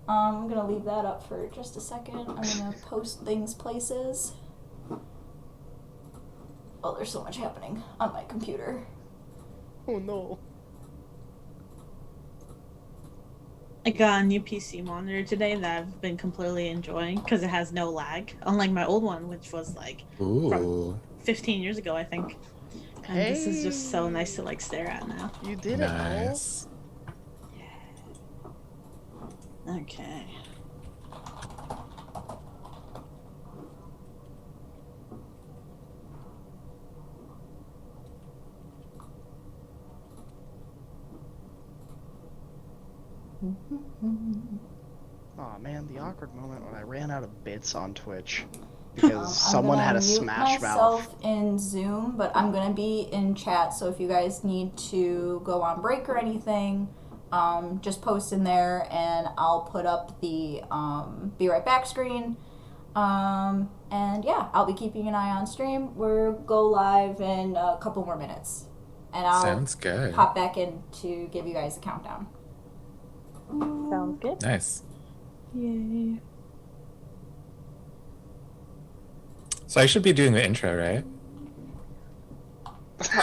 I'm gonna leave that up for just a second. I'm gonna post things places. Oh, there's so much happening on my computer. Oh no. I got a new PC monitor today that I've been completely enjoying because it has no lag, unlike my old one, which was like from Ooh, 15 years ago, I think. And this is just so nice to Hey, like stare at now. you did it, Cole. nice. Okay. Aw man, the awkward moment when I ran out of bits on Twitch because I'm someone gonna had a mute Smash Mouth. myself in Zoom, but I'm gonna be in chat. So if you guys need to go on break or anything, just post in there, and I'll put up the be right back screen. And yeah, I'll be keeping an eye on stream. We'll go live in a couple more minutes, and I'll Sounds good. pop back in to give you guys a countdown. Sounds good. Nice. Yay. So I should be doing the intro, right?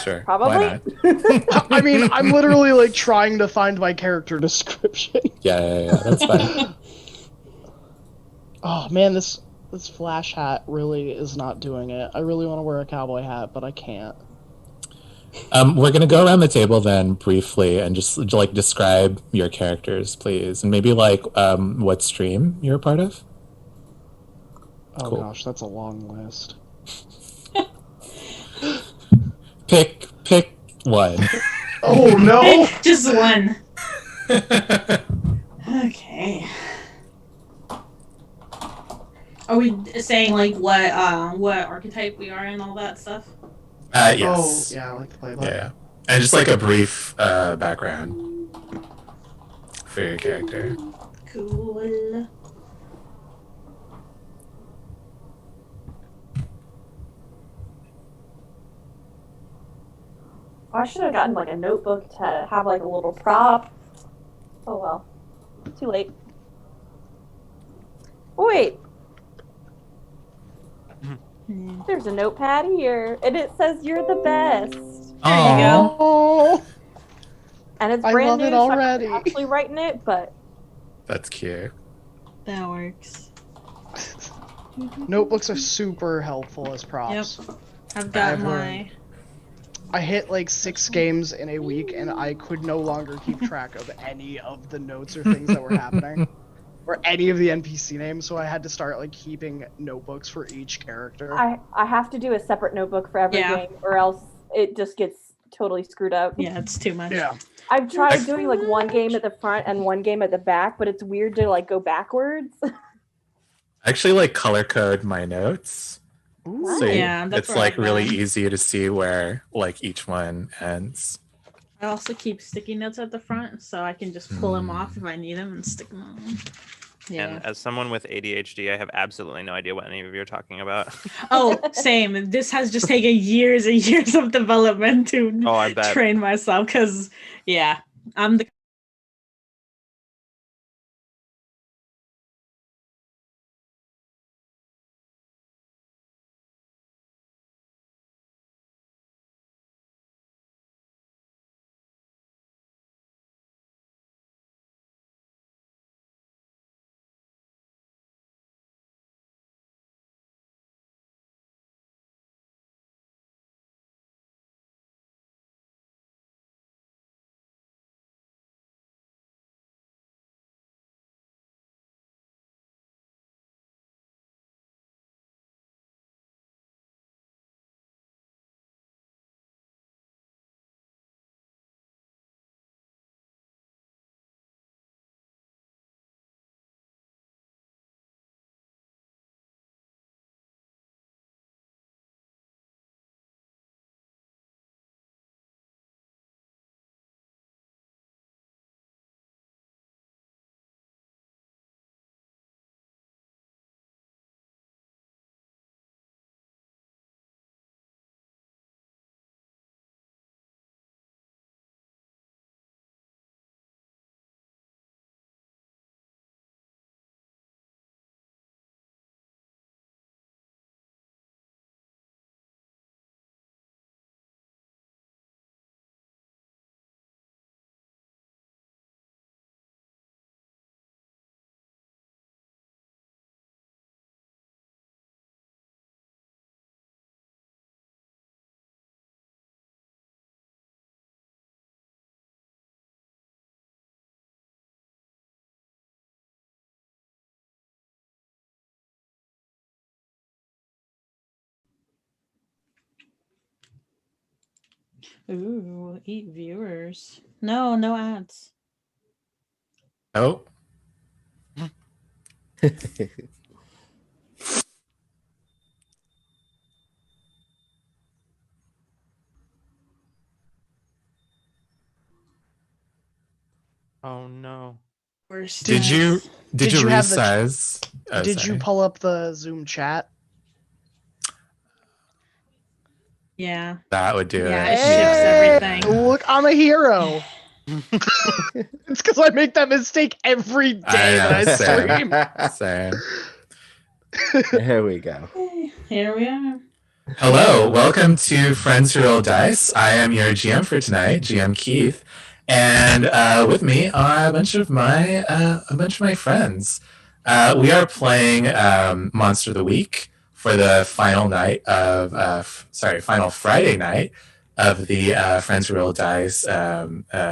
Sure. Why Probably. not? I mean, I'm literally like trying to find my character description. Yeah, that's fine. Oh man, this flash hat really is not doing it. I really want to wear a cowboy hat, but I can't. We're gonna go around the table then briefly and just like describe your characters, please, and maybe like what stream you're a part of. Oh Cool. gosh, that's a long list. Pick one. Oh no! Just one. Okay. Are we saying like what archetype we are and all that stuff? Oh Yes. yeah, I like to play that. Yeah. And just like a brief background for your character. Cool. I should have gotten like a notebook to have like a little prop. Oh well. Too late. Oh, wait, there's a notepad here, and it says you're the best. There you go. Oh, And it's I brand love new, it so I'm already. not actually writing it, but That's cute. That works. Notebooks are super helpful as props. Yep. I've got I've my. I hit like 6 games in a week, and I could no longer keep track of any of the notes or things that were happening, or any of the NPC names. So I had to start like keeping notebooks for each character. I have to do a separate notebook for every Yeah. game, or else it just gets totally screwed up. Yeah, it's too much. Yeah. I've tried doing like one game at the front and one game at the back, but it's weird to like go backwards. I actually like color code my notes. Ooh. So Yeah, that's it's what like I've really done. easy to see where like each one ends. I also keep sticky notes at the front, so I can just pull them off if I need them and stick them on. Yeah. And as someone with ADHD, I have absolutely no idea what any of you are talking about. Oh, same. This has just taken years and years of development to Oh, I bet. train myself because, yeah, I'm the Ooh, 8 viewers. No ads. Oh, Oh no. Worst did you ads. did you you have the resize? Oh, Did you sorry. pull up the Zoom chat? Yeah. That would do Yeah, it. it shifts everything. Look, I'm a hero. It's because I make that mistake every day that I stream. Same. Here we go. Here we are. Hello, welcome to Friends Who Roll Dice. I am your GM for tonight, GM Keith, and with me are a bunch of my friends. We are playing Monster of the Week for the final night of final Friday night of the Friends Who Roll Dice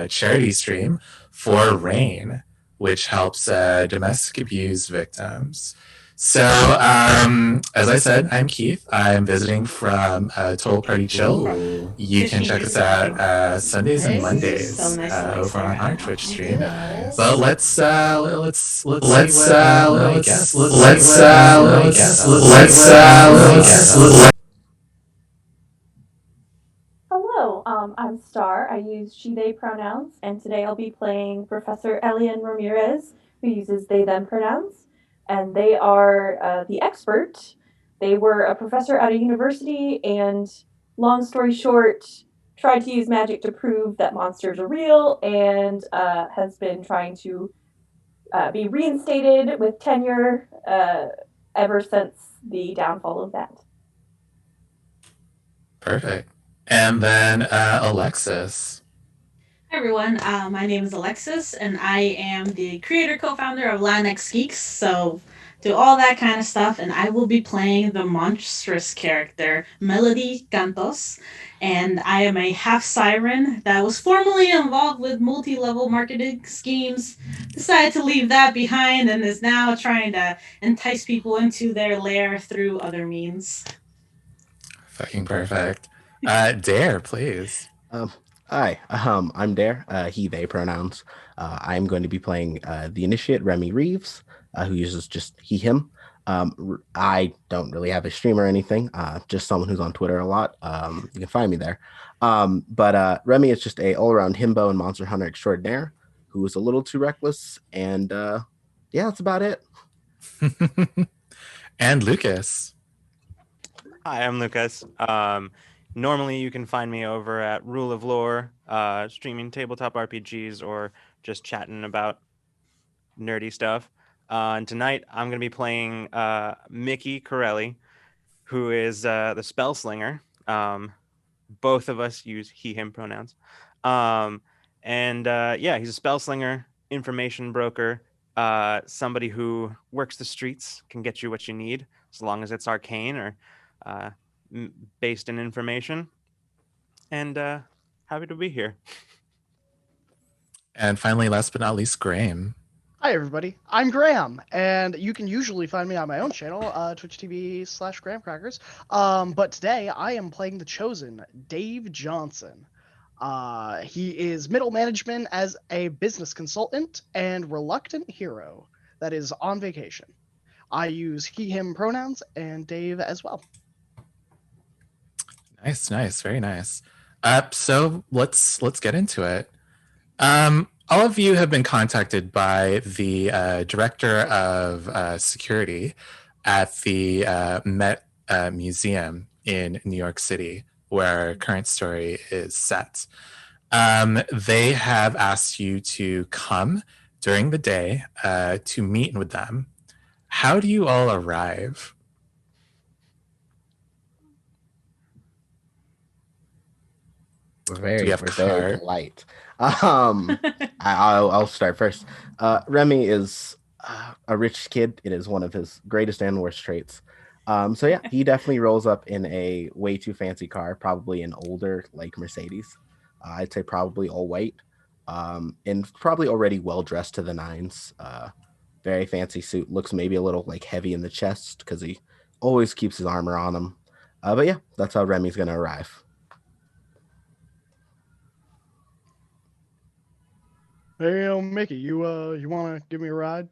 charity stream for RAIN, which helps domestic abuse victims. So, as I said, I'm Keith. I'm visiting from Total Party Chill. Ooh. You can check us out Sundays and Mondays So nice to over on our Twitch stream. Nice. But let's see what I guess. Hello, I'm Star. I use she, they pronouns, and today I'll be playing Professor Elian Ramirez, who uses they, them pronouns. And they are the expert. They were a professor at a university, and long story short, tried to use magic to prove that monsters are real, and has been trying to be reinstated with tenure ever since the downfall of that. Perfect. And then Alexis. Hi everyone, my name is Alexis, and I am the creator co-founder of Lanex Geeks, so do all that kind of stuff, and I will be playing the monstrous character, Melody Cantos, and I am a half siren that was formerly involved with multi-level marketing schemes, decided to leave that behind, and is now trying to entice people into their lair through other means. Fucking perfect. Dare, please. Hi, I'm Dare, he, they pronouns. I'm going to be playing the initiate, Remy Reeves, who uses just he, him. I don't really have a stream or anything, just someone who's on Twitter a lot. You can find me there. But Remy is just a all-around himbo and monster hunter extraordinaire who is a little too reckless, and yeah, that's about it. And Lucas. Hi, I'm Lucas. Normally, you can find me over at Rule of Lore, streaming tabletop RPGs or just chatting about nerdy stuff. And tonight, I'm going to be playing Mickey Corelli, who is the spell slinger. Both of us use he, him pronouns. Yeah, he's a spell slinger, information broker, somebody who works the streets, can get you what you need, as long as it's arcane or based in information. And happy to be here. And finally, last but not least, Graham. Hi, everybody. I'm Graham, and you can usually find me on my own channel, Twitch TV/GrahamCrackers. But today I am playing the Chosen, Dave Johnson. He is middle management as a business consultant and reluctant hero that is on vacation. I use he, him pronouns, and Dave as well. Nice, very nice. So let's get into it. All of you have been contacted by the director of security at the Met Museum in New York City, where our current story is set. They have asked you to come during the day to meet with them. How do you all arrive? We're you have very card? polite. I'll start first. Remy is a rich kid. It is one of his greatest and worst traits. So yeah, he definitely rolls up in a way too fancy car, probably an older like Mercedes. I'd say probably all white, and probably already well dressed to the nines. Very fancy suit. Looks maybe a little like heavy in the chest because he always keeps his armor on him. But yeah, that's how Remy's gonna arrive. Hey, Mickey, you want to give me a ride?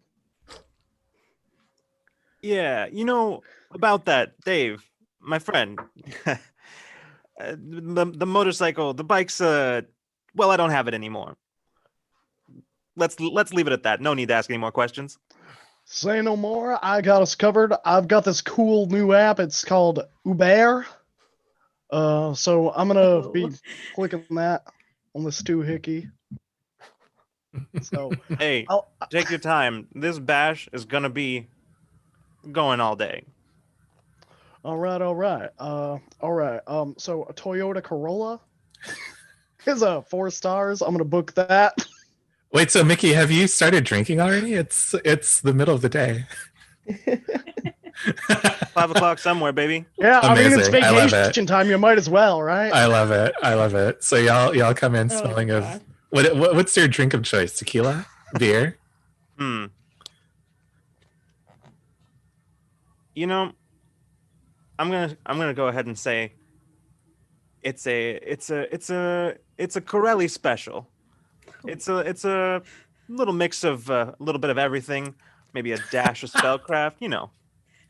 Yeah, about that, Dave, my friend. The motorcycle, the bike's well, I don't have it anymore. Let's leave it at that. No need to ask any more questions. Say no more. I got us covered. I've got this cool new app. It's called Uber. So I'm gonna be clicking that on this doohickey. So Hey, take your time. This bash is gonna be going all day. all right. So a Toyota Corolla is 4 stars. I'm gonna book that. Wait, so Mickey, have you started drinking already? It's the middle of the day. 5 o'clock somewhere, baby. Yeah, Amazing. I mean it's vacation time. You might as well, right? I love it. So y'all come in smelling of God. what's your drink of choice? Tequila, beer? I'm gonna go ahead and say it's a Corelli special. It's a little mix of a little bit of everything, maybe a dash of spellcraft. I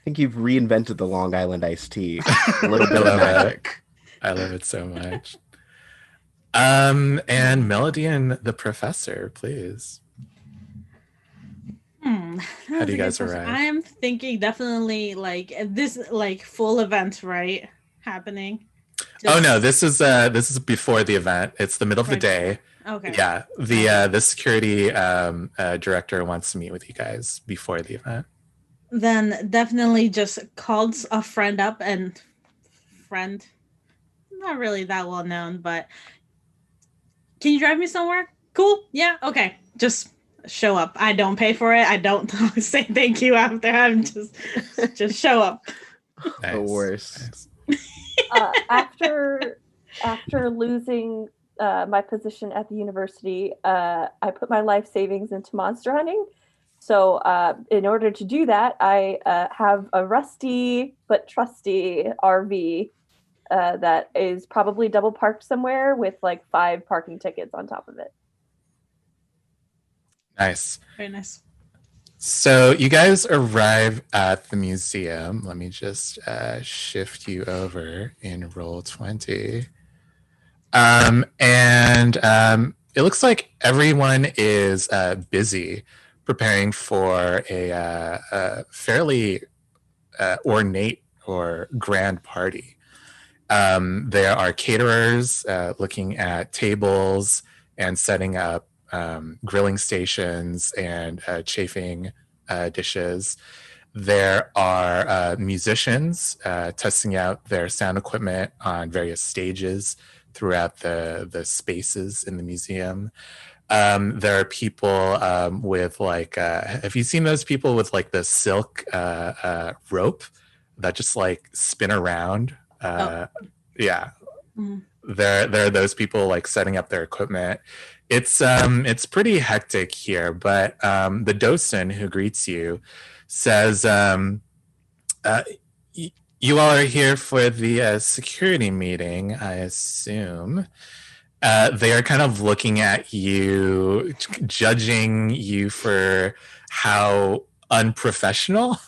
think you've reinvented the Long Island iced tea. A little bit of love magic. I love it so much. And Melody and the Professor, please. How do you guys arrive? I'm thinking definitely like this, like full event, right? Happening. Oh no, this is before the event. It's the middle of the day. Okay. Yeah, the security director wants to meet with you guys before the event. Then definitely just called a friend up and not really that well known, but can you drive me somewhere? Cool. Yeah. Okay. Just show up. I don't pay for it. I don't say thank you after. I'm just show up. Nice. The worst. Nice. After losing my position at the university, I put my life savings into monster hunting. So in order to do that, I have a rusty but trusty RV that is probably double parked somewhere with like 5 parking tickets on top of it. Nice. Very nice. So you guys arrive at the museum. Let me just shift you over in Roll20. And it looks like everyone is busy preparing for a fairly ornate or grand party. There are caterers looking at tables and setting up grilling stations and chafing dishes. There are musicians testing out their sound equipment on various stages throughout the spaces in the museum. There are people with like, have you seen those people with like the silk rope that just like spin around? Yeah. Mm-hmm. There are those people like setting up their equipment. It's pretty hectic here, but the docent who greets you says, you all are here for the security meeting, I assume. They are kind of looking at you, judging you for how unprofessional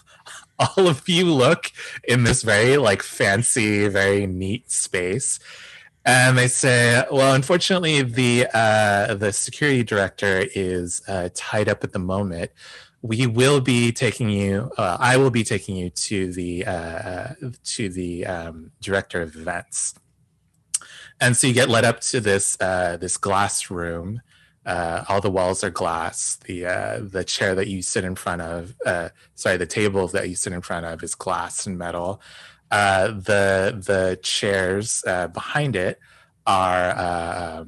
all of you look in this very like fancy, very neat space. And they say, well, unfortunately, the security director is tied up at the moment. We will be taking you. I will be taking you to the director of events. And so you get led up to this glass room. All the walls are glass. The chair that you sit in front of, the table that you sit in front of is glass and metal. The chairs behind it are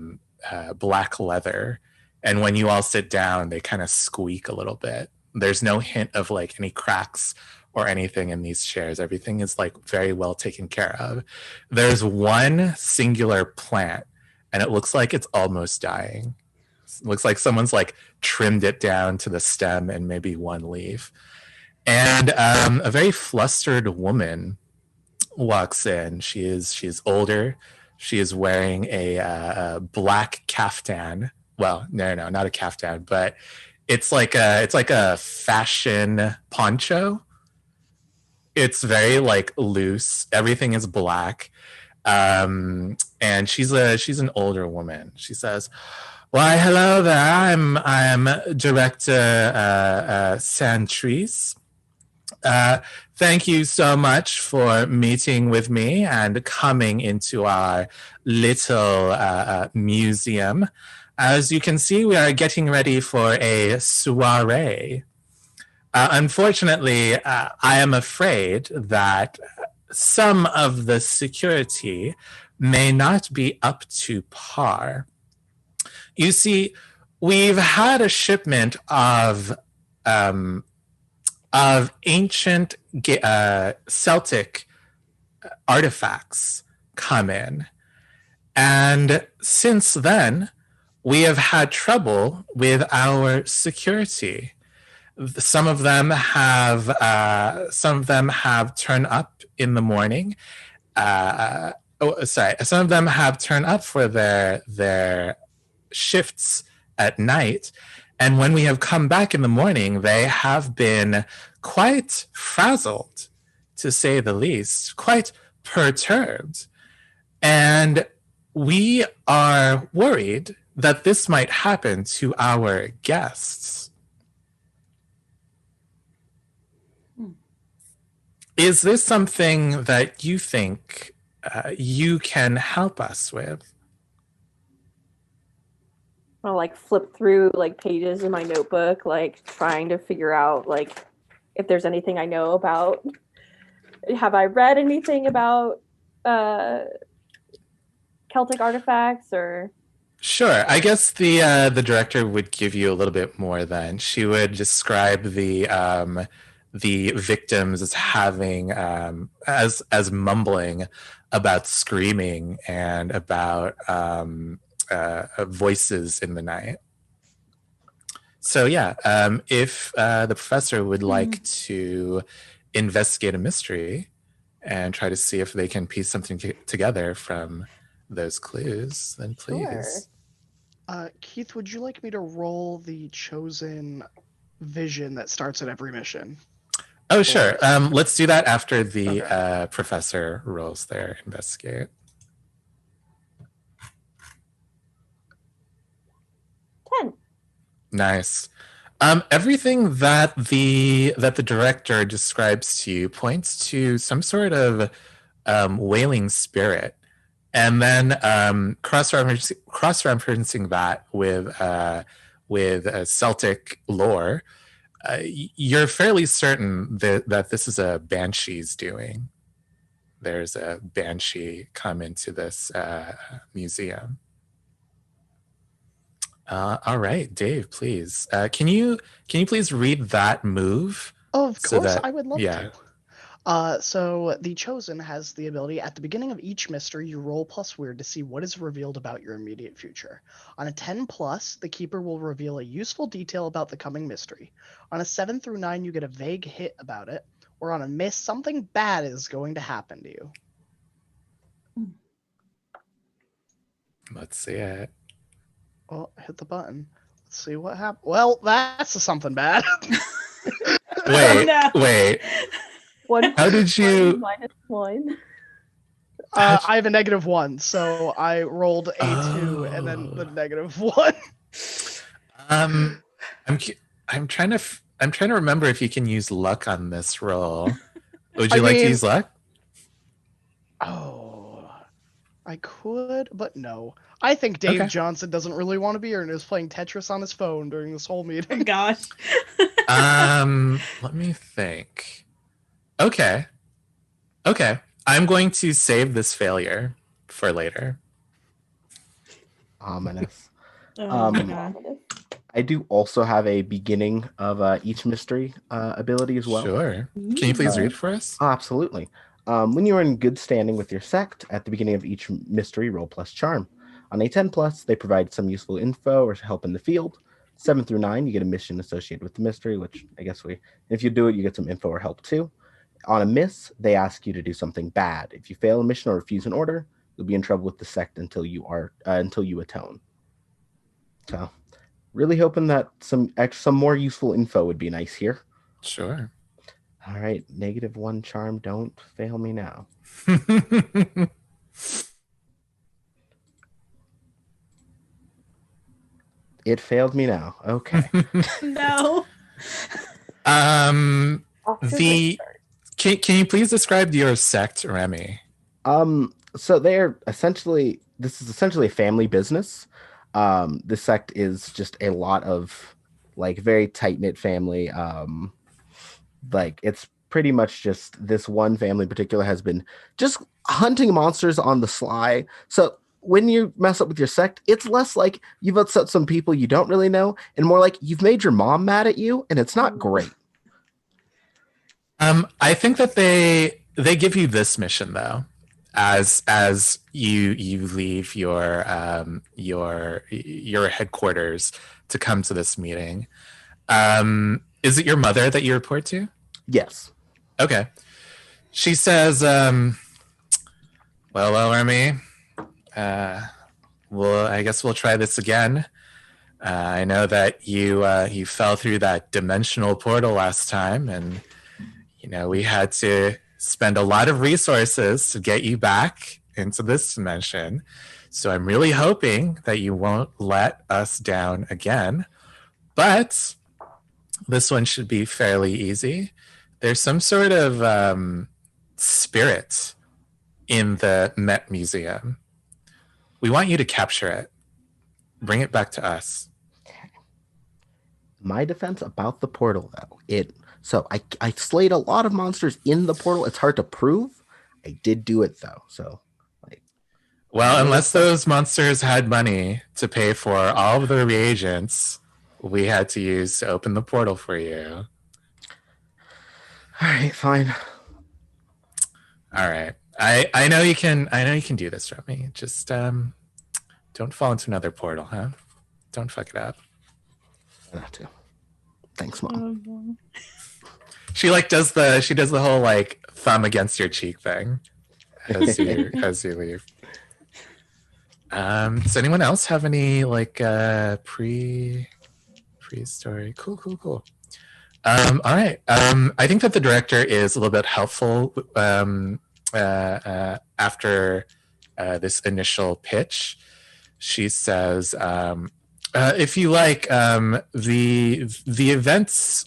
black leather, and when you all sit down, they kind of squeak a little bit. There's no hint of like any cracks or anything in these chairs. Everything is like very well taken care of. There's one singular plant, and it looks like it's almost dying. It looks like someone's like trimmed it down to the stem and maybe one leaf. And a very flustered woman walks in. She is older. She is wearing a black caftan well, no, not a caftan, but it's like a fashion poncho. It's very like loose. Everything is black. And she's an older woman. She says, "Why, hello there. I'm Director Santrice. Thank you so much for meeting with me and coming into our little museum. As you can see, we are getting ready for a soiree. Unfortunately, I am afraid that some of the security may not be up to par. You see, we've had a shipment of ancient Celtic artifacts come in. And since then, we have had trouble with our security. Some of them have turned up in the morning. Some of them have turned up for their shifts at night. And when we have come back in the morning, they have been quite frazzled, to say the least, quite perturbed. And we are worried that this might happen to our guests. Is this something that you think you can help us with? I'll like flip through like pages in my notebook, like trying to figure out like if there's anything I know about. Have I read anything about Celtic artifacts or? Sure. I guess the director would give you a little bit more then. She would describe the victims as having as mumbling about screaming and about voices in the night. So yeah, if the professor would like to investigate a mystery and try to see if they can piece something together from those clues, then please. Sure. Keith, would you like me to roll the chosen vision that starts at every mission? Oh, sure. Let's do that after the professor rolls their investigate. 10. Nice. Everything that the director describes to you points to some sort of wailing spirit, and then cross-referencing that with Celtic lore, you're fairly certain that this is a banshee's doing. There's a banshee come into this museum. All right, Dave, please. Can you please read that move? Of course, I would love to. So the Chosen has the ability at the beginning of each mystery, you roll plus weird to see what is revealed about your immediate future. On a 10 plus, the Keeper will reveal a useful detail about the coming mystery. On a 7 through 9, you get a vague hit about it. Or on a miss, something bad is going to happen to you. Let's see it. Oh, hit the button. Let's see what happens. Well, that's something bad. Wait. How did you? -1. I have a -1, so I rolled a 2 and then the -1. I'm trying to remember if you can use luck on this roll. Would you like to use luck? Oh, I could, but no. I think Dave Johnson doesn't really want to be here and is playing Tetris on his phone during this whole meeting. Oh, gosh. Let me think. Okay. I'm going to save this failure for later. Ominous. Oh, my God. I do also have a beginning of each mystery ability as well. Sure. Can you please read for us? Absolutely. When you are in good standing with your sect, at the beginning of each mystery, roll plus charm. On a 10 plus, they provide some useful info or help in the field. 7 through 9, you get a mission associated with the mystery, which I guess if you do it, you get some info or help too. On a miss, they ask you to do something bad. If you fail a mission or refuse an order, you'll be in trouble with the sect until you atone. So, really hoping that some more useful info would be nice here. Sure. All right, -1 charm. Don't fail me now. It failed me now. Okay. No. Off to a great The start. can you please describe your sect, Remy? So this is essentially a family business. The sect is just a lot of like very tight-knit family. Like it's pretty much just this one family in particular has been just hunting monsters on the sly. So when you mess up with your sect, it's less like you've upset some people you don't really know, and more like you've made your mom mad at you, and it's not great. I think that they give you this mission though, as you leave your headquarters to come to this meeting. Is it your mother that you report to? Yes. Okay. She says, well, Remy, well, I guess we'll try this again. I know that you fell through that dimensional portal last time, and we had to spend a lot of resources to get you back into this dimension. So I'm really hoping that you won't let us down again. But this one should be fairly easy. There's some sort of spirit in the Met Museum. We want you to capture it. Bring it back to us. My defense about the portal, though, so I slayed a lot of monsters in the portal. It's hard to prove. I did do it though. So, well, unless those monsters had money to pay for all of the reagents we had to use to open the portal for you. All right, fine. All right. I know you can do this, Remy. Just don't fall into another portal, huh? Don't fuck it up. I have to. Thanks, Mom. She does the whole like thumb against your cheek thing as you leave. Does anyone else have any like pre-story? Cool. All right. I think that the director is a little bit helpful after this initial pitch. She says, if you like, the events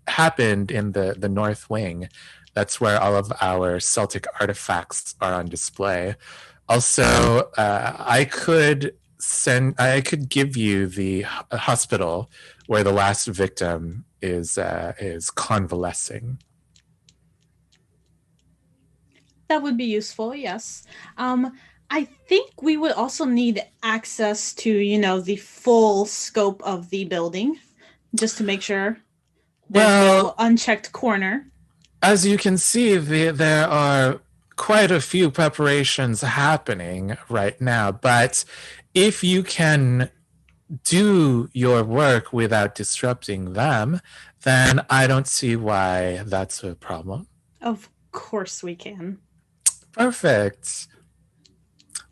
happened in the North Wing. That's where all of our Celtic artifacts are on display. Also, I could give you the hospital where the last victim is convalescing. That would be useful, yes. I think we would also need access to, the full scope of the building, just to make sure there's no unchecked corner. As you can see, there are quite a few preparations happening right now, but if you can do your work without disrupting them, then I don't see why that's a problem. Of course we can. Perfect.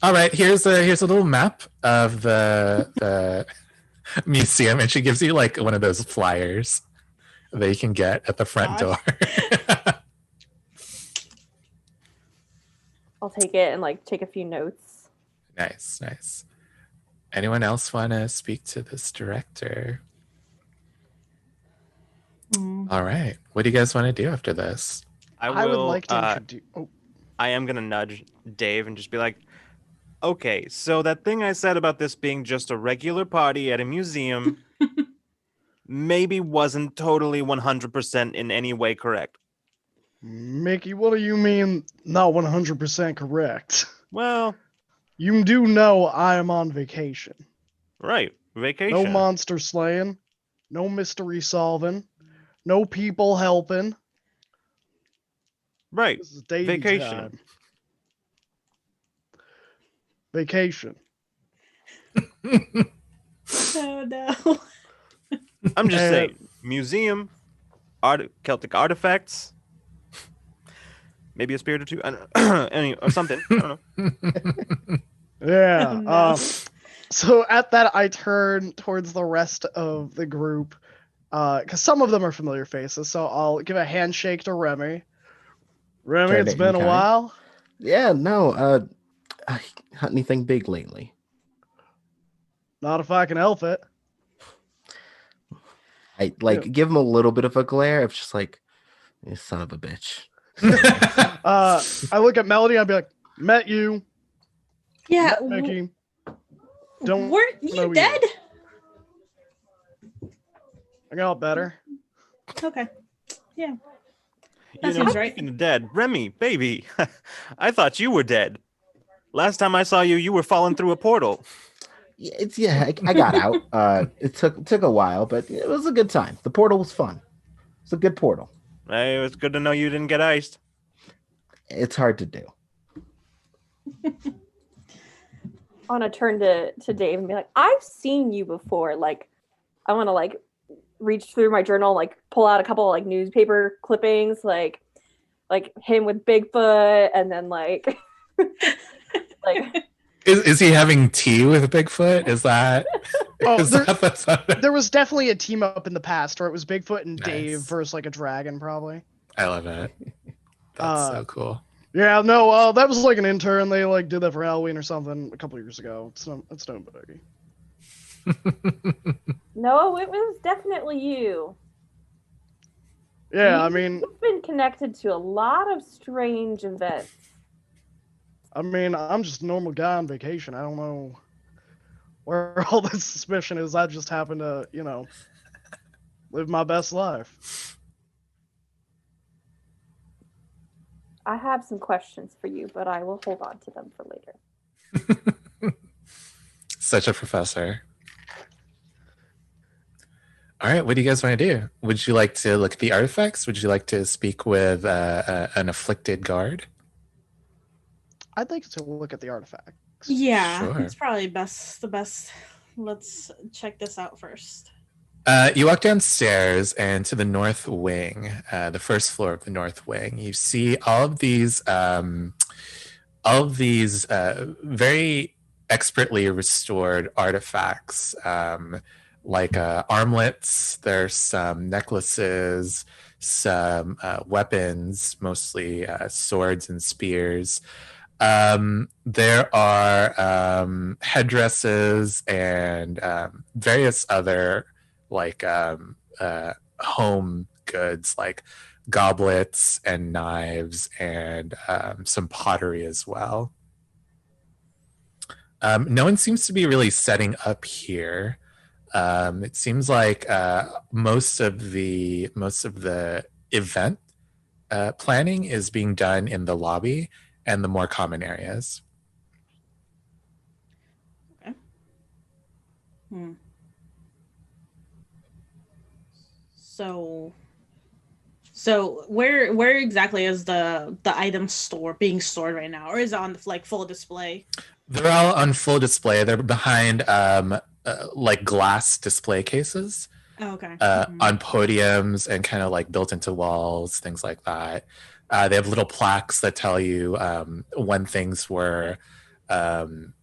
All right, here's a little map of the museum, and she gives you like one of those flyers that you can get at the front door. I'll take it and take a few notes. Nice. Anyone else want to speak to this director? All right. What do you guys want to do after this? I would like to introduce... I am going to nudge Dave and just be like, okay, so that thing I said about this being just a regular party at a museum maybe wasn't totally 100% in any way correct. Mickey, what do you mean not 100% correct? Well... You do know I am on vacation. Right, vacation. No monster slaying, no mystery solving, no people helping. Right, This is dating vacation. time. Vacation. Oh no. I'm just saying, museum, Celtic artifacts, maybe a spirit or two, or something. I don't know. Yeah. Oh, no. So at that, I turn towards the rest of the group, because some of them are familiar faces. So I'll give a handshake to Remy. Remy, Turn it's it in been a kind. while. Yeah, no, anything big lately? Not if I can help it. I give him a little bit of a glare of just like, you son of a bitch. I look at Melody. I'll be like, met you. Yeah. Met Mickey. Don't Were know you dead? I got better. Okay. Yeah. You That know, seems right. speaking of dead, Remy, baby, I thought you were dead. Last time I saw you, you were falling through a portal. I got out. It took a while, but it was a good time. The portal was fun. It's a good portal. Hey, it's good to know you didn't get iced. It's hard to do. I want to turn to Dave and be like, I've seen you before. Like, I want to like reach through my journal, like pull out a couple like newspaper clippings, like him with Bigfoot, and then like like Is he having tea with Bigfoot? Is that? Oh, is that there was definitely a team up in the past where it was Bigfoot and Nice. Dave versus like a dragon, probably. I love it. That's so cool. Yeah, no, that was like an intern. They like did that for Halloween or something a couple years ago. It's no biggie. no, it was definitely you. Yeah, I mean, You've been connected to a lot of strange events. I mean, I'm just a normal guy on vacation. I don't know where all this suspicion is. I just happen to, live my best life. I have some questions for you, but I will hold on to them for later. Such a professor. All right, what do you guys want to do? Would you like to look at the artifacts? Would you like to speak with an afflicted guard? I'd like to look at the artifacts. Yeah, Sure. it's probably the best. Let's check this out first. You walk downstairs and to the north wing, the first floor of the north wing. You see all of these very expertly restored artifacts, like armlets. There's some necklaces, some weapons, mostly swords and spears. There are headdresses and various other like home goods like goblets and knives and some pottery as well. No one seems to be really setting up here. It seems like most of the event planning is being done in the lobby and the more common areas. Okay. So where exactly is the item being stored right now, or is it on like full display? They're all on full display. They're behind like glass display cases. Oh, okay. On podiums and kind of like built into walls, things like that. They have little plaques that tell you when things were when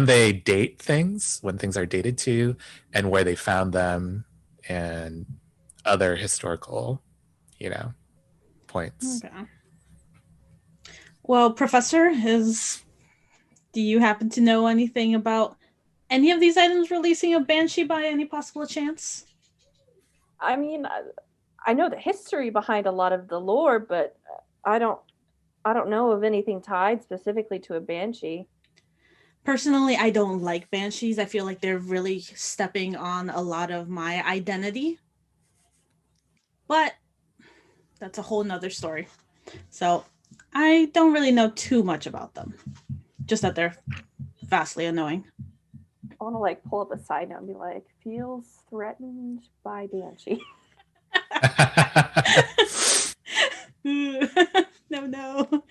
they date things, when things are dated to, and where they found them, and other historical, points. Okay. Well, Professor, do you happen to know anything about any of these items releasing a banshee by any possible chance? I mean, I know the history behind a lot of the lore, but I don't know of anything tied specifically to a banshee. Personally, I don't like banshees. I feel like they're really stepping on a lot of my identity. But that's a whole nother story. So I don't really know too much about them. Just that they're vastly annoying. I want to like pull up a side note and be like, feels threatened by banshee. No.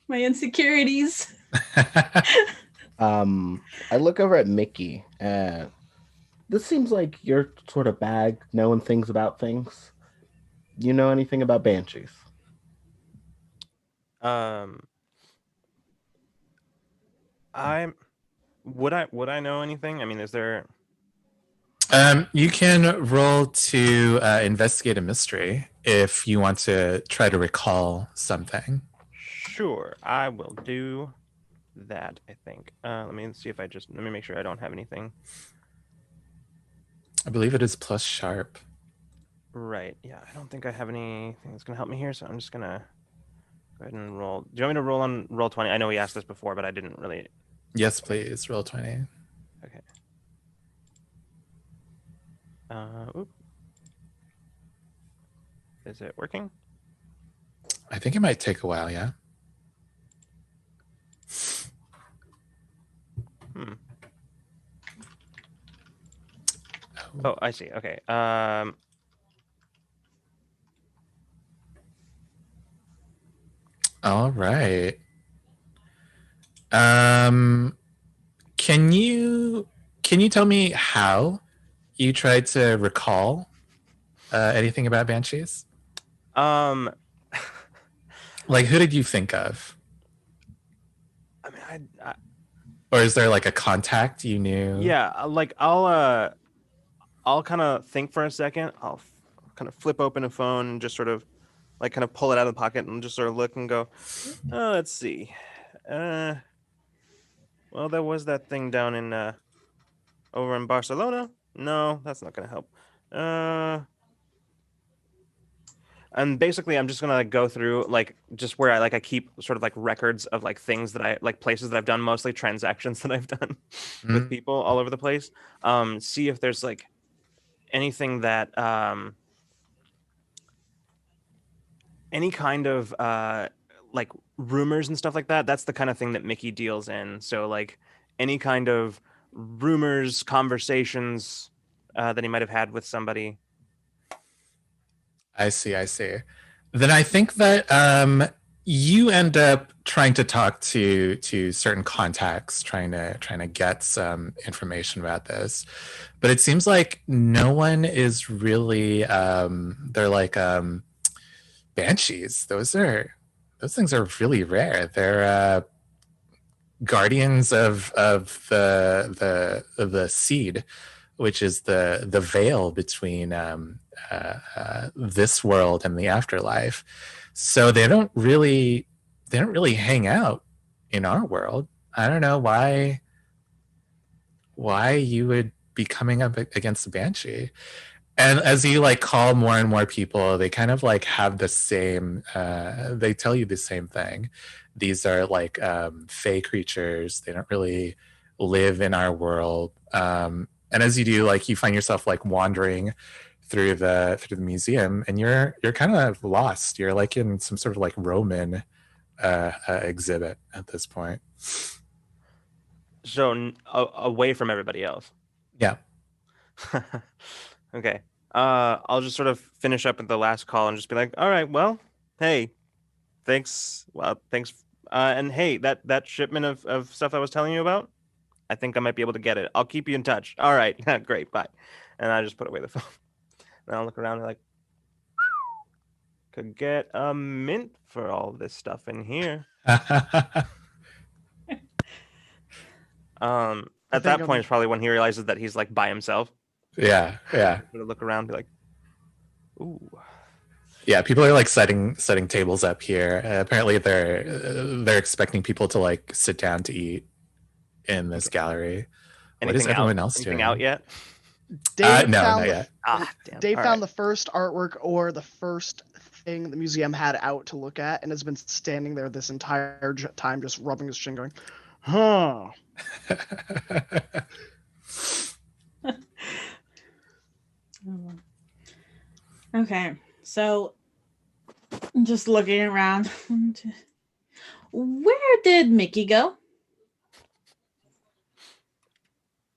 My insecurities. I look over at Mickey. This seems like your sort of bag, knowing things about things. You know anything about banshees? I'm Would I know anything? I mean, is there? You can roll to investigate a mystery if you want to try to recall something. Sure, I will do that. I think. Let me see if let me make sure I don't have anything. I believe it is plus sharp. Right. Yeah, I don't think I have anything that's gonna help me here, so I'm just gonna go ahead and roll. Do you want me to roll on roll 20? I know we asked this before, but I didn't really. Yes, please. Roll 20. Okay. Oop. Is it working? I think it might take a while, yeah. Oh, I see. Okay. All right. Can you tell me how you tried to recall anything about banshees? Like, who did you think of? I mean, or is there like a contact you knew? Yeah, like I'll kind of think for a second. I'll kind of flip open a phone and just sort of like kind of pull it out of the pocket and just sort of look and go, oh, let's see. Well, there was that thing down in over in Barcelona. No, that's not gonna help. And basically, I'm just gonna like go through like just where I keep sort of like records of like things that I like, places that I've done, mostly transactions that I've done with people all over the place. See if there's like anything that any kind of like rumors and stuff like that. That's the kind of thing that Mickey deals in. So like any kind of rumors, conversations that he might have had with somebody. I see. Then I think that you end up trying to talk to certain contacts, trying to get some information about this, but it seems like no one is really. They're like banshees. Those things are really rare. They're guardians of the seed, which is the veil between this world and the afterlife. So they don't really hang out in our world. I don't know why you would be coming up against a banshee. And as you like call more and more people, they kind of like have the same they tell you the same thing. These are like fey creatures. They don't really live in our world. And as you do, like you find yourself like wandering through the museum, and you're kind of lost. You're like in some sort of like Roman exhibit at this point. So away from everybody else. Yeah. Okay. I'll just sort of finish up at the last call and just be like, all right, well, hey, thanks. Well, thanks. And hey, that shipment of stuff I was telling you about, I think I might be able to get it. I'll keep you in touch. All right. Great. Bye. And I just put away the phone. And I'll look around and like, could get a mint for all this stuff in here. At that point, it's probably when he realizes that he's like by himself. Yeah. Sort of look around, be like, ooh. Yeah, people are like setting tables up here. Apparently, they're expecting people to like sit down to eat in this gallery. What is everyone else doing? Anything out yet? Dave not yet. Damn. Dave found the first artwork or the first thing the museum had out to look at, and has been standing there this entire time, just rubbing his chin, going, "Huh." Okay, so just looking around. Where did Mickey go?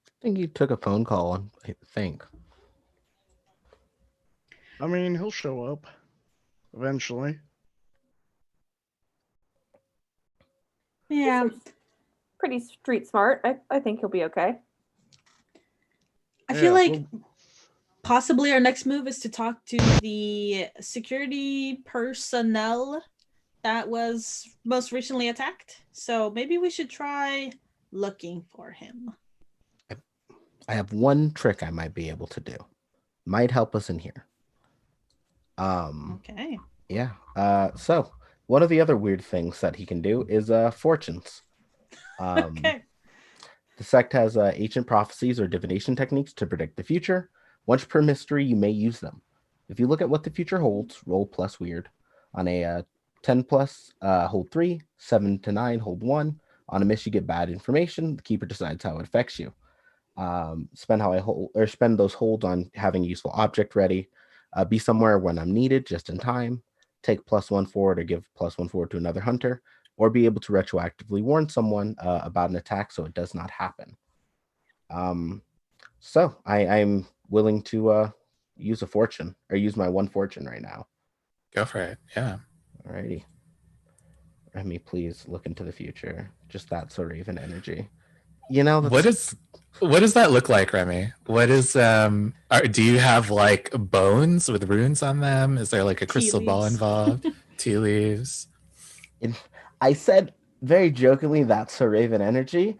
I think he took a phone call, I think. I mean, he'll show up eventually. Yeah. Pretty street smart. I think he'll be okay. I feel like possibly our next move is to talk to the security personnel that was most recently attacked. So maybe we should try looking for him. I have one trick I might be able to do. Might help us in here. Okay. Yeah. So one of the other weird things that he can do is fortunes. Okay. The sect has ancient prophecies or divination techniques to predict the future. Once per mystery, you may use them. If you look at what the future holds, roll plus weird. On a 10 plus, hold 3, 7 to 9, hold 1. On a miss, you get bad information. The keeper decides how it affects you. Spend those holds on having a useful object ready. Be somewhere when I'm needed, just in time. Take +1 forward or give +1 forward to another hunter, or be able to retroactively warn someone about an attack so it does not happen. So I'm willing to use a fortune, or use my 1 fortune right now. Go for it. Yeah. Alrighty. Remy, please look into the future. Just that sort of even energy. You know, What does that look like, Remy? What is do you have like bones with runes on them? Is there like a crystal ball leaves. involved? Tea leaves? I said very jokingly that's Sir Raven energy.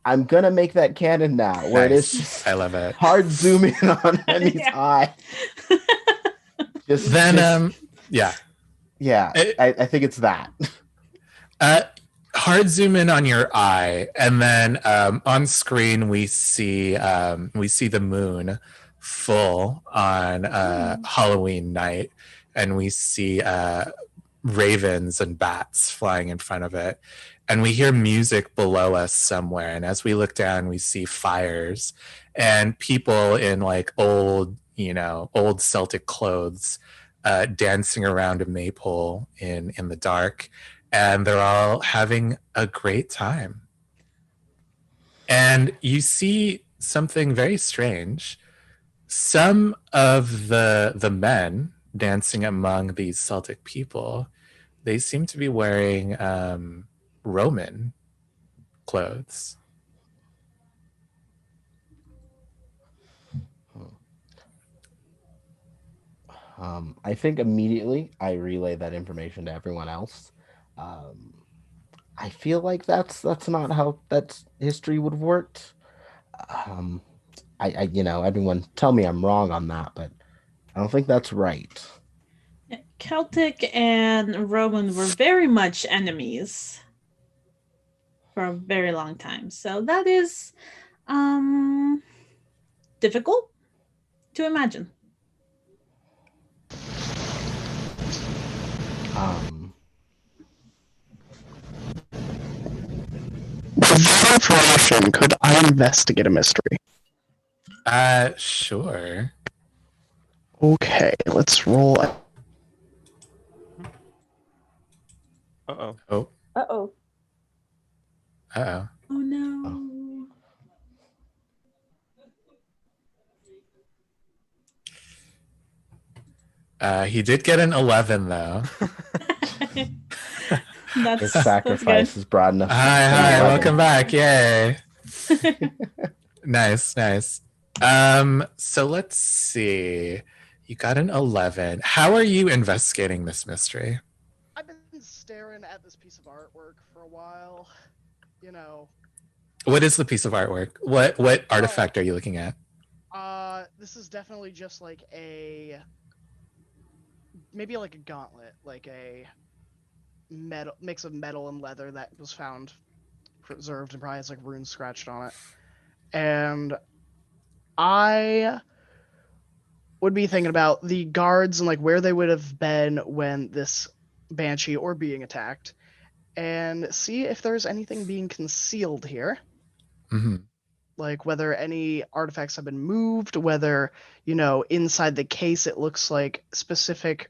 I'm gonna make that canon now, where it is just I love it. hard zoom in on Remy's Yeah. eye. Yeah. Yeah, I think it's that. Hard zoom in on your eye, and then on screen we see the moon full on Halloween night, and we see ravens and bats flying in front of it, and we hear music below us somewhere. And as we look down, we see fires and people in like old Celtic clothes dancing around a maypole in the dark. And they're all having a great time. And you see something very strange. Some of the men dancing among these Celtic people, they seem to be wearing Roman clothes. I think immediately I relay that information to everyone else. I feel like that's not how that history would have worked. Everyone tell me I'm wrong on that, but I don't think that's right. Celtic and Roman were very much enemies for a very long time. So that is difficult to imagine. Information, could I investigate a mystery? Sure. Okay, let's roll. Uh-oh. Oh. Uh-oh. Uh-oh. Oh no. He did get an 11 though. His sacrifice is broad enough. Hi, welcome back. Yay. Nice. So let's see. You got an 11. How are you investigating this mystery? I've been staring at this piece of artwork for a while. You know. What is the piece of artwork? What artifact are you looking at? This is definitely just like maybe like a gauntlet, like a mix of metal and leather that was found preserved and probably has like runes scratched on it. And I would be thinking about the guards and like where they would have been when this banshee or being attacked, and see if there's anything being concealed here. Mm-hmm. Like whether any artifacts have been moved, whether, inside the case it looks like specific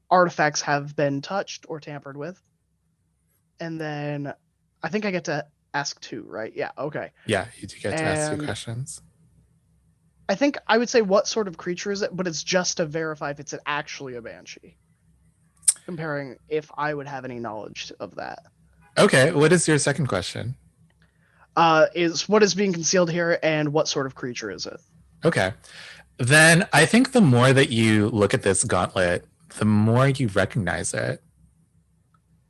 artifacts have been touched or tampered with. And then I think I get to ask 2, right? Yeah, okay. Yeah, you do get to ask 2 questions. I think I would say what sort of creature is it, but it's just to verify if it's actually a banshee. Comparing if I would have any knowledge of that. Okay, what is your second question? Is what is being concealed here and what sort of creature is it? Okay. Then I think the more that you look at this gauntlet, the more you recognize it.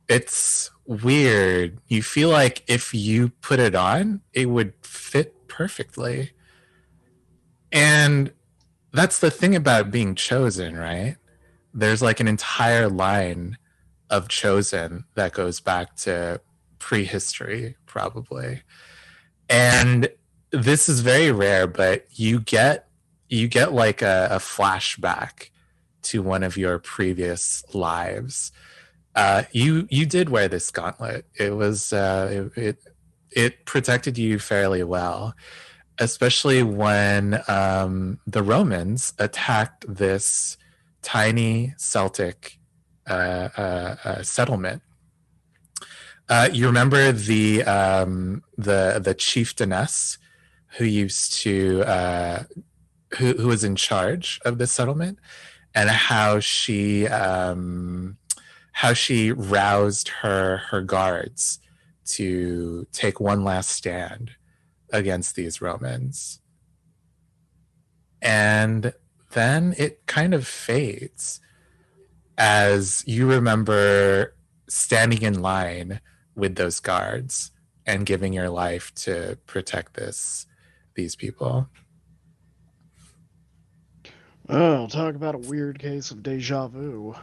It's weird. You feel like if you put it on, it would fit perfectly. And that's the thing about being chosen, right? There's like an entire line of chosen that goes back to prehistory, probably. And this is very rare, but you get like a flashback to one of your previous lives. You did wear this gauntlet. It was it protected you fairly well, especially when the Romans attacked this tiny Celtic settlement. You remember the chieftainess who used to who was in charge of this settlement, and how she roused her guards to take one last stand against these Romans. And then it kind of fades as you remember standing in line with those guards and giving your life to protect these people. Oh, talk about a weird case of deja vu.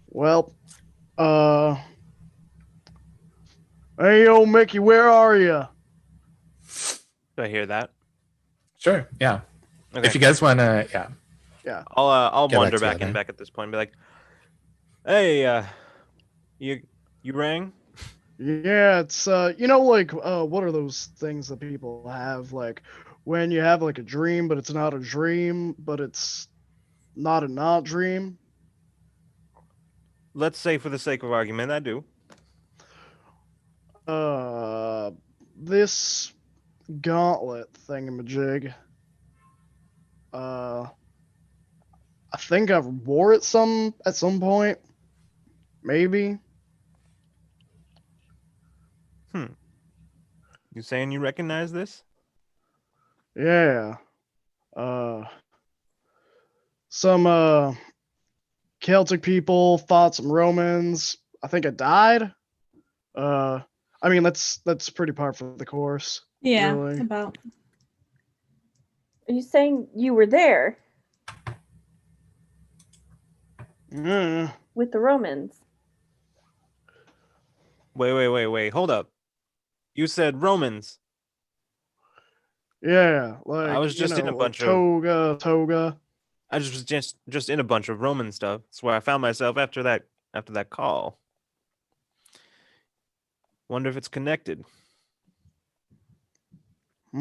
Well, hey, yo, Mickey, where are you? Do I hear that? Sure, yeah. Okay. If you guys want to, Yeah. I'll Get wander back back together. and back at this point and be like, "Hey, you rang?" Yeah, it's like what are those things that people have, like when you have like a dream but it's not a dream, but it's not a not dream? Let's say, for the sake of argument, I do. This gauntlet thingamajig. I think I wore it at some point. Maybe. You saying you recognize this? Yeah. Some Celtic people fought some Romans. I think I died. I mean that's pretty par for the course. Yeah, Really. about. Are you saying you were there Yeah. with the Romans? Wait. Hold up. You said Romans. Yeah, like I was just in a like bunch of. toga. I was just in a bunch of Roman stuff. That's where I found myself after that call. Wonder if it's connected. That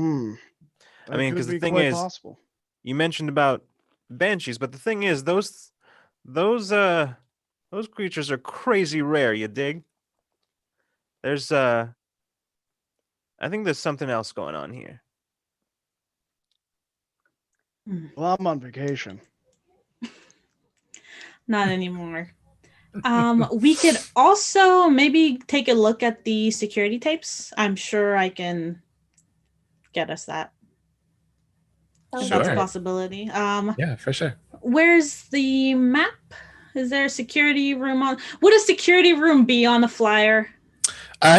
I mean, could because the be thing quite is, possible. you mentioned about banshees, but the thing is, those creatures are crazy rare. You dig? There's I think there's something else going on here. Well, I'm on vacation. Not anymore. We could also maybe take a look at the security tapes. I'm sure I can get us that. Sounds That's a Sure. possibility. yeah, for sure. Where's the map? Is there a security room on? Would a security room be on the flyer?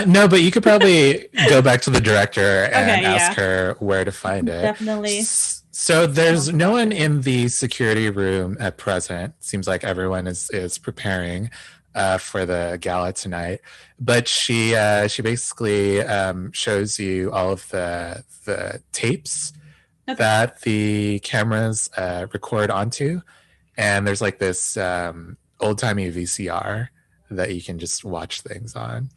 No, but you could probably go back to the director and Okay, ask yeah. her where to find it. Definitely. So there's no one in the security room at present. Seems like everyone is preparing for the gala tonight. But she basically shows you all of the tapes Okay. that the cameras record onto, and there's like this old-timey VCR that you can just watch things on.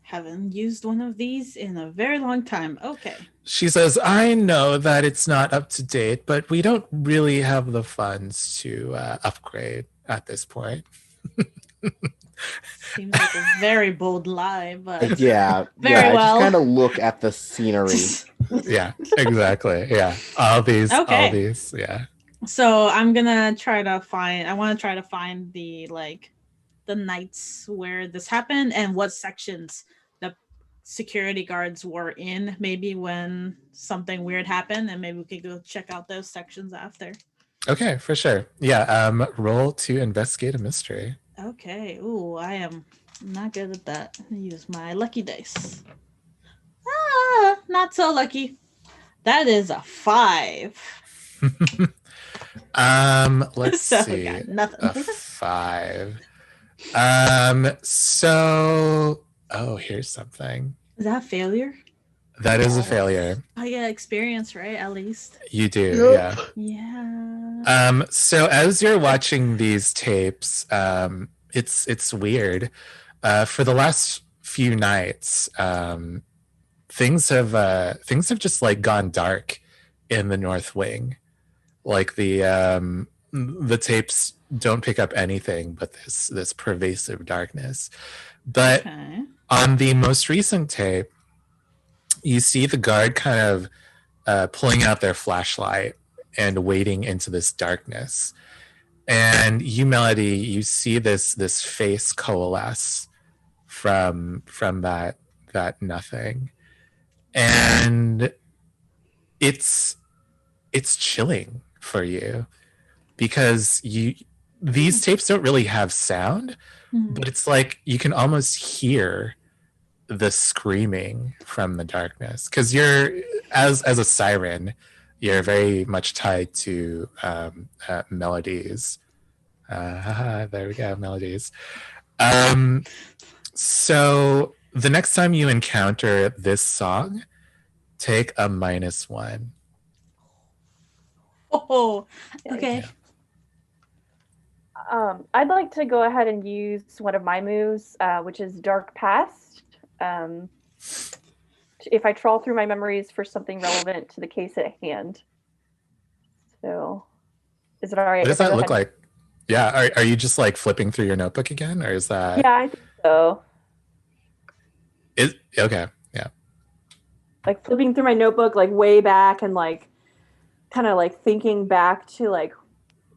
Haven't used one of these in a very long time. Okay. She says, I know that it's not up to date, but we don't really have the funds to upgrade at this point. Seems like a very bold lie, but Yeah, Very I well. just kind of look at the scenery. Yeah, exactly. Yeah. All these, yeah. So I'm gonna try to find. I want to try to find the nights where this happened and what sections the security guards were in. Maybe when something weird happened, and maybe we could go check out those sections after. Okay, for sure. Yeah, roll to investigate a mystery. Okay. Ooh, I am not good at that. Use my lucky dice. Ah, not so lucky. That is a 5. Let's So see. got nothing. A 5. Here's something. Is that a failure? That is a Yes. failure. I get experience, right? At least. You do, yeah. Yeah. So as you're watching these tapes, it's weird. For the last few nights, things have just like gone dark in the North Wing. Like the tapes don't pick up anything but this pervasive darkness. But Okay. on the most recent tape, you see the guard kind of pulling out their flashlight and wading into this darkness. And you, Melody, you see this face coalesce from that nothing, and it's chilling for you because these tapes don't really have sound, but it's like you can almost hear the screaming from the darkness because you're as a siren, you're very much tied to melodies. There we go, melodies. So the next time you encounter this song, take a -1. Oh, okay. I'd like to go ahead and use one of my moves, which is Dark Past. If I trawl through my memories for something relevant to the case at hand. So, is it all right? What does that look like? Yeah, are you just like flipping through your notebook again, or is that? Yeah, I think so. Okay, yeah. Like flipping through my notebook, like way back, and like kind of like thinking back to like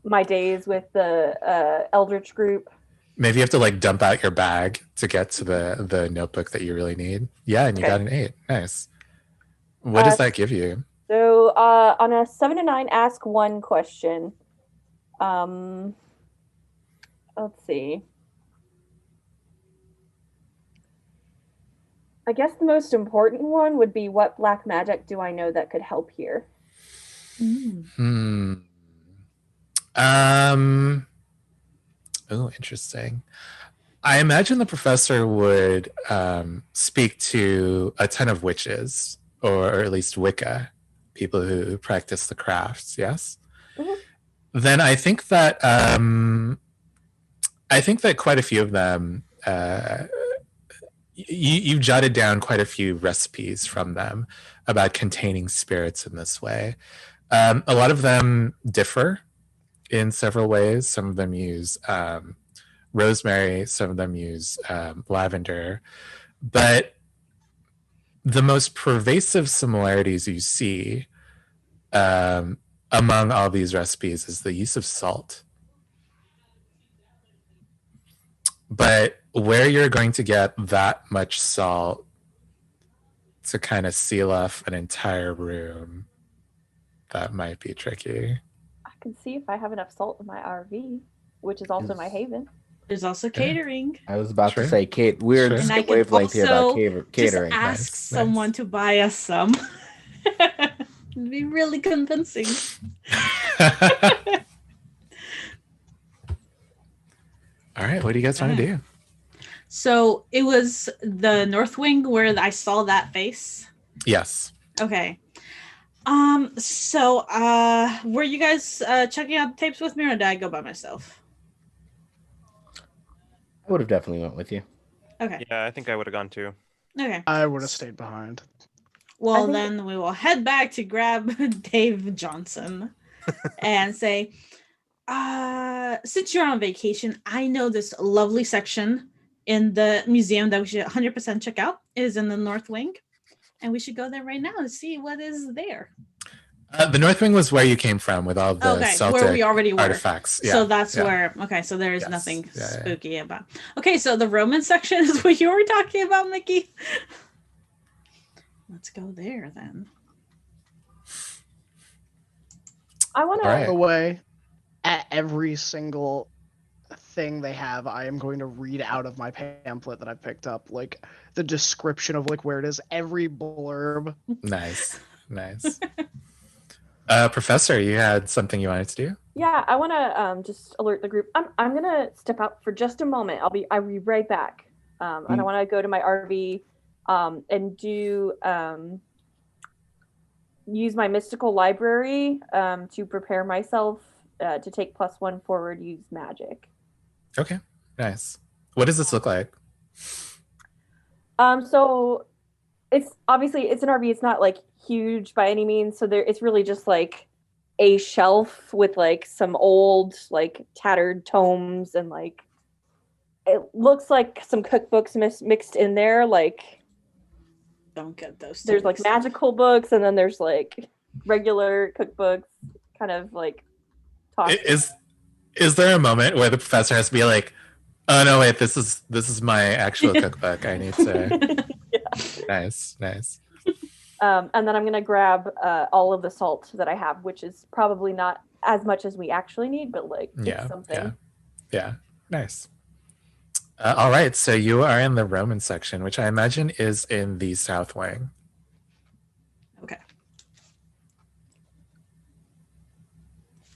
my days with the Eldritch group. Maybe you have to like dump out your bag to get to the notebook that you really need. Yeah, and you got an 8. Nice. What does that give you? So on a 7 to 9, ask one question. Let's see. I guess the most important one would be, what black magic do I know that could help here? Oh, interesting. I imagine the professor would speak to a ton of witches, or at least Wicca, people who practice the crafts. Yes. Mhm. Then I think that quite a few of them. You jotted down quite a few recipes from them about containing spirits in this way. A lot of them differ in several ways. Some of them use rosemary, some of them use lavender, but the most pervasive similarities you see among all these recipes is the use of salt. But where you're going to get that much salt to kind of seal off an entire room, that might be tricky. I can see if I have enough salt in my RV, which is also my haven. There's also catering. I was about Sure. to say, Kate, we're Sure. And I the can wavelength here about also catering. Just ask someone to buy us some. It'd be really convincing. All right, what do you guys want to do? So it was the North Wing where I saw that face. Yes. Okay. So were you guys checking out the tapes with me, or did I go by myself? I would have definitely went with you. Okay. Yeah, I think I would have gone too. Okay. I would have stayed behind. Well, then we will head back to grab Dave Johnson and say, since you're on vacation, I know this lovely section in the museum that we should 100% check out is in the North Wing. And we should go there right now to see what is there. The North Wing was where you came from with all the Celtic where we already were. artifacts. Yeah, so that's yeah. where, okay, so there is Yes. nothing Yeah, yeah. spooky about. Okay, so the Roman section is what you were talking about, Mickey. Let's go there then. I want All right. to. Away. at every single thing they have, I am going to read out of my pamphlet that I picked up, like the description of like where it is, every blurb. Nice. Professor, you had something you wanted to do? Yeah, I want to just alert the group. I'm gonna step out for just a moment. I'll be right back. And I want to go to my RV and do use my mystical library to prepare myself to take +1 forward. Use magic. Okay, nice. What does this look like? So it's obviously it's an RV. It's not like huge by any means. So it's really just like a shelf with like some old like tattered tomes and like it looks like some cookbooks mixed in there. Like Don't get those. There's like magical books and then there's like regular cookbooks, kind of like talk. Is there a moment where the professor has to be like, oh no, wait, this is my actual cookbook. I need to. Yeah. Nice. And then I'm gonna grab all of the salt that I have, which is probably not as much as we actually need, but like it's something. Yeah. Nice. All right, so you are in the Roman section, which I imagine is in the south wing. Okay.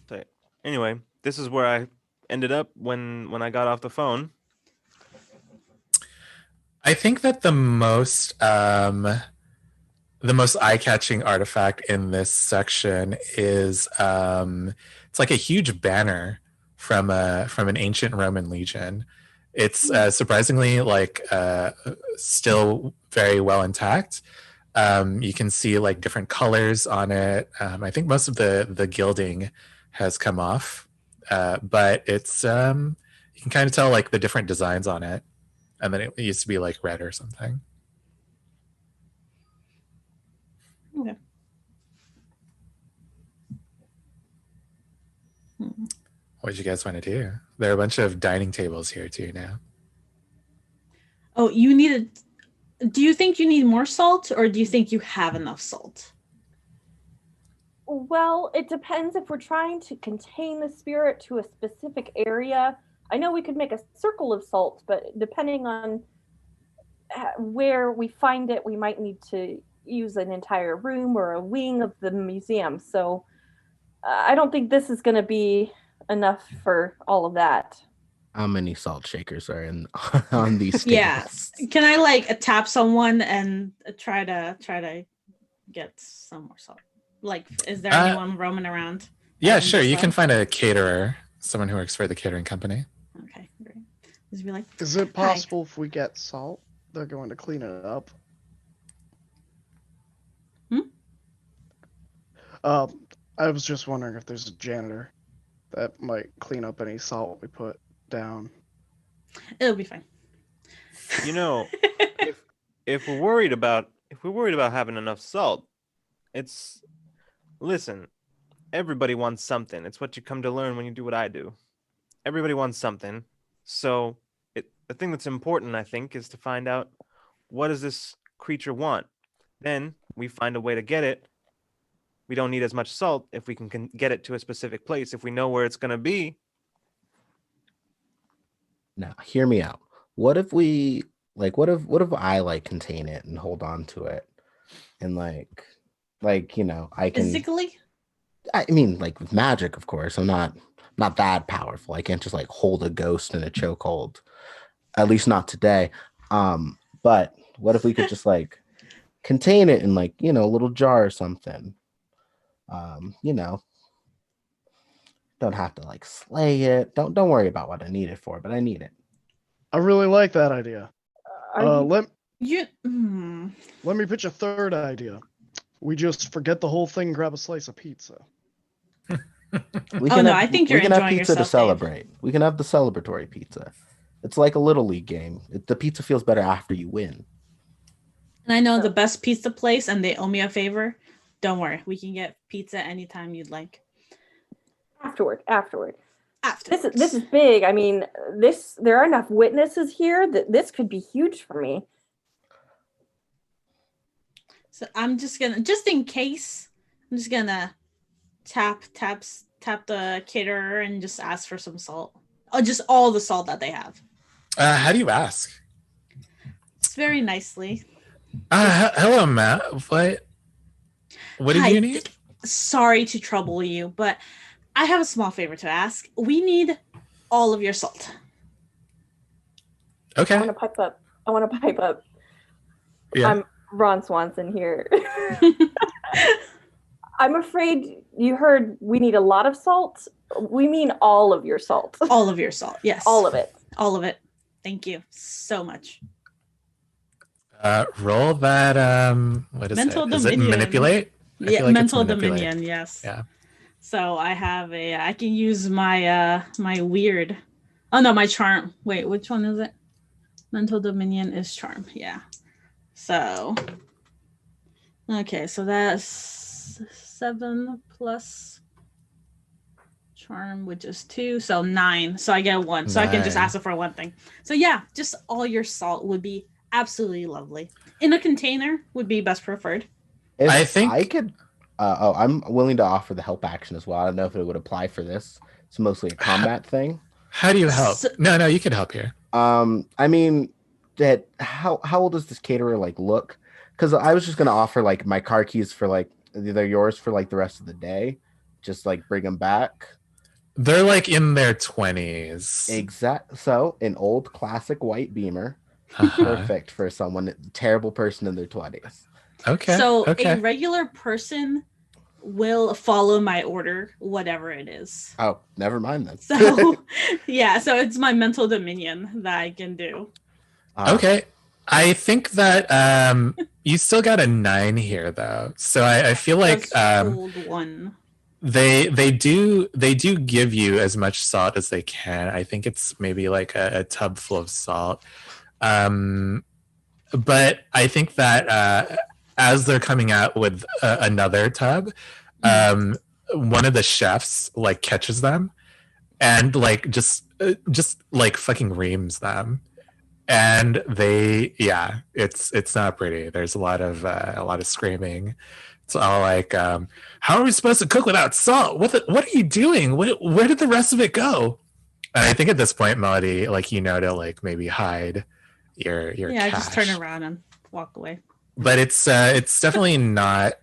So, anyway, this is where I ended up when I got off the phone. I think that the most eye-catching artifact in this section is it's like a huge banner from an ancient Roman legion. It's surprisingly like still very well intact. You can see like different colors on it. I think most of the gilding has come off, but it's you can kind of tell like the different designs on it. And then it used to be like red or something. Okay. What did you guys want to do? There are a bunch of dining tables here too now. Oh, do you think you need more salt or do you think you have enough salt? Well, it depends if we're trying to contain the spirit to a specific area. I know we could make a circle of salt, but depending on where we find it, we might need to use an entire room or a wing of the museum. So I don't think this is going to be enough for all of that. How many salt shakers are in on these tables? Yes. Can I like tap someone and try to get some more salt? Like, is there anyone roaming around? Yeah, sure. You can find a caterer, someone who works for the catering company. Okay, great. Just be like, is it possible if we get salt, they're going to clean it up? I was just wondering if there's a janitor that might clean up any salt we put down. It'll be fine. You know, if we're worried about having enough salt, listen, everybody wants something. It's what you come to learn when you do what I do. Everybody wants something. So the thing that's important, I think, is to find out what does this creature want. Then we find a way to get it. We don't need as much salt if we can get it to a specific place. If we know where it's going to be. Now, hear me out. What if we what if I like contain it and hold on to it and like I can physically? I mean, like with magic, of course. I'm not that powerful. I can't just like hold a ghost in a chokehold. At least not today. But what if we could just like contain it in like, a little jar or something? Don't have to like slay it. Don't worry about what I need it for, but I need it. I really like that idea. Let me pitch a third idea. We just forget the whole thing, grab a slice of pizza. I think you're enjoying yourself. We can have pizza to celebrate. Dave. We can have the celebratory pizza. It's like a little league game. The pizza feels better after you win. And I know the best pizza place, and they owe me a favor. Don't worry, we can get pizza anytime you'd like. Afterward. This is big. I mean, there are enough witnesses here that this could be huge for me. So I'm just in case, I'm just gonna tap tap the caterer and just ask for some salt. Oh, just all the salt that they have. How do you ask? It's very nicely. Hello, Matt. What did Hi, you need? Sorry to trouble you, but I have a small favor to ask. We need all of your salt. Okay. I want to pipe up. Yeah. I'm Ron Swanson here. I'm afraid you heard we need a lot of salt. We mean all of your salt. All of your salt, yes. All of it. All of it. Thank you so much. Roll that. What is Mental it? Is it dominion. manipulate? I Yeah, feel like it's mental manipulate. dominion. Yes. Yeah. So I have I can use my my weird. Oh no, my charm. Wait, which one is it? Mental dominion is charm. Yeah. So. Okay, so that's 7 plus charm, which is 2, so 9. So I get 1. So I can just 9. ask for one thing. So yeah, just all your salt would be absolutely lovely. In a container would be best preferred. If I think- I could. I'm willing to offer the help action as well. I don't know if it would apply for this. It's mostly a combat thing. How do you help? So- No, you can help here. I mean, that how old does this caterer like look? Because I was just gonna offer like my car keys for like they're yours for like the rest of the day, just like bring them back. They're like in their 20s. Exact. So an old classic white Beamer, Uh-huh. perfect for someone terrible person in their 20s. Okay. So okay. a regular person will follow my order, whatever it is. Oh, never mind then. So yeah, so it's my mental dominion that I can do. Okay. I think that you still got a 9 here though. So I feel like Old one. they do give you as much salt as they can. I think it's maybe like a tub full of salt. But I think that as they're coming out with another tub, one of the chefs like catches them and like just like fucking reams them. And it's not pretty. There's a lot of screaming. It's all like, how are we supposed to cook without salt? What are you doing? Where did the rest of it go? And I think at this point, Melody, like, to like maybe hide your Yeah, cash. just turn around and walk away. But it's definitely not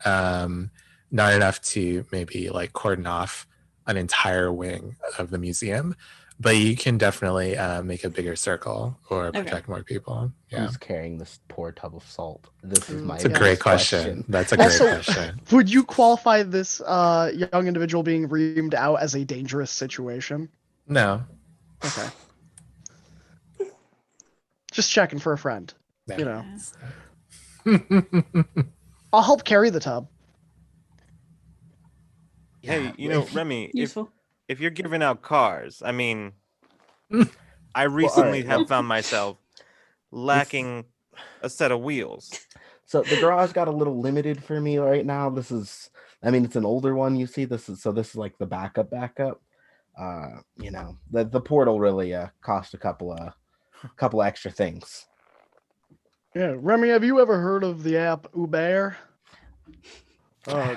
enough to maybe like cordon off an entire wing of the museum. But you can definitely make a bigger circle or protect more people. Yeah. Who's carrying this poor tub of salt? This is my. It's a great question. That's a great question. Would you qualify this young individual being reamed out as a dangerous situation? No. Okay. Just checking for a friend. Yeah. You know. I'll help carry the tub. Hey, Remy, Useful. if you're giving out cars, I mean, I recently have found myself lacking a set of wheels. So the garage got a little limited for me right now. This is, I mean, it's an older one. You see, this is like the backup. The portal really cost a couple extra things. Yeah, Remy, have you ever heard of the app Uber?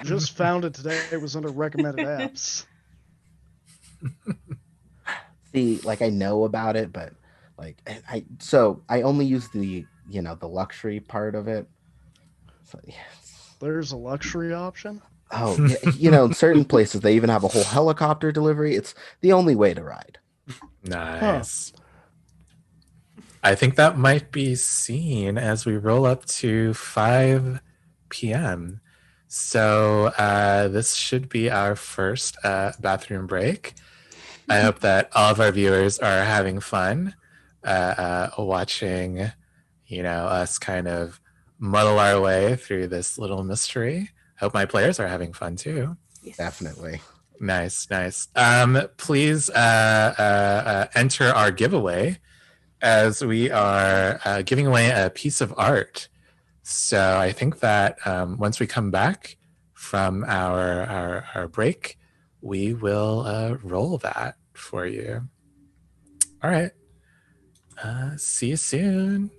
Just found it today. It was under recommended apps. See, like I know about it, but like I only use the the luxury part of it. So yes. There's a luxury option. Oh, in certain places they even have a whole helicopter delivery. It's the only way to ride. Nice. I think that might be seen as we roll up to 5 p.m. So this should be our first bathroom break. I hope that all of our viewers are having fun watching, us kind of muddle our way through this little mystery. Hope my players are having fun too. Yes. Definitely. Nice. Please enter our giveaway as we are giving away a piece of art. So I think that once we come back from our break, we will roll that for you. All right. See you soon.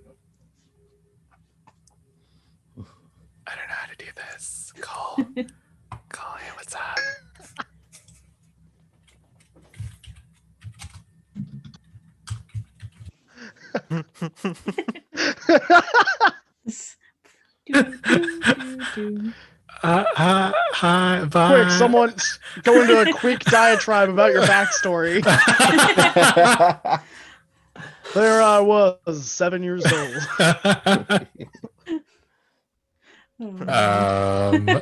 I don't know how to do this. Cole, hey, what's up? Hi, bye. Quick, someone go into a quick diatribe about your backstory. There I was, 7 years old. um,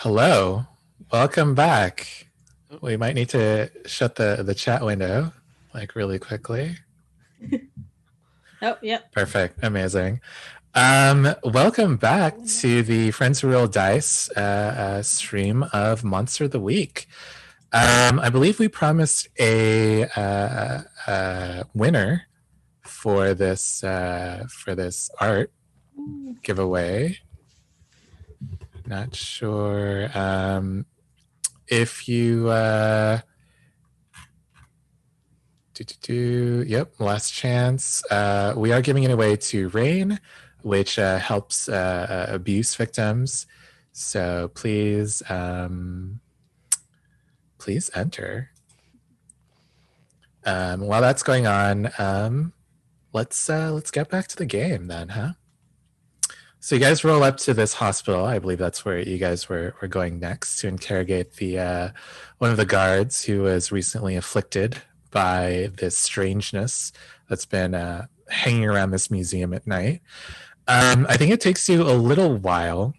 Hello. Welcome back. We might need to shut the chat window like really quickly. Oh, yep. Perfect. Amazing. Welcome back to the Friends Who Roll Dice stream of Monster of the Week. I believe we promised a winner for this art giveaway. Not sure if you yep, last chance. We are giving it away to Rain, which helps abuse victims. So please please enter. While that's going on, let's get back to the game then, huh? So you guys roll up to this hospital. I believe that's where you guys were going next to interrogate the one of the guards who was recently afflicted by this strangeness that's been hanging around this museum at night. I think it takes you a little while,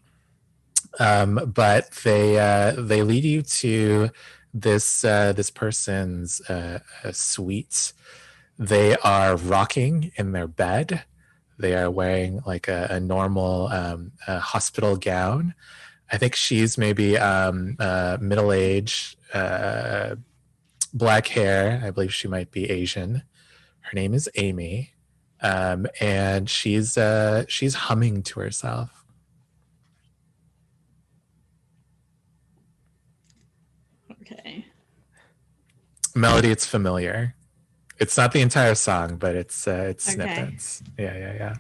but they lead you to this person's suite. They are rocking in their bed. They are wearing like a normal hospital gown. I think she's maybe middle-aged, black hair. I believe she might be Asian. Her name is Amy, and she's humming to herself. Okay. Melody, it's familiar. It's not the entire song, but it's snippets. Yeah.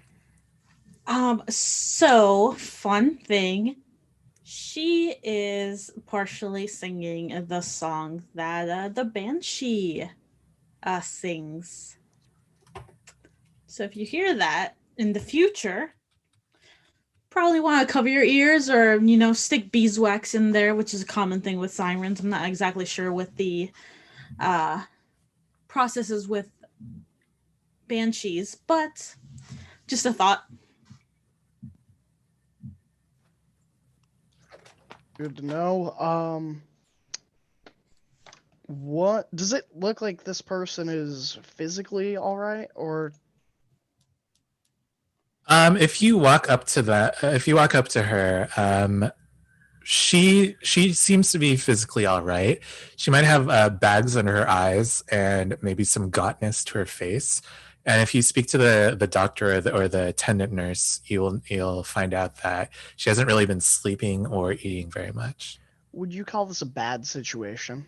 So fun thing. She is partially singing the song that the Banshee sings. So if you hear that in the future, probably want to cover your ears or, stick beeswax in there, which is a common thing with sirens. I'm not exactly sure what the processes with banshees, but just a thought. Good to know. What does it look like? This person is physically all right, or if you walk up to her, she seems to be physically all right. She might have bags under her eyes and maybe some gauntness to her face. And if you speak to the doctor or the attendant nurse, you'll find out that she hasn't really been sleeping or eating very much. would you call this a bad situation?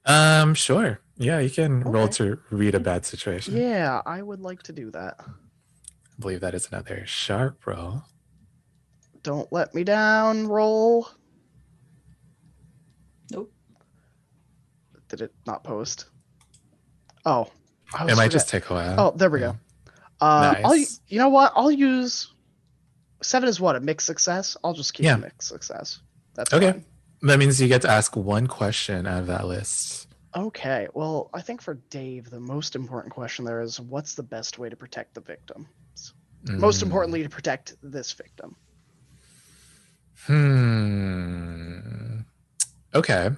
Sure. Yeah, you can roll to read a bad situation. Yeah, I would like to do that. I believe that is another sharp roll. Don't let me down, roll. Nope. Did it not post? Oh. It might just take a while. Oh, there we go. Nice. You know what? I'll use 7 is what, a mixed success? I'll just keep a mixed success. That's okay. Fine. That means you get to ask one question out of that list. Okay. Well, I think for Dave, the most important question there is, what's the best way to protect the victim? Most importantly, to protect this victim. Okay.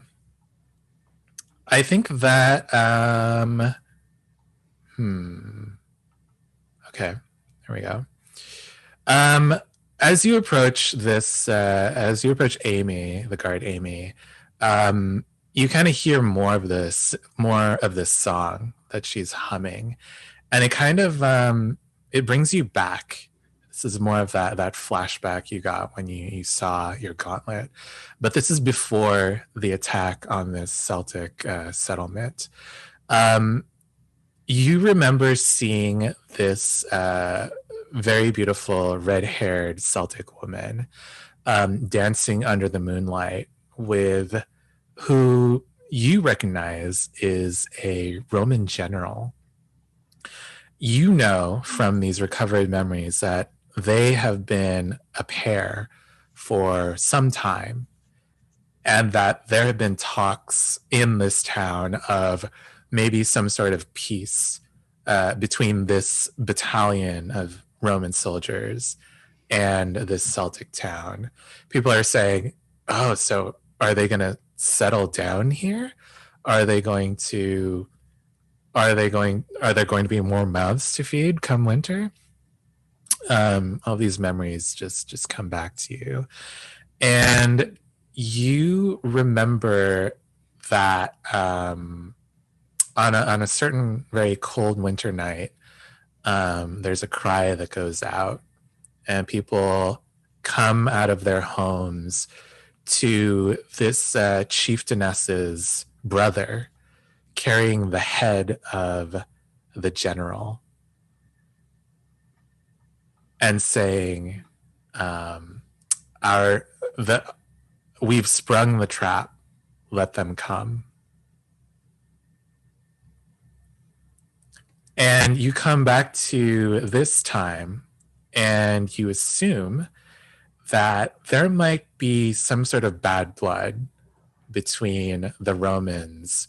I think that okay, here we go. As you approach Amy, the guard Amy, you kind of hear more of this song that she's humming, and it kind of it brings you back. This is more of that flashback you got when you saw your gauntlet, but this is before the attack on this Celtic settlement. You remember seeing this very beautiful red-haired Celtic woman dancing under the moonlight with who you recognize is a Roman general. You know from these recovered memories that they have been a pair for some time, and that there have been talks in this town of maybe some sort of peace between this battalion of Roman soldiers and this Celtic town. People are saying Oh, so are they going to settle down here? Are they going to are there going to be more mouths to feed come winter? All these memories just come back to you. And you remember that on a certain very cold winter night, there's a cry that goes out, and people come out of their homes to this chieftainess's brother carrying the head of the general and saying, "Our the we've sprung the trap. Let them come." And you come back to this time, and you assume that there might be some sort of bad blood between the Romans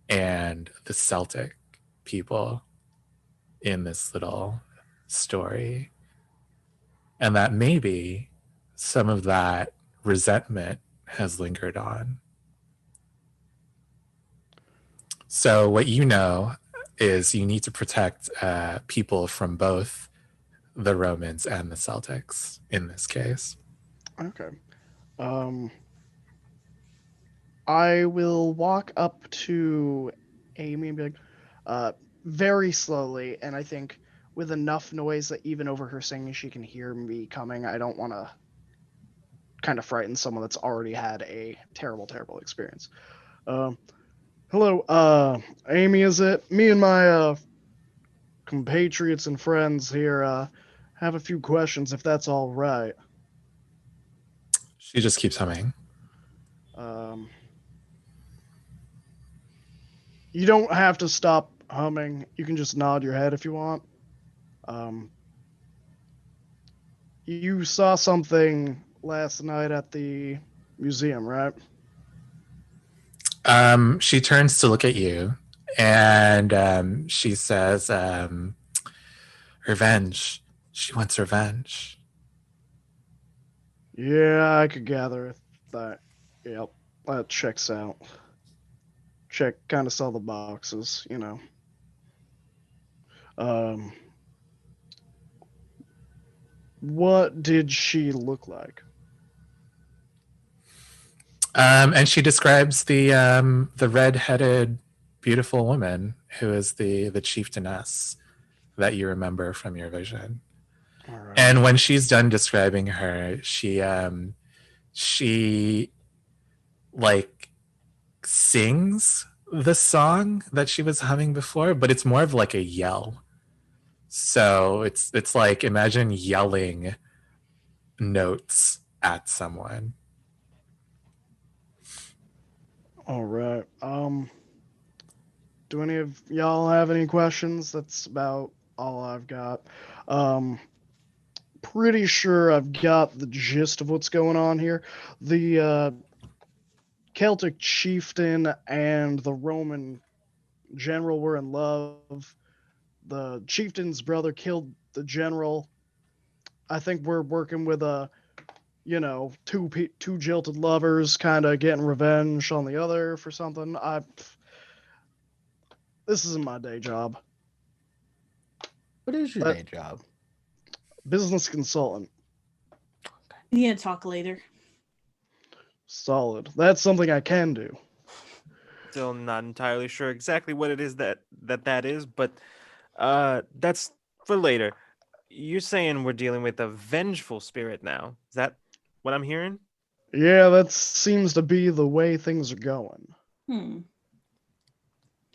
and the Celtic people in this little story. And that maybe some of that resentment has lingered on. So what you know is you need to protect people from both the Romans and the Celtics in this case. Okay. I will walk up to Amy and be like, very slowly, and I think with enough noise that even over her singing she can hear me coming. I don't want to kind of frighten someone that's already had a terrible, terrible experience. Hello, Amy, is it? Me and my compatriots and friends here have a few questions, if that's all right. She just keeps humming. You don't have to stop humming. You can just nod your head if you want. You saw something last night at the museum, right? She turns to look at you, and she says, "Revenge. She wants revenge." Yeah, I could gather that. Yep, that checks out. Kind of saw the boxes, you know. What did she look like? And she describes the red-headed, beautiful woman who is the chieftainess that you remember from your vision. All right. And when she's done describing her, she like sings the song that she was humming before, but it's more of like a yell. So it's like, imagine yelling notes at someone. All right. Do any of y'all have any questions? That's about all I've got. Pretty sure I've got the gist of what's going on here. The Celtic chieftain and the Roman general were in love. The chieftain's brother killed the general. I think we're working with two jilted lovers kind of getting revenge on the other for something. This isn't my day job. What is your day job? Business consultant. We need to talk later. Solid. That's something I can do. Still not entirely sure exactly what it is that is, but that's for later. You're saying we're dealing with a vengeful spirit now. Is that what I'm hearing? Yeah, that seems to be the way things are going.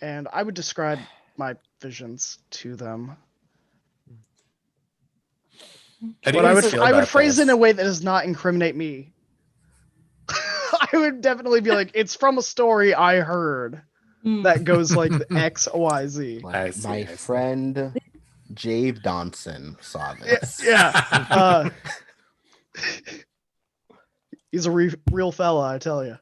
And I would describe my visions to them. But I would phrase it in a way that does not incriminate me. I would definitely be like, it's from a story I heard that goes like X, Y, Z. My friend Jave Donson saw this. Yeah. He's a real fella, I tell you.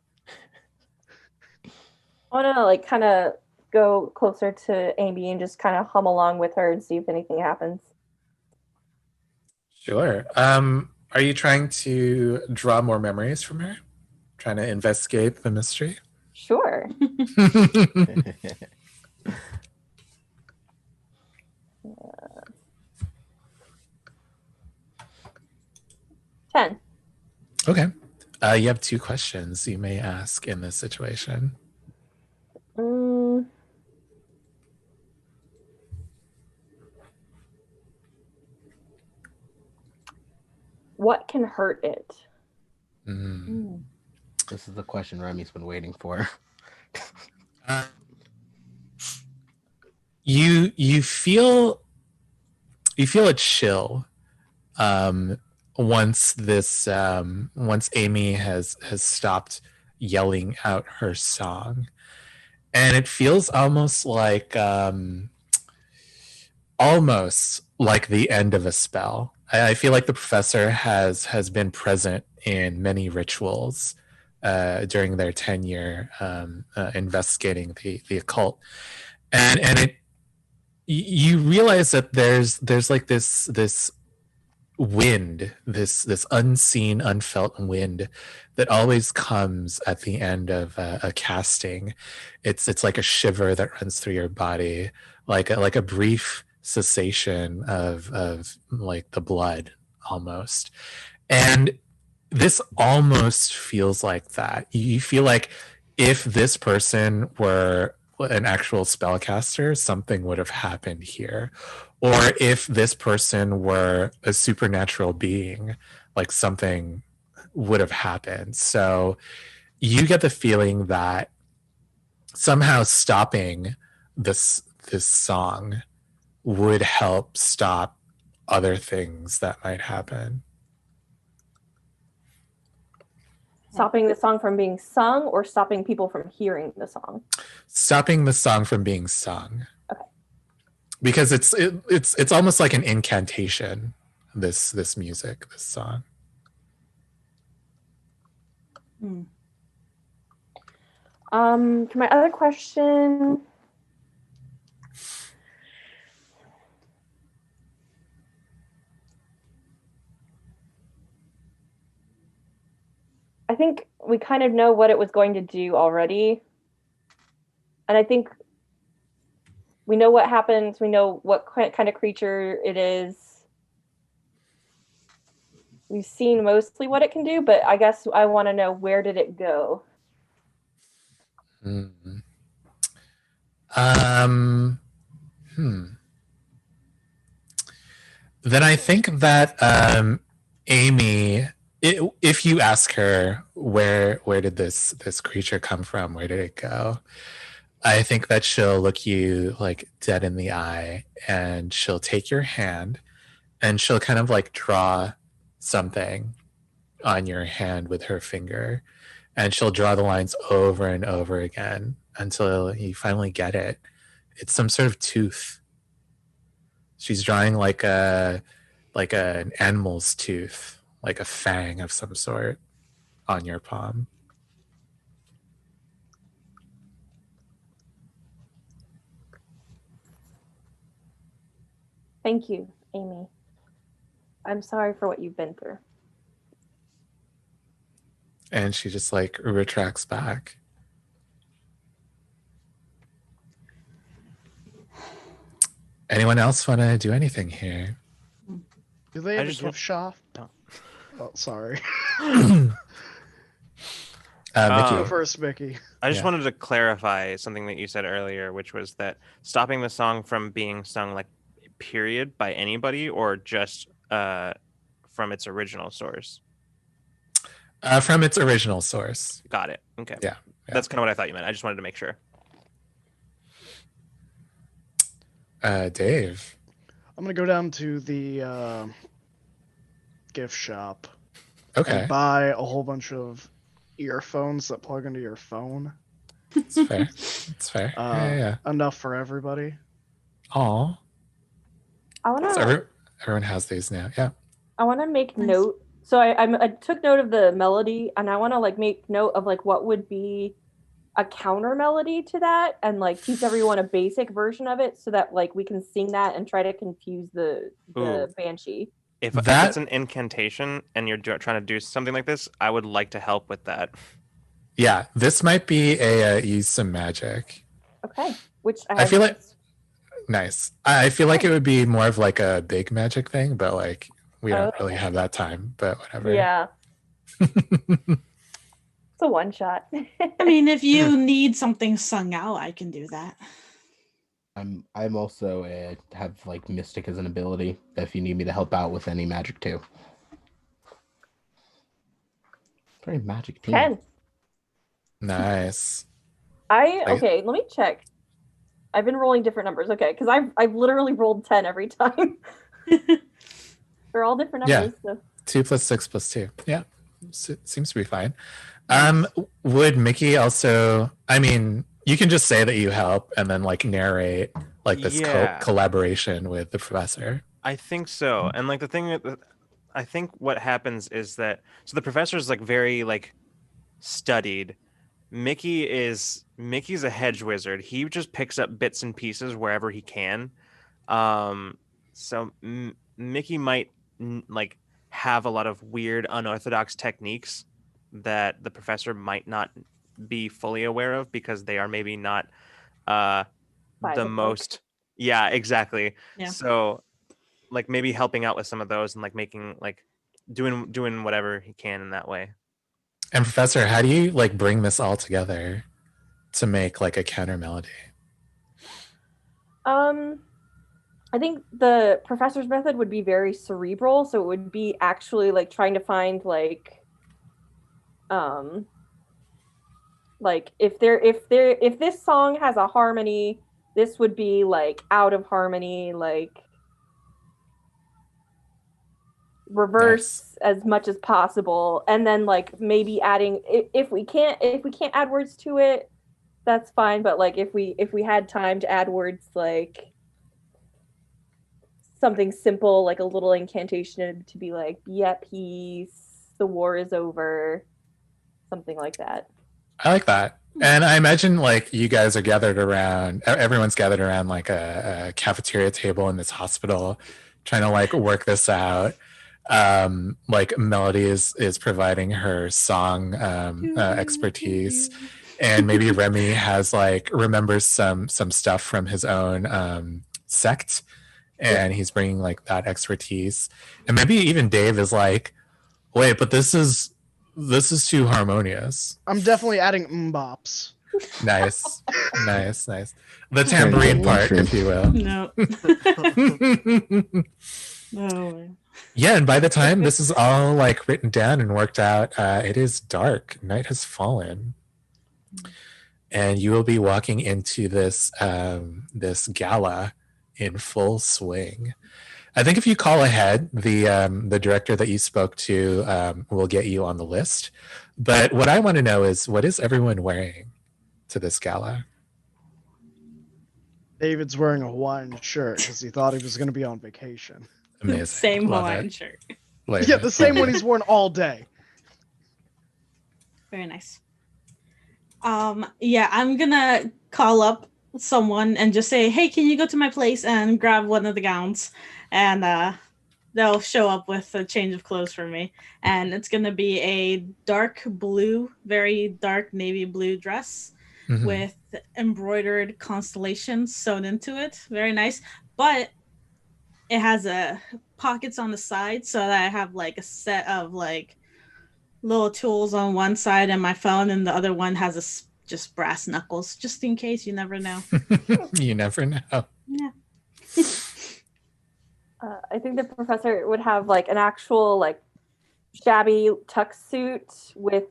I want to kind of go closer to Amy and just kind of hum along with her and see if anything happens. Sure. Are you trying to draw more memories from her? trying to investigate the mystery? Sure. 10. Okay. You have 2 questions you may ask in this situation. What can hurt it? This is the question Remy's been waiting for. You feel a chill once Amy has stopped yelling out her song, and it feels almost like the end of a spell. I feel like the professor has been present in many rituals during their tenure investigating the occult, and it you realize that there's like this wind, this unseen, unfelt wind that always comes at the end of a casting. It's like a shiver that runs through your body, like a brief cessation of like the blood almost. And this almost feels like that. You feel like if this person were an actual spellcaster, something would have happened here. Or if this person were a supernatural being, like something would have happened. So you get the feeling that somehow stopping this song would help stop other things that might happen. Stopping the song from being sung or stopping people from hearing the song? Stopping the song from being sung. Okay. Because it's almost like an incantation, this music, this song. For my other question, I think we kind of know what it was going to do already. And I think we know what happens. We know what kind of creature it is. We've seen mostly what it can do, but I guess I want to know, where did it go? Then I think that Amy, if you ask her where did this creature come from, where did it go, I think that she'll look you like dead in the eye, and she'll take your hand and she'll kind of like draw something on your hand with her finger, and she'll draw the lines over and over again until you finally get it. It's some sort of tooth. She's drawing like an animal's tooth, like a fang of some sort, on your palm. Thank you, Amy. I'm sorry for what you've been through. And she just like retracts back. Anyone else want to do anything here? Do they have a just gift shop? No. Oh, sorry. Mickey. Go first, Mickey. I just wanted to clarify something that you said earlier, which was that stopping the song from being sung, like, period, by anybody, or just from its original source? From its original source. Got it. Okay. Yeah. That's kind of what I thought you meant. I just wanted to make sure. Dave. I'm going to go down to the gift shop. Okay. And buy a whole bunch of earphones that plug into your phone. It's fair. It's fair. Yeah. Enough for everybody. Aw. I want So to. everyone has these now. Yeah. I want to make note. So I took note of the melody, and I want to like make note of like what would be a counter melody to that, and like teach everyone a basic version of it, so that like we can sing that and try to confuse the banshee. If That- it's an incantation and you're trying to do something like this, I would like to help with that. Yeah, this might be a use some magic. Okay. Which I feel like nice. I feel like it would be more of like a big magic thing, but like we don't really have that time. But whatever. Yeah. It's a one shot. I mean, if you need something sung out, I can do that. I'm also have like mystic as an ability if you need me to help out with any magic too. Very magic team. 10. Nice. Okay, let me check. I've been rolling different numbers. Okay, because I've literally rolled 10 every time. They're all different numbers. Yeah. So. 2 + 6 + 2. Yeah. Seems to be fine. Would Mickey also, I mean, you can just say that you help and then like narrate like this collaboration with the professor. I think so. And like the thing that I think what happens is that so the professor is like very like studied. Mickey's a hedge wizard. He just picks up bits and pieces wherever he can. So Mickey might like have a lot of weird unorthodox techniques that the professor might not be fully aware of because they are maybe not the most exactly. Yeah. So like maybe helping out with some of those and like making like doing whatever he can in that way. And Professor, how do you like bring this all together to make like a counter melody? I think the professor's method would be very cerebral, so it would be actually like trying to find like if this song has a harmony, this would be like out of harmony, like reverse as much as possible, and then like maybe adding if we can't add words to it, that's fine, but like if we had time to add words like something simple like a little incantation to be like, be at peace, the war is over, something like that. I like that. And I imagine like you guys are everyone's gathered around like a cafeteria table in this hospital trying to like work this out. Like Melody is providing her song expertise, and maybe Remy has like remembers some stuff from his own sect, and he's bringing like that expertise, and maybe even Dave is like, wait, but this is too harmonious. I'm definitely adding bops. Nice. The tambourine part, if you will. No. No. Yeah, and by the time this is all like written down and worked out, it is dark. Night has fallen, and you will be walking into this this gala in full swing. I think if you call ahead, the director that you spoke to will get you on the list. But what I want to know is, what is everyone wearing to this gala? David's wearing a Hawaiian shirt because he thought he was going to be on vacation. Amazing. Same Hawaiian shirt. Yeah, the same one he's worn all day. Very nice. Yeah, I'm gonna call up someone and just say, hey, can you go to my place and grab one of the gowns? And they'll show up with a change of clothes for me. And it's gonna be a dark blue, very dark navy blue dress with embroidered constellations sewn into it. Very nice. But it has pockets on the side so that I have like a set of like little tools on one side and my phone, and the other one has just brass knuckles, just in case. You never know. You never know. Yeah. I think the professor would have like an actual like shabby tuck suit with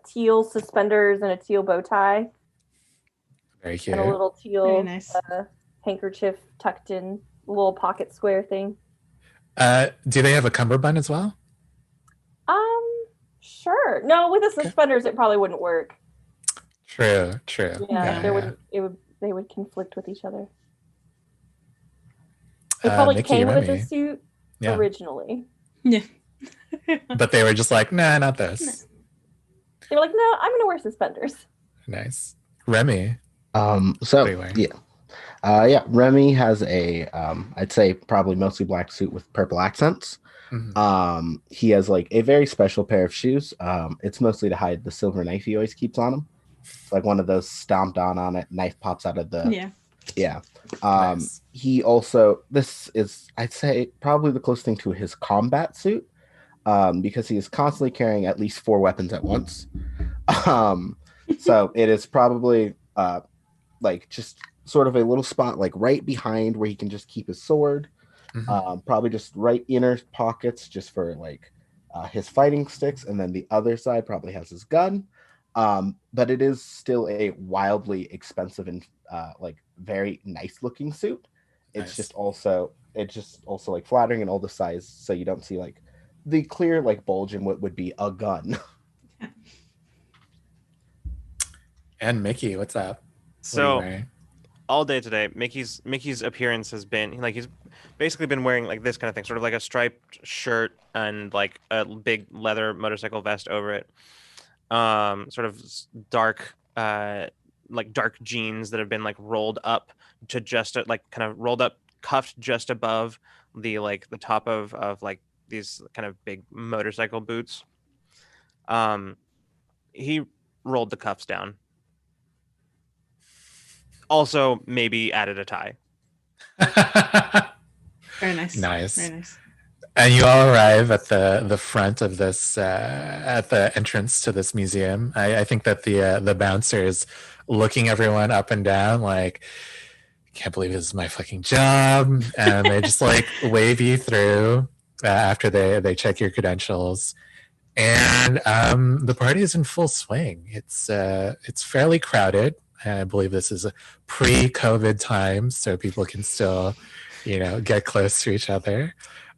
teal suspenders and a teal bow tie. Very cute. And a little teal nice. Handkerchief tucked in, a little pocket square thing. Do they have a cummerbund as well? Sure. No, with the suspenders, it probably wouldn't work. True. Yeah, they would conflict with each other. It probably Mickey, came with Remy. a suit originally. Yeah. But they were just like, nah, not this. They were like, no, I'm gonna wear suspenders. Nice. Remy. So yeah, Remy has a I'd say probably mostly black suit with purple accents. He has like a very special pair of shoes. It's mostly to hide the silver knife he always keeps on him. It's like one of those stomped on it, knife pops out of the yeah. Nice. He also, this is, I'd say, probably the closest thing to his combat suit, because he is constantly carrying at least 4 weapons at once. So it is probably like just sort of a little spot like right behind where he can just keep his sword. Probably just right inner pockets just for like his fighting sticks, and then the other side probably has his gun. But it is still a wildly expensive and like very nice looking suit. It's Nice. just also like flattering in all the size, so you don't see like the clear like bulge in what would be a gun. And Mickey, what's up? What are you So wearing? all day today, Mickey's appearance has been like he's basically been wearing like this kind of thing, sort of like a striped shirt and like a big leather motorcycle vest over it. Sort of dark, like dark jeans that have been like rolled up to just like kind of rolled up, cuffed just above the like the top of like these kind of big motorcycle boots. He rolled the cuffs down. Also, maybe added a tie. Very nice. Nice. Very nice. And you all arrive at the front of this at the entrance to this museum. I think that the bouncer is looking everyone up and down like, can't believe this is my fucking job, and they just like wave you through after they check your credentials. And the party is in full swing. It's fairly crowded. I believe this is a pre-COVID time, so people can still, get close to each other.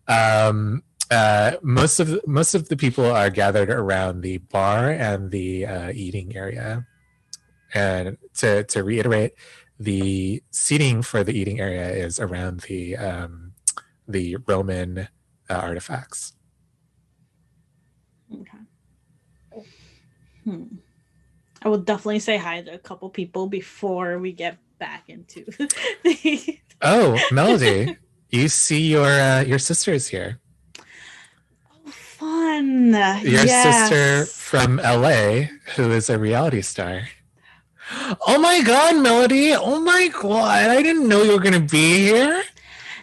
Most of the people are gathered around the bar and the eating area. And to reiterate, the seating for the eating area is around the Roman artifacts. Okay. I will definitely say hi to a couple people before we get back into the. Oh, Melody, you see your sister's here. Oh, fun! Your sister from LA, who is a reality star. Oh my God, Melody! Oh my God, I didn't know you were gonna be here.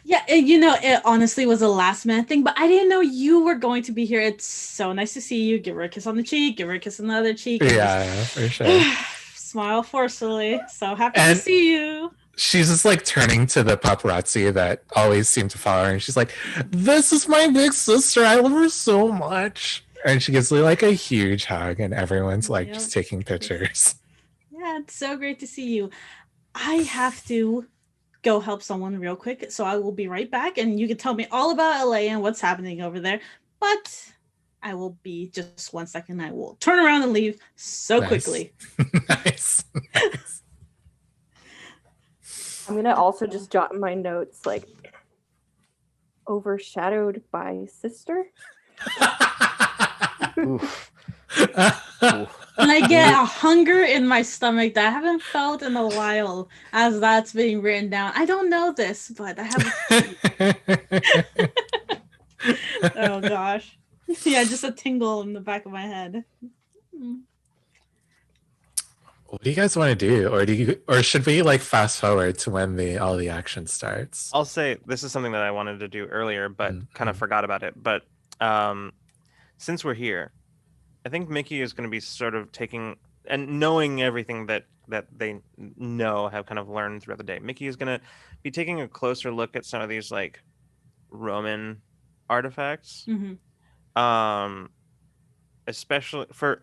Yeah, it honestly was a last minute thing, but I didn't know you were going to be here. It's so nice to see you. Give her a kiss on the cheek, give her a kiss on the other cheek. Yeah, for sure. Smile forcefully. So happy to see you. She's just like turning to the paparazzi that always seem to follow her, and she's like, "This is my big sister. I love her so much." And she gives me like a huge hug, and everyone's like just taking pictures. Yeah, it's so great to see you. I have to go help someone real quick, so I will be right back, and you can tell me all about LA and what's happening over there. But I will be just 1 second. I will turn around and leave so quickly. Nice. I'm gonna also just jot in my notes like overshadowed by sister. Oof. And I get a hunger in my stomach that I haven't felt in a while as that's being written down. I don't know this, but I have. Oh gosh. Yeah, just a tingle in the back of my head. What do you guys want to do, or should we like fast forward to when all the action starts? I'll say this is something that I wanted to do earlier, but kind of forgot about it. But since we're here, I think Mickey is going to be sort of taking and knowing everything that they have kind of learned throughout the day. Mickey is going to be taking a closer look at some of these like Roman artifacts, especially for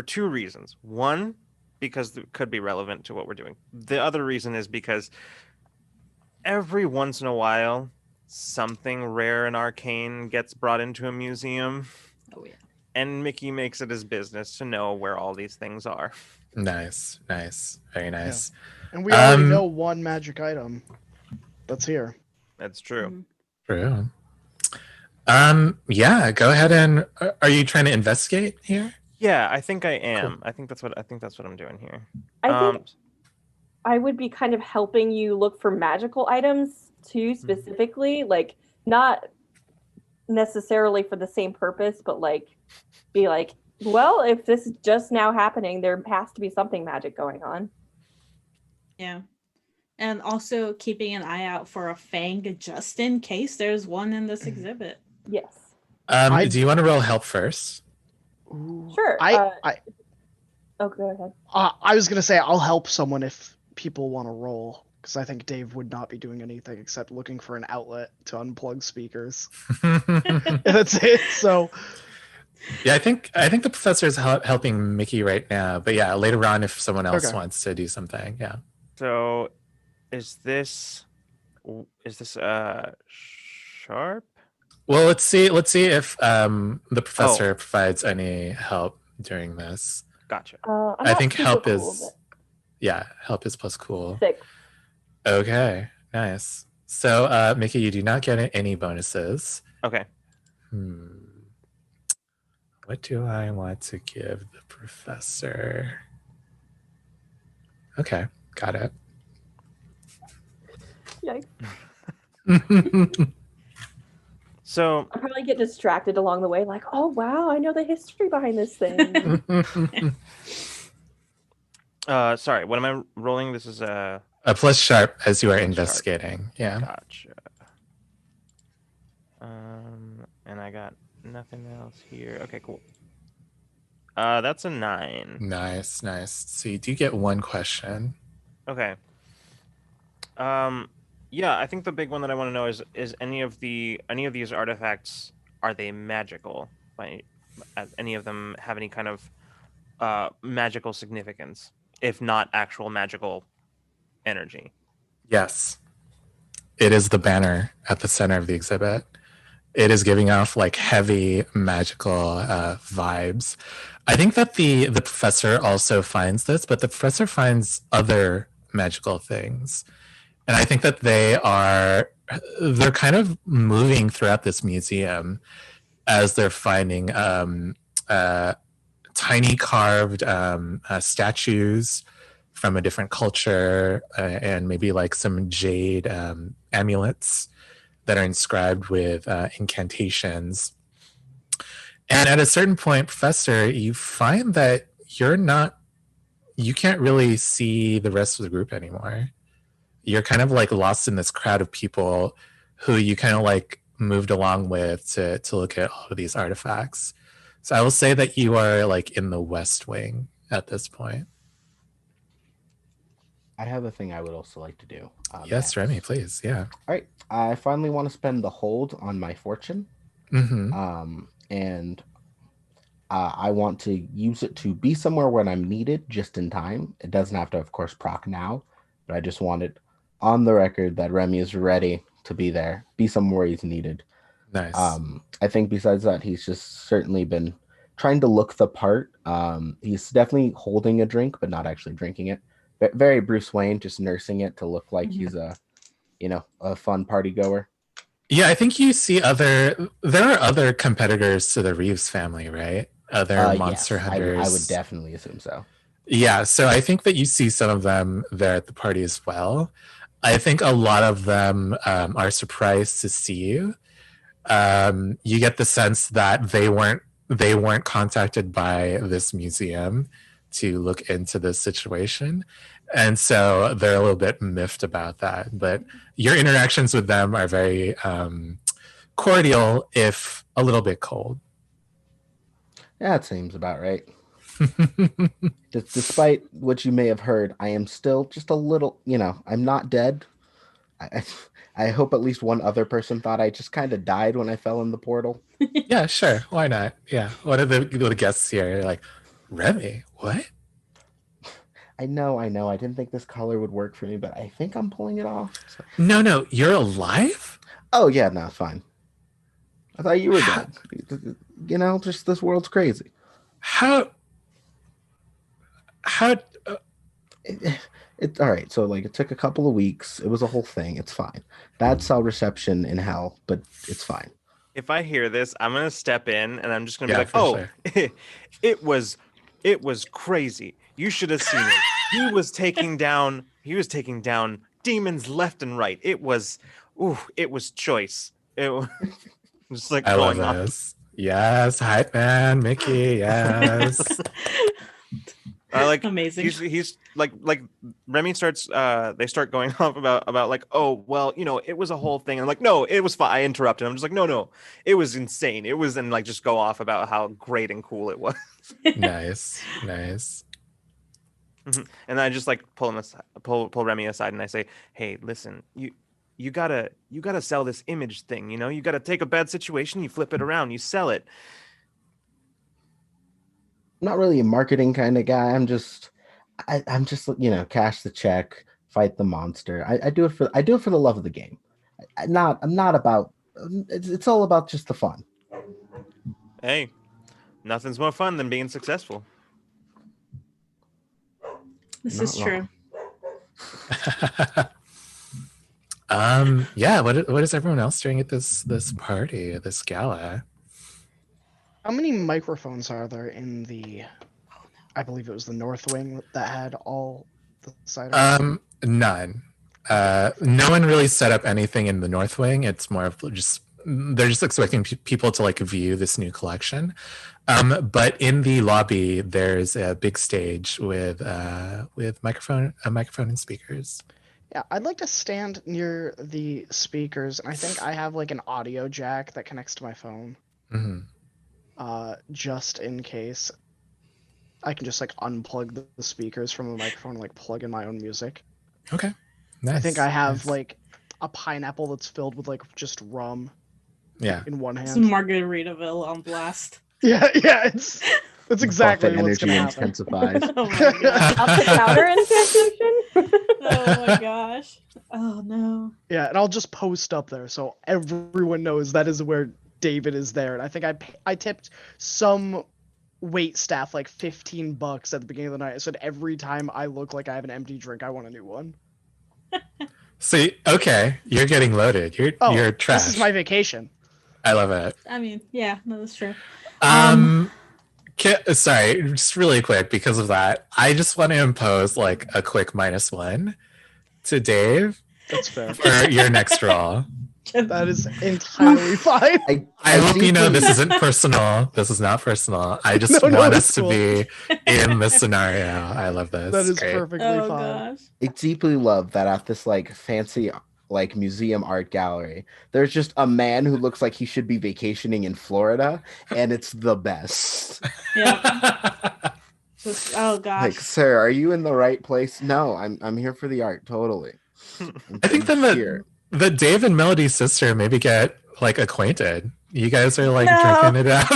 2 reasons. One, because it could be relevant to what we're doing. The other reason is because every once in a while, something rare and arcane gets brought into a museum. Oh yeah. And Mickey makes it his business to know where all these things are. Nice. Very nice. Yeah. And we already know one magic item that's here. That's true. True. Yeah, go ahead and are you trying to investigate here? Yeah, I think I am. Cool. I think that's what I'm doing here. I think I would be kind of helping you look for magical items too, specifically, like not necessarily for the same purpose, but like be like, well, if this is just now happening, there has to be something magic going on. Yeah. And also keeping an eye out for a fang just in case there's one in this exhibit. Yes. Do you want to roll help first? Sure. I Oh, go ahead. I was gonna say I'll help someone if people want to roll, because I think Dave would not be doing anything except looking for an outlet to unplug speakers. That's it. So Yeah, I think the professor is helping Mickey right now. But yeah, later on, if someone else wants to do something, yeah. So, is this sharp? Well, let's see if the professor provides any help during this. Gotcha. I think help is help is plus cool. 6. Okay, nice. So, Mickey, you do not get any bonuses. Okay. What do I want to give the professor? Okay, got it. Yikes. So I probably get distracted along the way, like, oh wow, I know the history behind this thing. sorry, what am I rolling? This is a plus sharp as you are investigating. Sharp. Yeah. Gotcha. And I got nothing else here. Okay, cool. That's a 9. Nice. So you do get one question. Okay. Yeah, I think the big one that I want to know is any of these artifacts, are they magical? Any of them have any kind of magical significance, if not actual magical energy? Yes. It is the banner at the center of the exhibit. It is giving off like heavy magical vibes. I think that the professor also finds this, but the professor finds other magical things. And I think that they're kind of moving throughout this museum as they're finding tiny carved statues from a different culture and maybe like some jade amulets that are inscribed with incantations. And at a certain point, Professor, you find that you can't really see the rest of the group anymore. You're kind of like lost in this crowd of people who you kind of like moved along with to look at all of these artifacts. So I will say that you are like in the West Wing at this point. I have a thing I would also like to do. Yes, Remy, please. Yeah. All right. I finally want to spend the hold on my fortune. Mm-hmm. And I want to use it to be somewhere when I'm needed just in time. It doesn't have to, of course, proc now, but I just want it on the record that Remy is ready to be there, be somewhere he's needed. Nice. I think besides that, he's just certainly been trying to look the part. He's definitely holding a drink, but not actually drinking it. Very Bruce Wayne, just nursing it to look like he's a fun party goer. Yeah, I think you see there are other competitors to the Reeves family, right? Other monster hunters. I would definitely assume so. Yeah, so I think that you see some of them there at the party as well. I think a lot of them are surprised to see you. You get the sense that they weren't contacted by this museum to look into this situation. And so they're a little bit miffed about that. But your interactions with them are very cordial, if a little bit cold. Yeah, it seems about right. Despite what you may have heard, I am still just a little, I'm not dead. I hope at least one other person thought I just kind of died when I fell in the portal. Yeah, sure. Why not? Yeah. One of the guests here, like, Remy, what? I know. I didn't think this color would work for me, but I think I'm pulling it off. So. No, you're alive? Oh, yeah, no, it's fine. I thought you were dead. Just this world's crazy. How? It's all right. So, it took a couple of weeks. It was a whole thing. It's fine. Bad cell reception in hell, but it's fine. If I hear this, I'm gonna step in and I'm just gonna be like, "Oh, sure. it was crazy. You should have seen it. He was taking down demons left and right. It was choice." Just like I love going off. this. Yes, hype man, Mickey. Yes. Like Amazing. he's like Remy starts they start going off about like, oh well, you know, it was a whole thing. And I'm like, no, it was fine. I interrupted. I'm just like, no, it was insane. It was, and like just go off about how great and cool it was. Nice. And I just like pull Remy aside and I say, hey, listen, you gotta sell this image thing, you know, you gotta take a bad situation, you flip it around, you sell it. I'm not really a marketing kind of guy. I'm just cash the check, fight the monster. I do it for the love of the game. I'm not about. It's all about just the fun. Hey, nothing's more fun than being successful. This Not is true. Yeah, what is everyone else doing at this party, this gala? How many microphones are there in the? I believe it was the North Wing that had all the ciders. None. No one really set up anything in the North Wing. It's more of just they're just expecting people to like view this new collection. But in the lobby, there's a big stage with a microphone and speakers. Yeah, I'd like to stand near the speakers. I think I have like an audio jack that connects to my phone. Mm-hmm. Just in case. I can just like unplug the speakers from the microphone and like plug in my own music. Okay. Nice. I think I have nice. like a pineapple that's filled with like just rum. Yeah. In one hand. Some Margaritaville on blast. Yeah, it's exactly Buffet what's energy gonna happen. intensifies. Oh my gosh. Up to counter incantation. Oh my gosh. Oh no. Yeah, and I'll just post up there so everyone knows that is where David is there. And I think I tipped some wait staff like $15 at the beginning of the night. I said every time I look like I have an empty drink, I want a new one. See, okay, you're getting loaded. You're trash. This is my vacation. I love it. I mean, yeah, no, that's true. Sorry, just really quick because of that. I just want to impose like a quick -1 to Dave. That's fair. For your next roll. That is entirely fine. I hope you know this isn't personal. This is not personal. I just want us to be in this scenario. I love this. That is great. perfectly Oh fine. gosh. I deeply love that at this like fancy like museum art gallery, there's just a man who looks like he should be vacationing in Florida, and it's the best. Yeah. Just, oh gosh. Like, sir, are you in the right place? No, I'm here for the art. Totally. I think then the Dave and Melody's sister maybe get like acquainted. You guys are like drinking it up.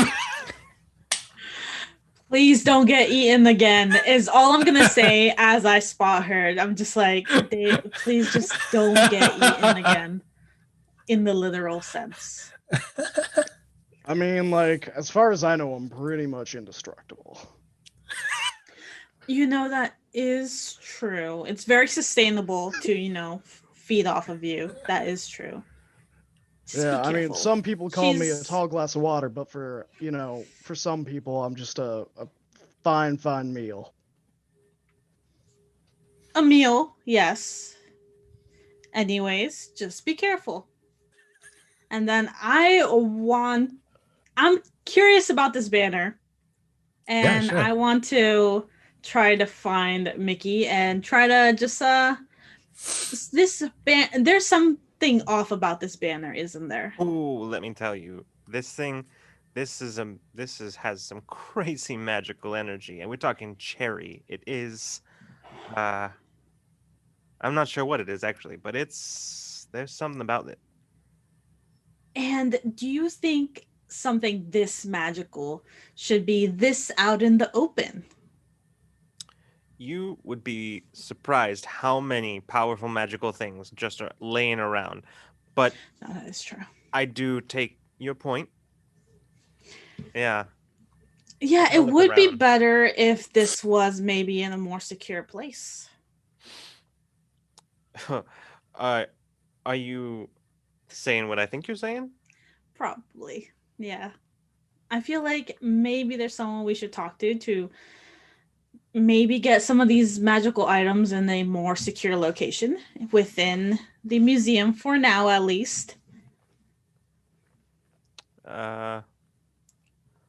Please don't get eaten again, is all I'm gonna say as I spot her. I'm just like, Dave, please just don't get eaten again. In the literal sense. I mean, like, as far as I know, I'm pretty much indestructible. You know, that is true. It's very sustainable to, feed off of you. That is true. Just yeah, be I mean, careful. some people call me a She's- tall glass of water, but for some people, I'm just a fine meal. A meal, yes. Anyways, just be careful. And then I'm curious about this banner. And sure. I want to try to find Mickey and try to just there's something off about this banner, isn't there? Ooh, let me tell you, this has some crazy magical energy, and we're talking cherry. It is, I'm not sure what it is actually, but there's something about it. And do you think something this magical should be this out in the open? You would be surprised how many powerful magical things just are laying around. But No, that is true. I do take your point. Yeah. Yeah, I'll it look would be around. better if this was maybe in a more secure place. Are you saying what I think you're saying? Probably. Yeah. I feel like maybe there's someone we should talk to maybe get some of these magical items in a more secure location within the museum for now, at least.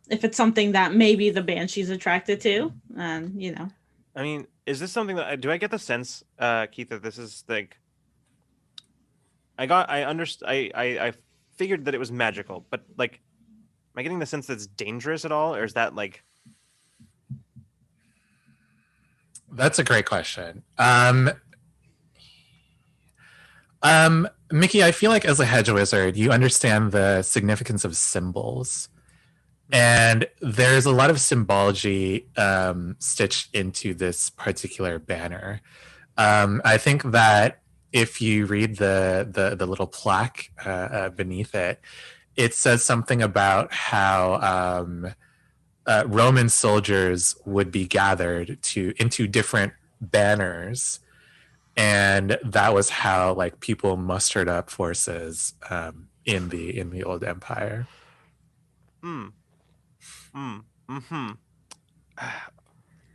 If it's something that maybe the banshee's attracted to, and I mean, is this something that do I get the sense, Keith, that this is like I figured that it was magical, but like, am I getting the sense that it's dangerous at all, or is that like? That's a great question. Mickey, I feel like as a hedge wizard, you understand the significance of symbols. And there's a lot of symbology stitched into this particular banner. I think that if you read the little plaque beneath it, it says something about how Roman soldiers would be gathered into different banners, and that was how like people mustered up forces in the old empire.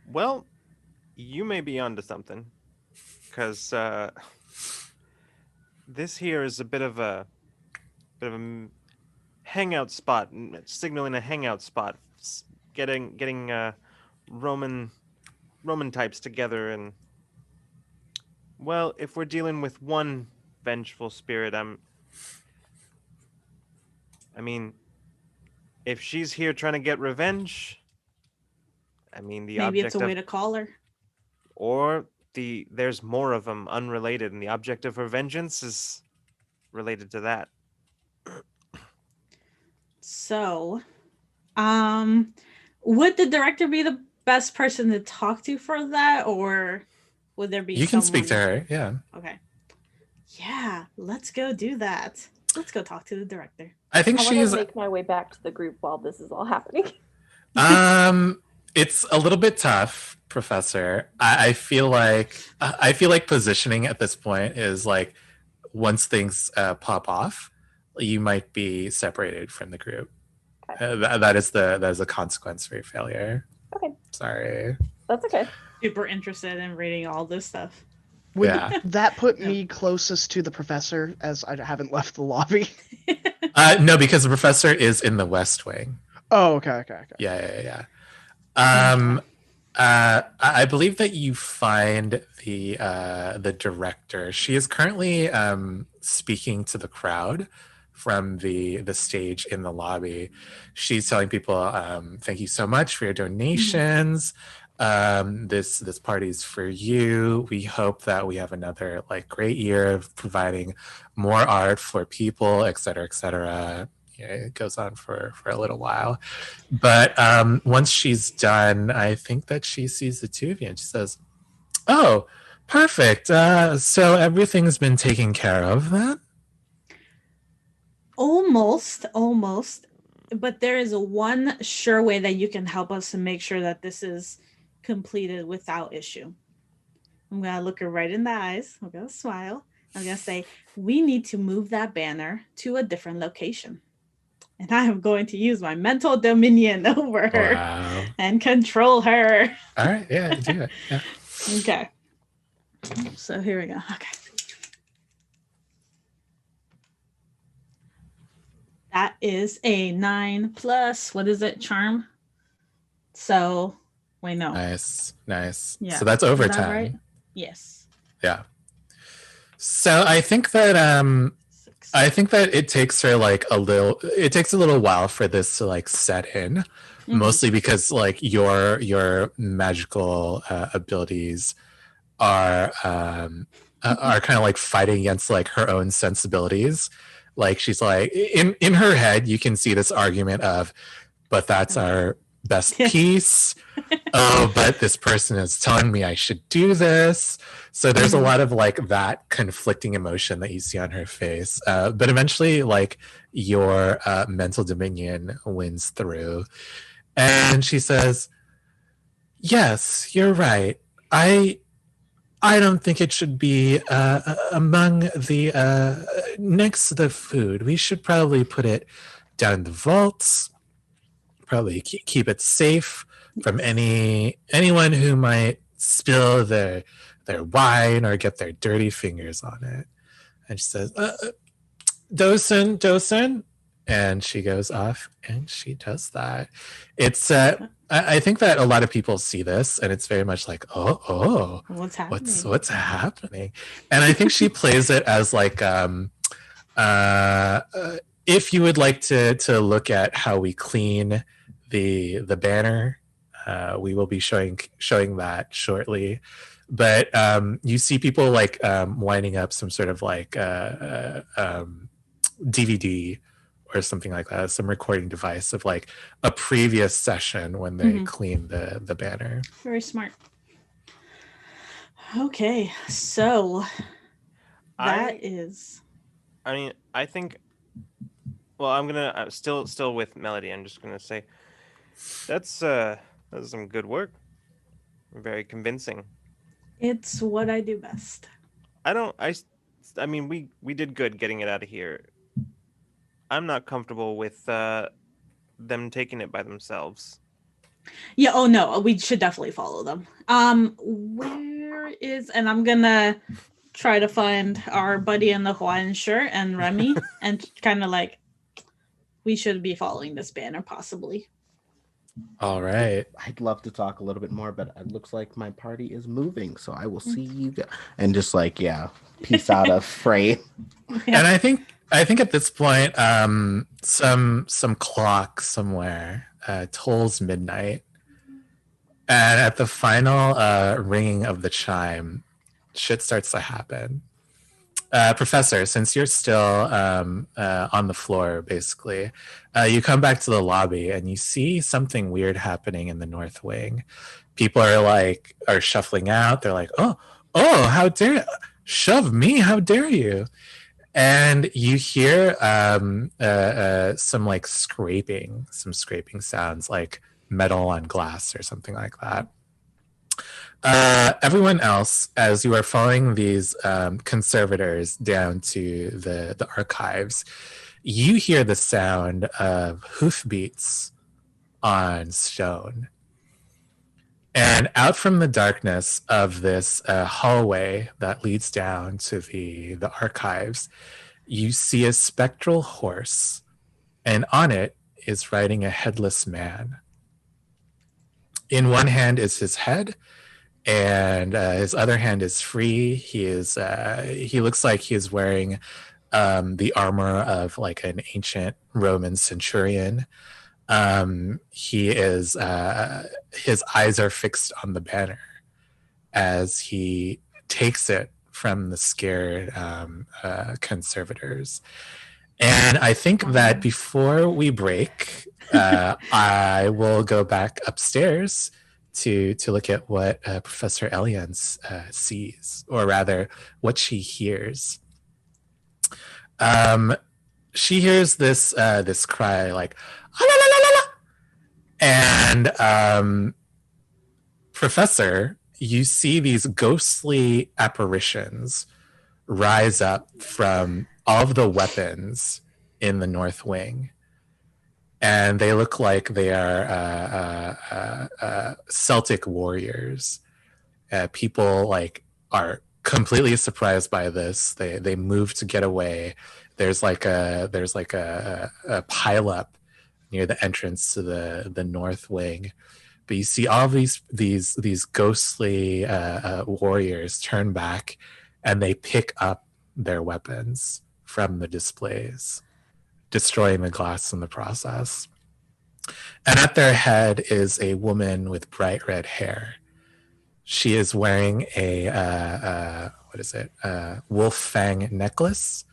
Well, you may be onto something, because this here is a bit of a hangout spot, signaling a hangout spot, getting Roman types together, and well, if we're dealing with one vengeful spirit, I mean, if she's here trying to get revenge, I mean, maybe it's a way to call her. Or there's more of them unrelated, and the object of her vengeance is related to that. So, would the director be the best person to talk to for that, or would there be You can speak to her, yeah. Okay. Yeah, let's go do that. Let's go talk to the director. I think I want to make my way back to the group while this is all happening. It's a little bit tough, Professor. I feel like positioning at this point is like once things pop off, you might be separated from the group. Okay. That is a consequence for your failure. Okay. Sorry. That's okay. Super interested in reading all this stuff. Would Yeah. that put me closest to the professor, as I haven't left the lobby? No, because the professor is in the West Wing. Oh, okay. Yeah. I believe that you find the director. She is currently speaking to the crowd from the stage in the lobby. She's telling people, "Thank you so much for your donations. This party's for you. We hope that we have another like great year of providing more art for people, et cetera, et cetera." Yeah, it goes on for a little while, but once she's done, I think that she sees the two of you and she says, "Oh, perfect. So everything's been taken care of then?" Almost. But there is one sure way that you can help us to make sure that this is completed without issue. I'm going to look her right in the eyes. I'm going to smile. I'm going to say, we need to move that banner to a different location. And I am going to use my mental dominion over her and control her. All right. Yeah, do it. Yeah. Okay. So here we go. Okay. That is a 9 plus, what is it, charm? So, wait, no. Nice. Yeah. So that's over Is that 10. right? Yes. Yeah. So I think that it takes her it takes a little while for this to like set in, mostly because like your magical abilities are kind of like fighting against like her own sensibilities. Like she's like in her head, you can see this argument of, but that's our best piece. Oh, but this person is telling me I should do this. So there's a lot of like that conflicting emotion that you see on her face. But eventually, like your mental dominion wins through, and she says, "Yes, you're right. I don't think it should be among the next to the food. We should probably put it down in the vaults. Probably keep it safe from anyone who might spill their wine or get their dirty fingers on it." And she says, Dosen, And she goes off and she does that. It's I think that a lot of people see this and it's very much like, What's happening? what's happening? And I think she plays it as like if you would like to look at how we clean the banner, we will be showing that shortly. But you see people like winding up some sort of like DVD or something like that, some recording device of like a previous session when they cleaned the banner. Very smart. Okay, so that is. I mean, I think. Well, I'm gonna still with Melody. I'm just gonna say that's some good work. Very convincing. It's what I do best. I mean, we did good getting it out of here. I'm not comfortable with them taking it by themselves. Yeah, oh no, we should definitely follow them. Where is, and I'm gonna try to find our buddy in the Hawaiian shirt and Remy and kind of like, we should be following this banner possibly. All right. I'd love to talk a little bit more, but it looks like my party is moving, so I will see you guys. And just like, yeah, peace out of frame. And I think at this point, some clock somewhere tolls midnight, and at the final ringing of the chime, shit starts to happen. Professor, since you're still on the floor, basically, you come back to the lobby and you see something weird happening in the north wing. People are shuffling out. They're like, oh, how dare you? Shove me, how dare you? And you hear some like scraping sounds, like metal on glass or something like that. Everyone else, as you are following these conservators down to the archives, you hear the sound of hoofbeats on stone. And out from the darkness of this hallway that leads down to the archives, you see a spectral horse, and on it is riding a headless man. In one hand is his head, and his other hand is free. He looks like he is wearing the armor of like an ancient Roman centurion. He is his eyes are fixed on the banner as he takes it from the scared conservators. And I think that before we break, I will go back upstairs to look at what Professor Elians sees, or rather, what she hears. She hears this cry like, "Ah, la, la, la, la, la." And Professor, you see these ghostly apparitions rise up from all of the weapons in the North Wing. And they look like they are Celtic warriors. People like are completely surprised by this. They move to get away. There's like a pile up near the entrance to the North Wing. But you see all these ghostly warriors turn back, and they pick up their weapons from the displays, destroying the glass in the process. And at their head is a woman with bright red hair. She is wearing a wolf fang necklace,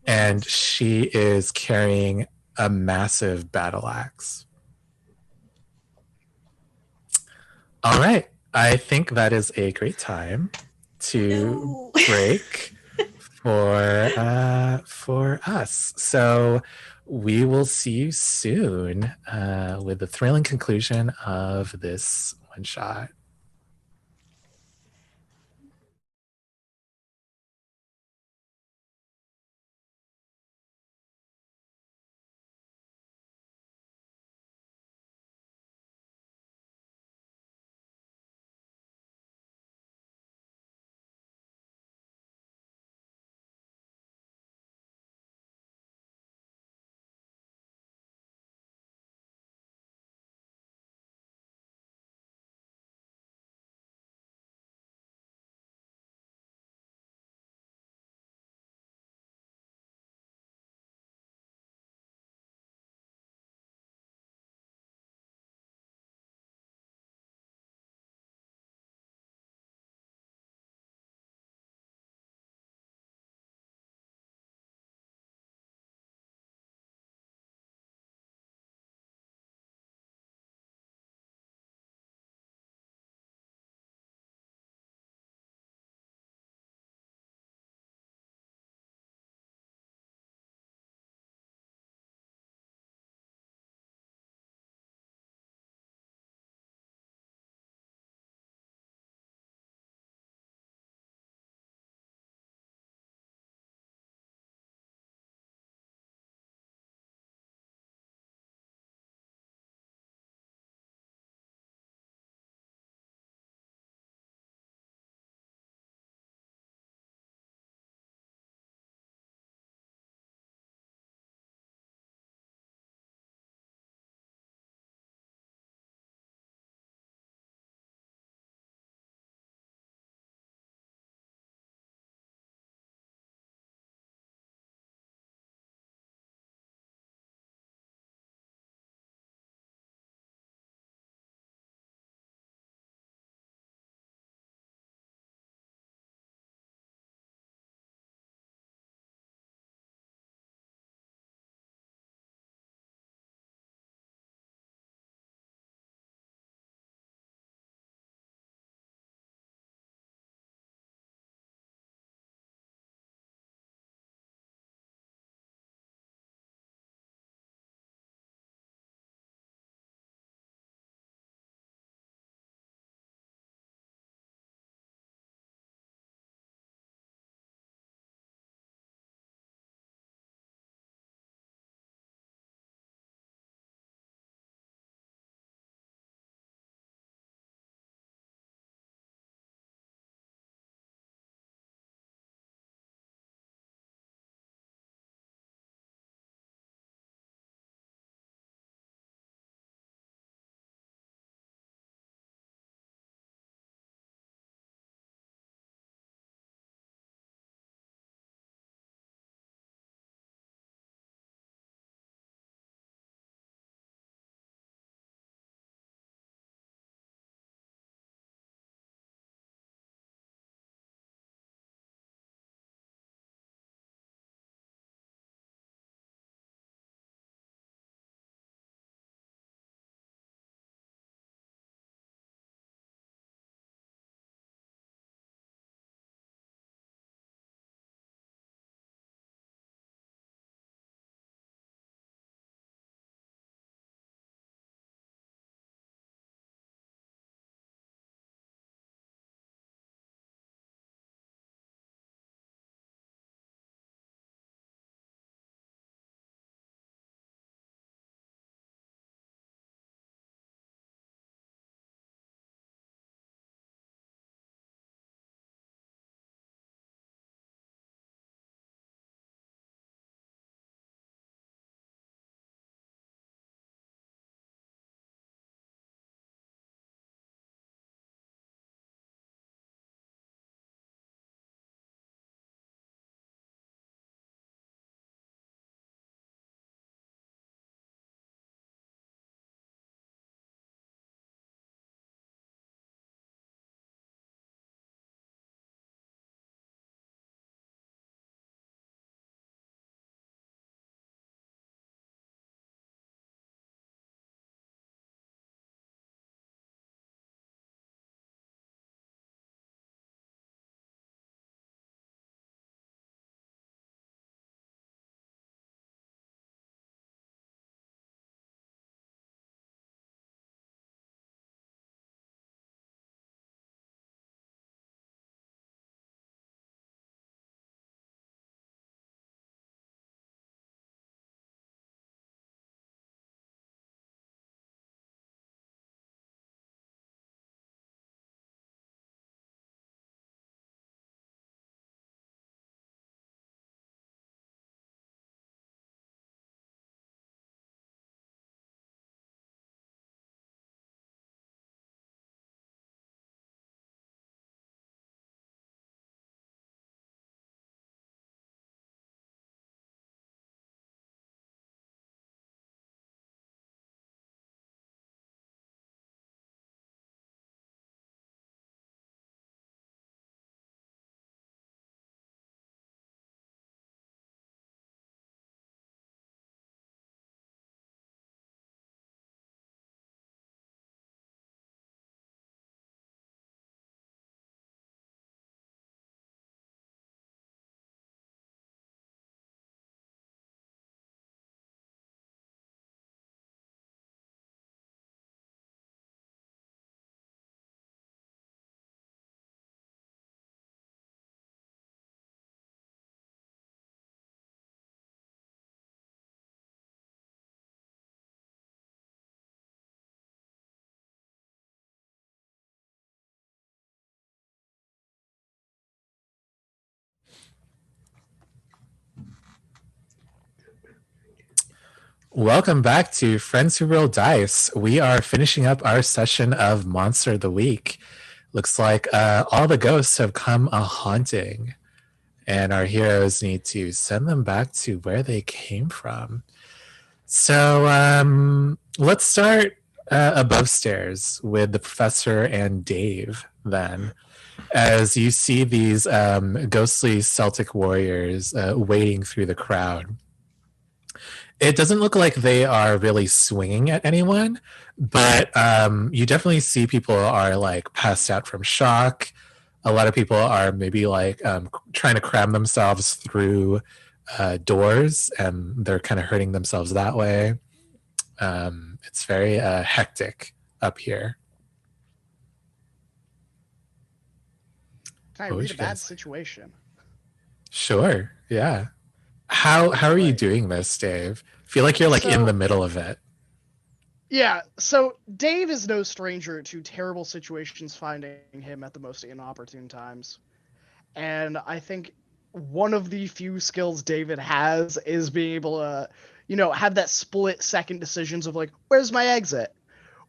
and she is carrying a massive battle axe. All right, I think that is a great time to break for us. So we will see you soon with the thrilling conclusion of this one shot. Welcome back to Friends Who Roll Dice. We are finishing up our session of Monster of the Week. Looks like all the ghosts have come a-haunting, and our heroes need to send them back to where they came from. So let's start above stairs with the professor and Dave then. As you see these ghostly Celtic warriors wading through the crowd. It doesn't look like they are really swinging at anyone, but you definitely see people are like passed out from shock. A lot of people are maybe like trying to cram themselves through doors, and they're kind of hurting themselves that way. It's very hectic up here. Can I read a bad situation? Sure, yeah. How are you doing this, Dave? I feel like you're like in the middle of it. Yeah, so Dave is no stranger to terrible situations finding him at the most inopportune times. And I think one of the few skills David has is being able to, have that split-second decisions of like, where's my exit?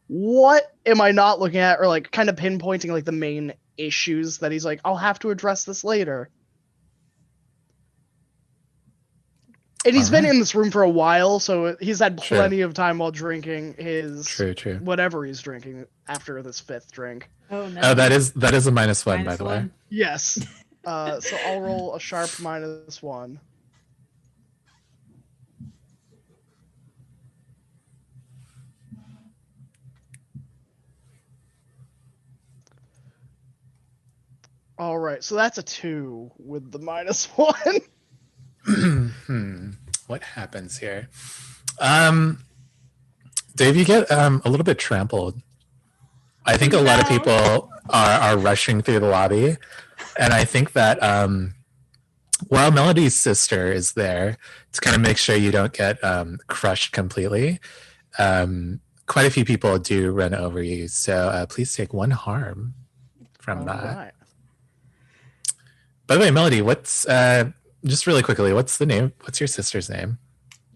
What am I not looking at? Or like kind of pinpointing like the main issues that he's like, I'll have to address this later. And he's been in this room for a while, so he's had plenty of time while drinking his whatever he's drinking after this fifth drink. Oh no! Oh, that is a -1, by the way. Yes. So I'll roll a sharp -1. All right, so that's a 2 with the -1. What happens here? Dave, you get a little bit trampled. I think a lot of people are rushing through the lobby, and I think that while Melody's sister is there to kind of make sure you don't get crushed completely, quite a few people do run over you. So please take 1 harm from that. Right. By the way, Melody, what's just really quickly, what's your sister's name?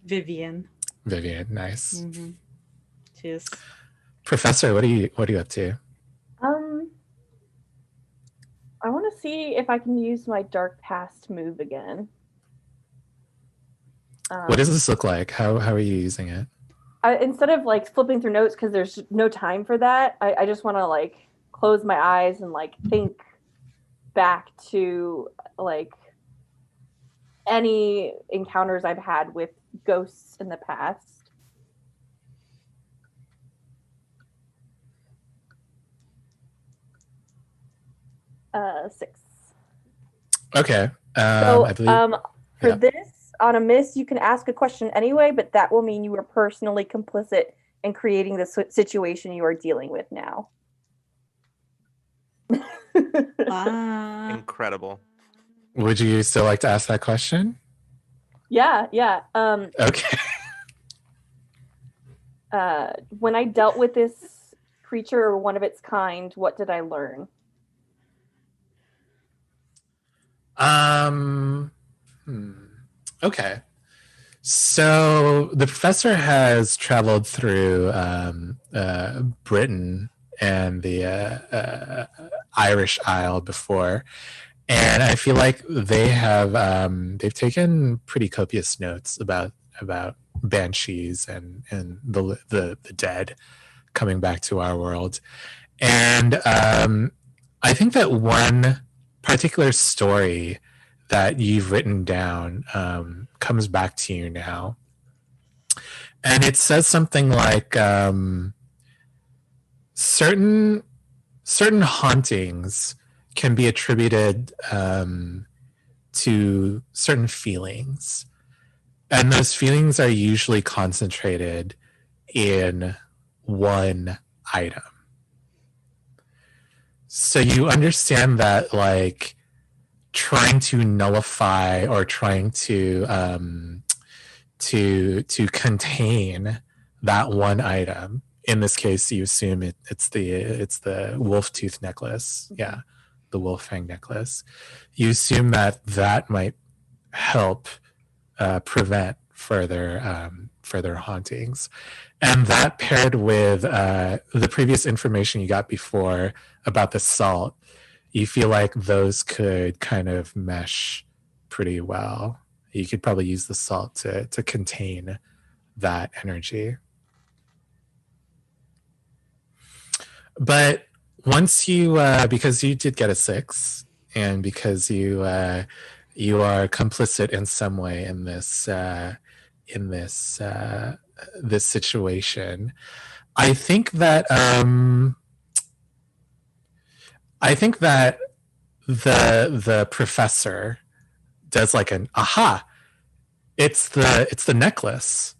Vivian. Vivian, nice. Mm-hmm. Cheers. Professor, what are you up to? I want to see if I can use my Dark Past move again. What does this look like? How are you using it? Instead of like flipping through notes, because there's no time for that, I just want to like close my eyes and like think back to like any encounters I've had with ghosts in the past. Six. Okay. So, I believe, for this, on a miss, you can ask a question anyway, but that will mean you are personally complicit in creating the situation you are dealing with now. Incredible. Would you still like to ask that question? Yeah. Okay. When I dealt with this creature or one of its kind, what did I learn? Okay. So the professor has traveled through Britain and the Irish Isle before, and I feel like they have they've taken pretty copious notes about banshees and the dead coming back to our world. And I think that one particular story that you've written down comes back to you now. And it says something like certain hauntings can be attributed to certain feelings. And those feelings are usually concentrated in one item. So you understand that, like, trying to nullify or trying to contain that one item. In this case, you assume it's the wolf tooth necklace. Yeah, the wolf fang necklace. You assume that might help prevent further hauntings. And that paired with the previous information you got before about the salt, you feel like those could kind of mesh pretty well. You could probably use the salt to contain that energy. But once you, because you did get a 6, and because you are complicit in some way in this this situation, I think that the professor does like an aha. It's the necklace,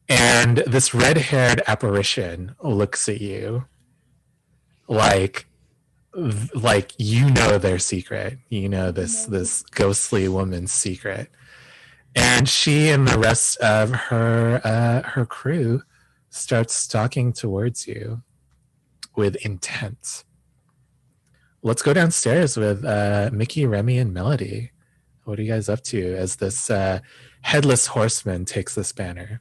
and this red-haired apparition looks at you like you know their secret. You know this ghostly woman's secret, and she and the rest of her crew starts stalking towards you with intent. Let's go downstairs with Mickey, Remy, and Melody. What are you guys up to as this headless horseman takes this banner?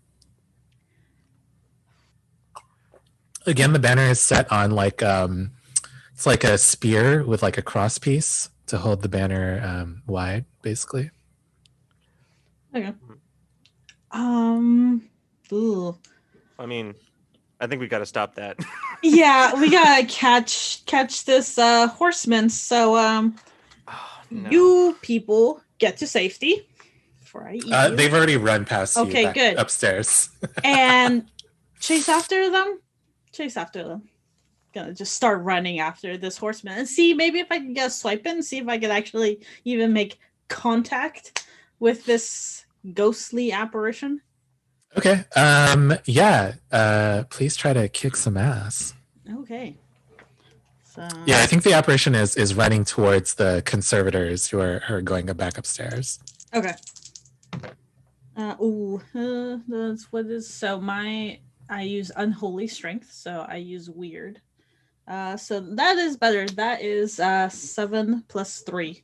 Again, the banner is set on like it's like a spear with like a cross piece to hold the banner wide, basically. Okay. Ooh. I mean, I think we got to stop that. Yeah, we gotta catch this horseman. So No. you people get to safety before I eat you. They've already run past you Okay, back good. upstairs. And chase after them. Gonna just start running after this horseman and see maybe if I can get a swipe in, see if I can actually even make contact with this ghostly apparition. Okay. Yeah. Please try to kick some ass. Okay. So Yeah, I think the apparition is running towards the conservators who are going back upstairs. okay. That's what is so I use unholy strength, so I use weird. So that is better. That is 7 plus 3.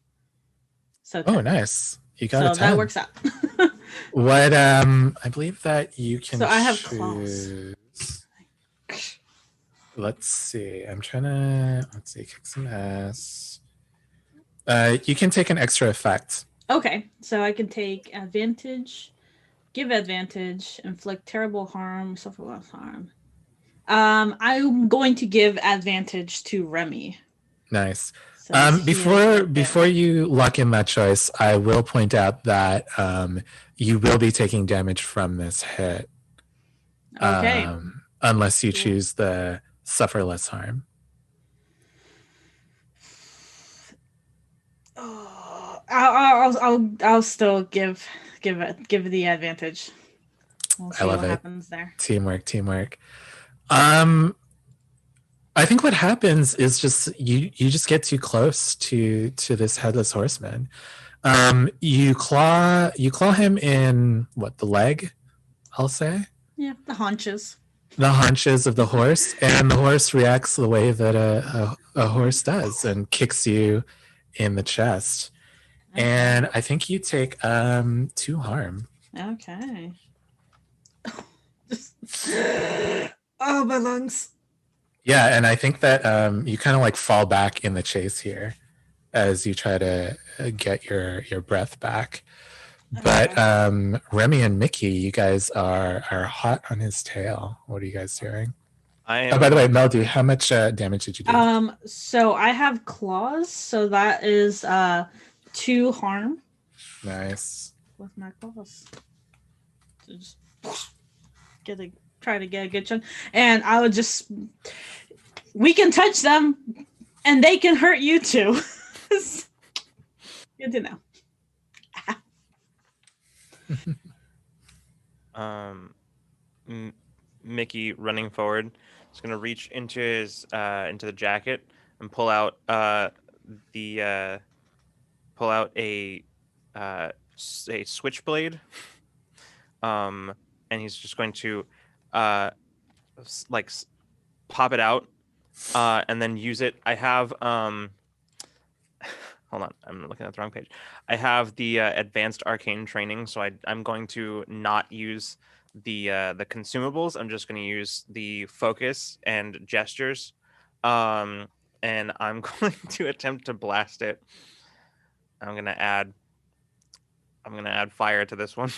So 10. Oh, nice. You got so a 10. that works out. What I believe that you can So I have choose... claws. Let's see. Kick some ass. You can take an extra effect. Okay, so I can take advantage, give advantage, inflict terrible harm, suffer less harm. I'm going to give advantage to Remy. Nice. So Before you lock in that choice, I will point out that you will be taking damage from this hit. Okay. Unless you choose the suffer less harm. Oh, I'll still give the advantage. We'll see I love what it. happens there. Teamwork. I think what happens is just you just get too close to this headless horseman. You claw him in the leg, I'll say. Yeah, the haunches. The haunches of the horse, and the horse reacts the way that a horse does and kicks you in the chest. Okay. And I think you take 2 harm. Okay. Oh, my lungs. Yeah, and I think that you kind of fall back in the chase here as you try to get your breath back. But Remy and Mickey, you guys are hot on his tail. What are you guys doing? Oh, by the way, Melody, how much damage did you do? So I have claws, so that is 2 harm. Nice. With my claws. So just try to get a good chunk. And I would just we can touch them and they can hurt you too. Good to know. Mickey running forward is going to reach into his into the jacket and pull out a switchblade, and he's just going to pop it out and then use it. I have hold on, I'm looking at the wrong page. I have the advanced arcane training, so I'm going to not use the consumables. I'm just going to use the focus and gestures, and I'm going to attempt to blast it. I'm gonna add fire to this one. So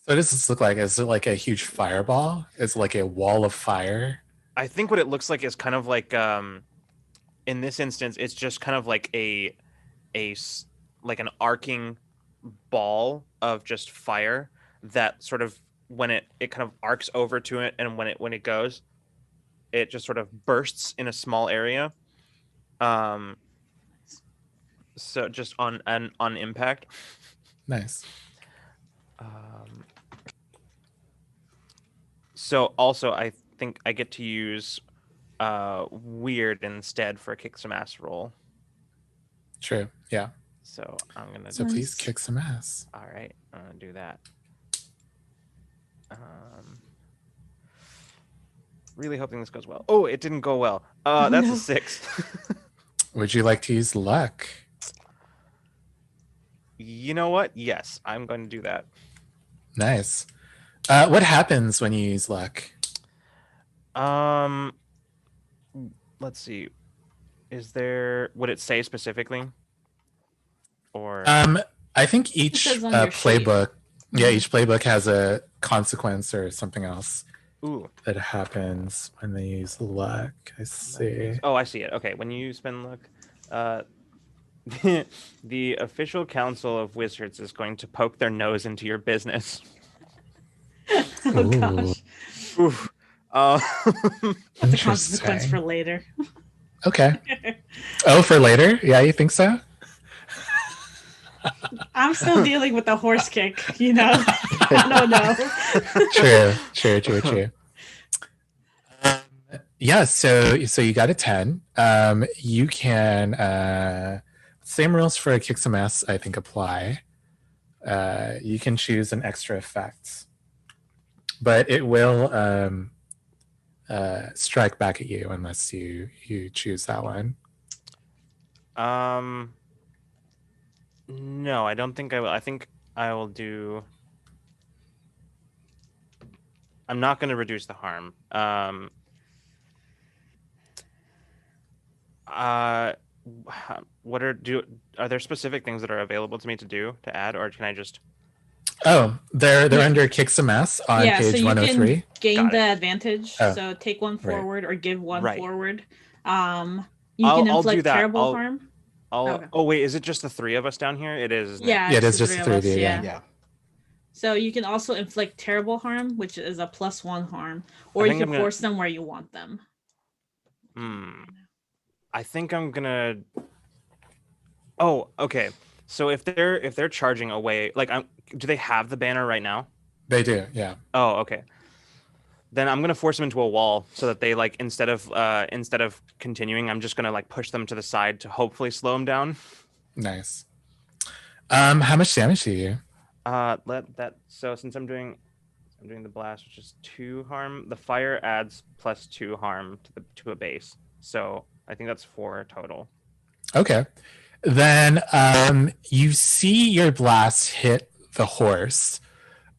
what does this look like? Is it like a huge fireball? Is it like a wall of fire? I think what it looks like is kind of like in this instance, it's just kind of like like an arcing ball of just fire that sort of when it kind of arcs over to it, and when it goes, it just sort of bursts in a small area. So just on impact. Nice. So also I think I get to use weird instead for a kick some ass roll. True. Yeah. So I'm gonna. So please kick some ass. All right, I'm gonna do that. Really hoping this goes well. Oh, it didn't go well. That's a 6. Would you like to use luck? You know what? Yes, I'm going to do that. Nice. What happens when you use luck? Let's see. Would it say specifically? Or I think each says on your playbook, each playbook has a consequence or something else. Ooh. That happens when they use luck. I see. Oh, I see it. Okay, when you spend luck, the official council of wizards is going to poke their nose into your business. Oh gosh. Oof. That's a consequence for later. Okay. Oh, for later? Yeah, you think so? I'm still dealing with the horse kick, you know. No. True. Yeah, so you got a 10. You can same rules for a kick some ass, I think, apply. You can choose an extra effect, but it will strike back at you unless you choose that one. No, I don't think I will. I think I will do. I'm not going to reduce the harm. Are there specific things that are available to me to add, or can I just? Oh, they're under kick some ass on page so you 103. can gain the advantage. Oh, so take one forward or give one forward. You I'll can inflict do that. terrible harm. Okay. Oh wait, is it just the 3 of us down here? It is. Isn't Yeah, it is just the 3 of you. Yeah. So you can also inflict terrible harm, which is a +1 harm, or you can force them where you want them. I think I'm gonna. Oh, okay. So if they're charging away, like, do they have the banner right now? They do, yeah. Oh, okay. Then I'm gonna force them into a wall so that they, like, instead of continuing, I'm just gonna, like, push them to the side to hopefully slow them down. Nice. How much damage do you? So since I'm doing the blast, which is 2 harm, the fire adds +2 harm to a base. So I think that's 4 total. Okay. Then you see your blast hit the horse,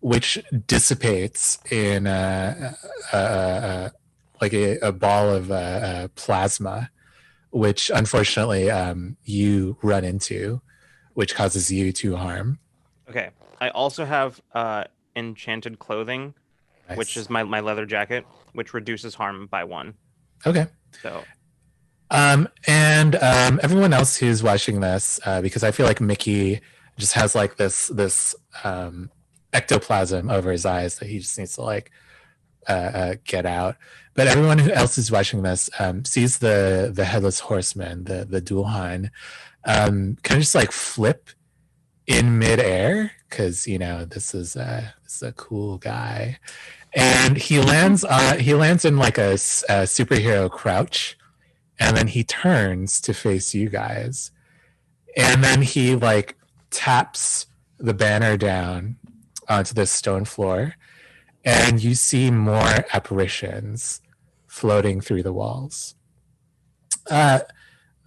which dissipates in like a ball of plasma, which unfortunately you run into, which causes you 2 harm. Okay. I also have enchanted clothing, Nice. which is my leather jacket, which reduces harm by 1. Okay. So. And everyone else who's watching this, because I feel like Mickey just has like this ectoplasm over his eyes that he just needs to like get out. But everyone else who's watching this sees the headless horseman, the Duhan, kind of just like flip in midair because this is a cool guy, and he lands in like a superhero crouch. And then he turns to face you guys. And then he like taps the banner down onto the stone floor. And you see more apparitions floating through the walls.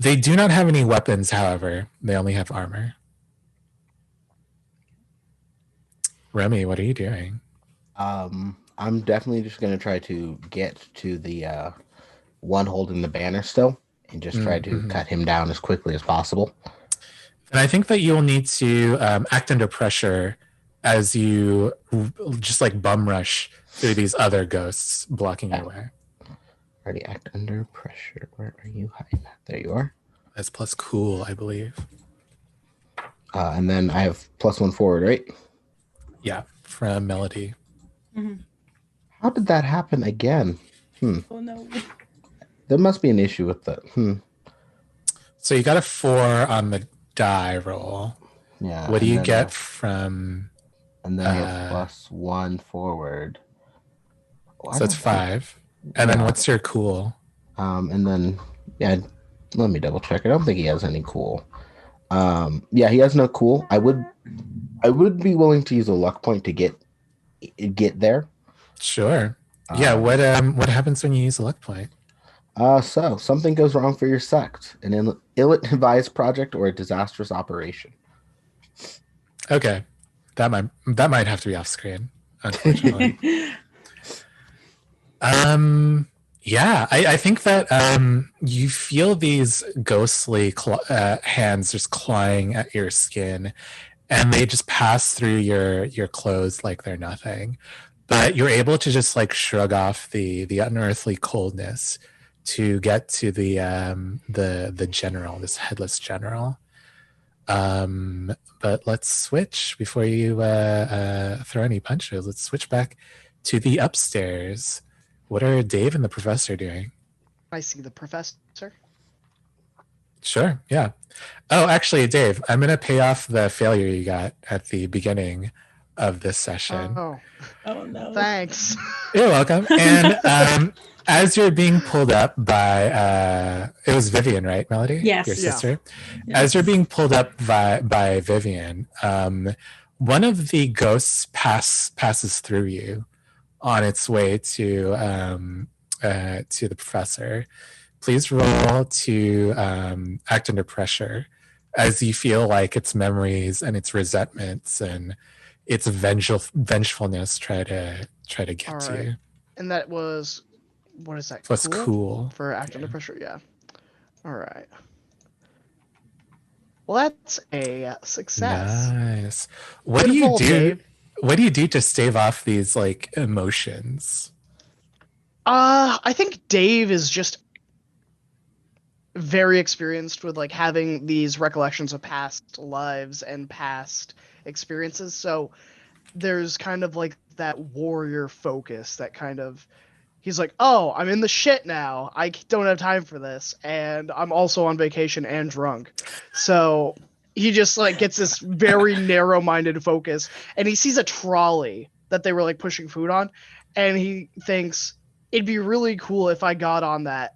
They do not have any weapons, however. They only have armor. Remy, what are you doing? I'm definitely just gonna try to get to the one holding the banner still, and just try to cut him down as quickly as possible. And I think that you'll need to act under pressure as you just like bum rush through these other ghosts blocking your way. Already act under pressure. Where are you hiding? There you are. That's plus cool, I believe. And then I have +1 forward, right? Yeah, from Melody. How did that happen again? Oh no. There must be an issue with that. So you got a 4 on the die roll. Yeah. What do you get from? And then I have +1 forward. So that's 5. And then what's your cool? And then let me double check. I don't think he has any cool. He has no cool. I would be willing to use a luck point to get there. Sure. What happens when you use a luck point? So something goes wrong for your sect, an ill-advised project or a disastrous operation. Okay. That might have to be off screen, unfortunately. I think that you feel these ghostly hands just clawing at your skin, and they just pass through your clothes like they're nothing. But you're able to just like shrug off the unearthly coldness to get to the general, this headless general. But let's switch before you throw any punches. Let's switch back to the upstairs. What are Dave and the professor doing? I see the professor. Sure, yeah. Oh, actually, Dave, I'm going to pay off the failure you got at the beginning of this session. Oh no. Thanks. You're welcome. And as you're being pulled up by, it was Vivian, right, Melody? Yes. Your sister? Yes. As you're being pulled up by Vivian, one of the ghosts passes through you on its way to the professor. Please roll to act under pressure as you feel like its memories and its resentments and its vengefulness try to get to you. And that was, what is that? Plus cool for act under pressure. Yeah. All right. Well, that's a success. Nice. What do you do? Dave. What do you do to stave off these like emotions? I think Dave is just very experienced with like having these recollections of past lives and past experiences. So there's kind of like that warrior focus that kind of, he's like, oh, I'm in the shit now. I don't have time for this. And I'm also on vacation and drunk. So he just like gets this very narrow-minded focus, and he sees a trolley that they were like pushing food on, and he thinks it'd be really cool if I got on that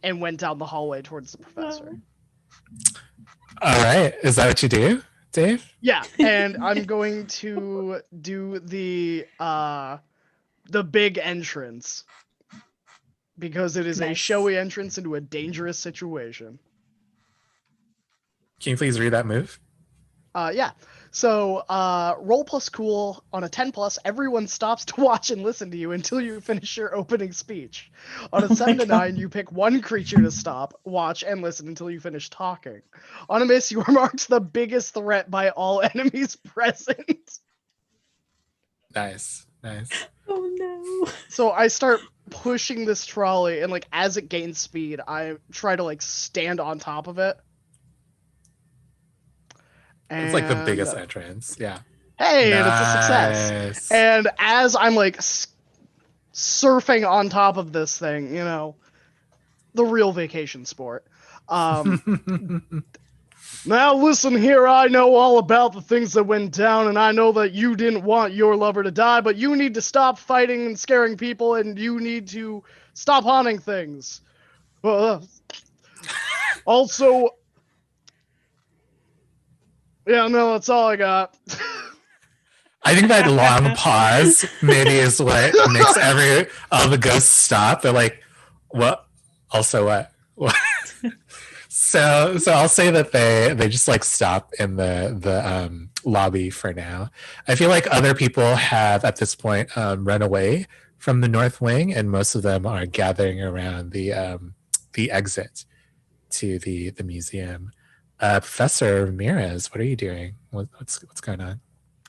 and went down the hallway towards the professor. All right. Is that what you do, Dave? Yeah, and I'm going to do the big entrance because it is a showy entrance into a dangerous situation. Can you please read that move? Yeah. So, roll plus cool on a 10+, everyone stops to watch and listen to you until you finish your opening speech. On a 7 to 9, you pick one creature to stop, watch, and listen until you finish talking. On a miss, you are marked the biggest threat by all enemies present. Nice. Oh no. So I start pushing this trolley, and like as it gains speed, I try to like stand on top of it. It's like the biggest entrance. Yeah. Hey, and it's a success. And as I'm like surfing on top of this thing, you know, the real vacation sport. Now listen here, I know all about the things that went down, and I know that you didn't want your lover to die, but you need to stop fighting and scaring people, and you need to stop haunting things. Also, yeah, no, that's all I got. I think that long pause maybe is what makes all the ghosts stop. They're like, what? Also what? What? So I'll say that they just like stop in the lobby for now. I feel like other people have at this point run away from the North Wing, and most of them are gathering around the exit to the museum. Professor Ramirez, what are you doing? What's going on?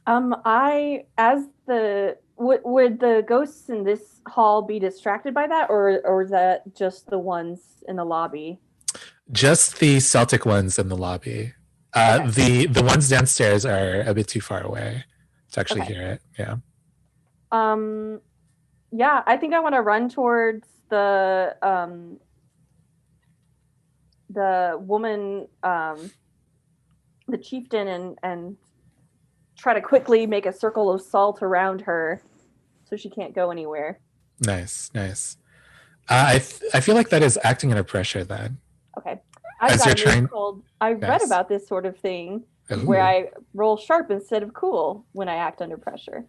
I as the would the ghosts in this hall be distracted by that, or is that just the ones in the lobby? Just the Celtic ones in the lobby. The ones downstairs are a bit too far away to actually hear it. Yeah. Yeah, I think I want to run towards the woman, the chieftain, and try to quickly make a circle of salt around her so she can't go anywhere. Nice. I feel like that is acting under pressure then. Okay. I've As got you're a trying- move called, I read Yes. about this sort of thing Ooh. where I roll sharp instead of cool when I act under pressure.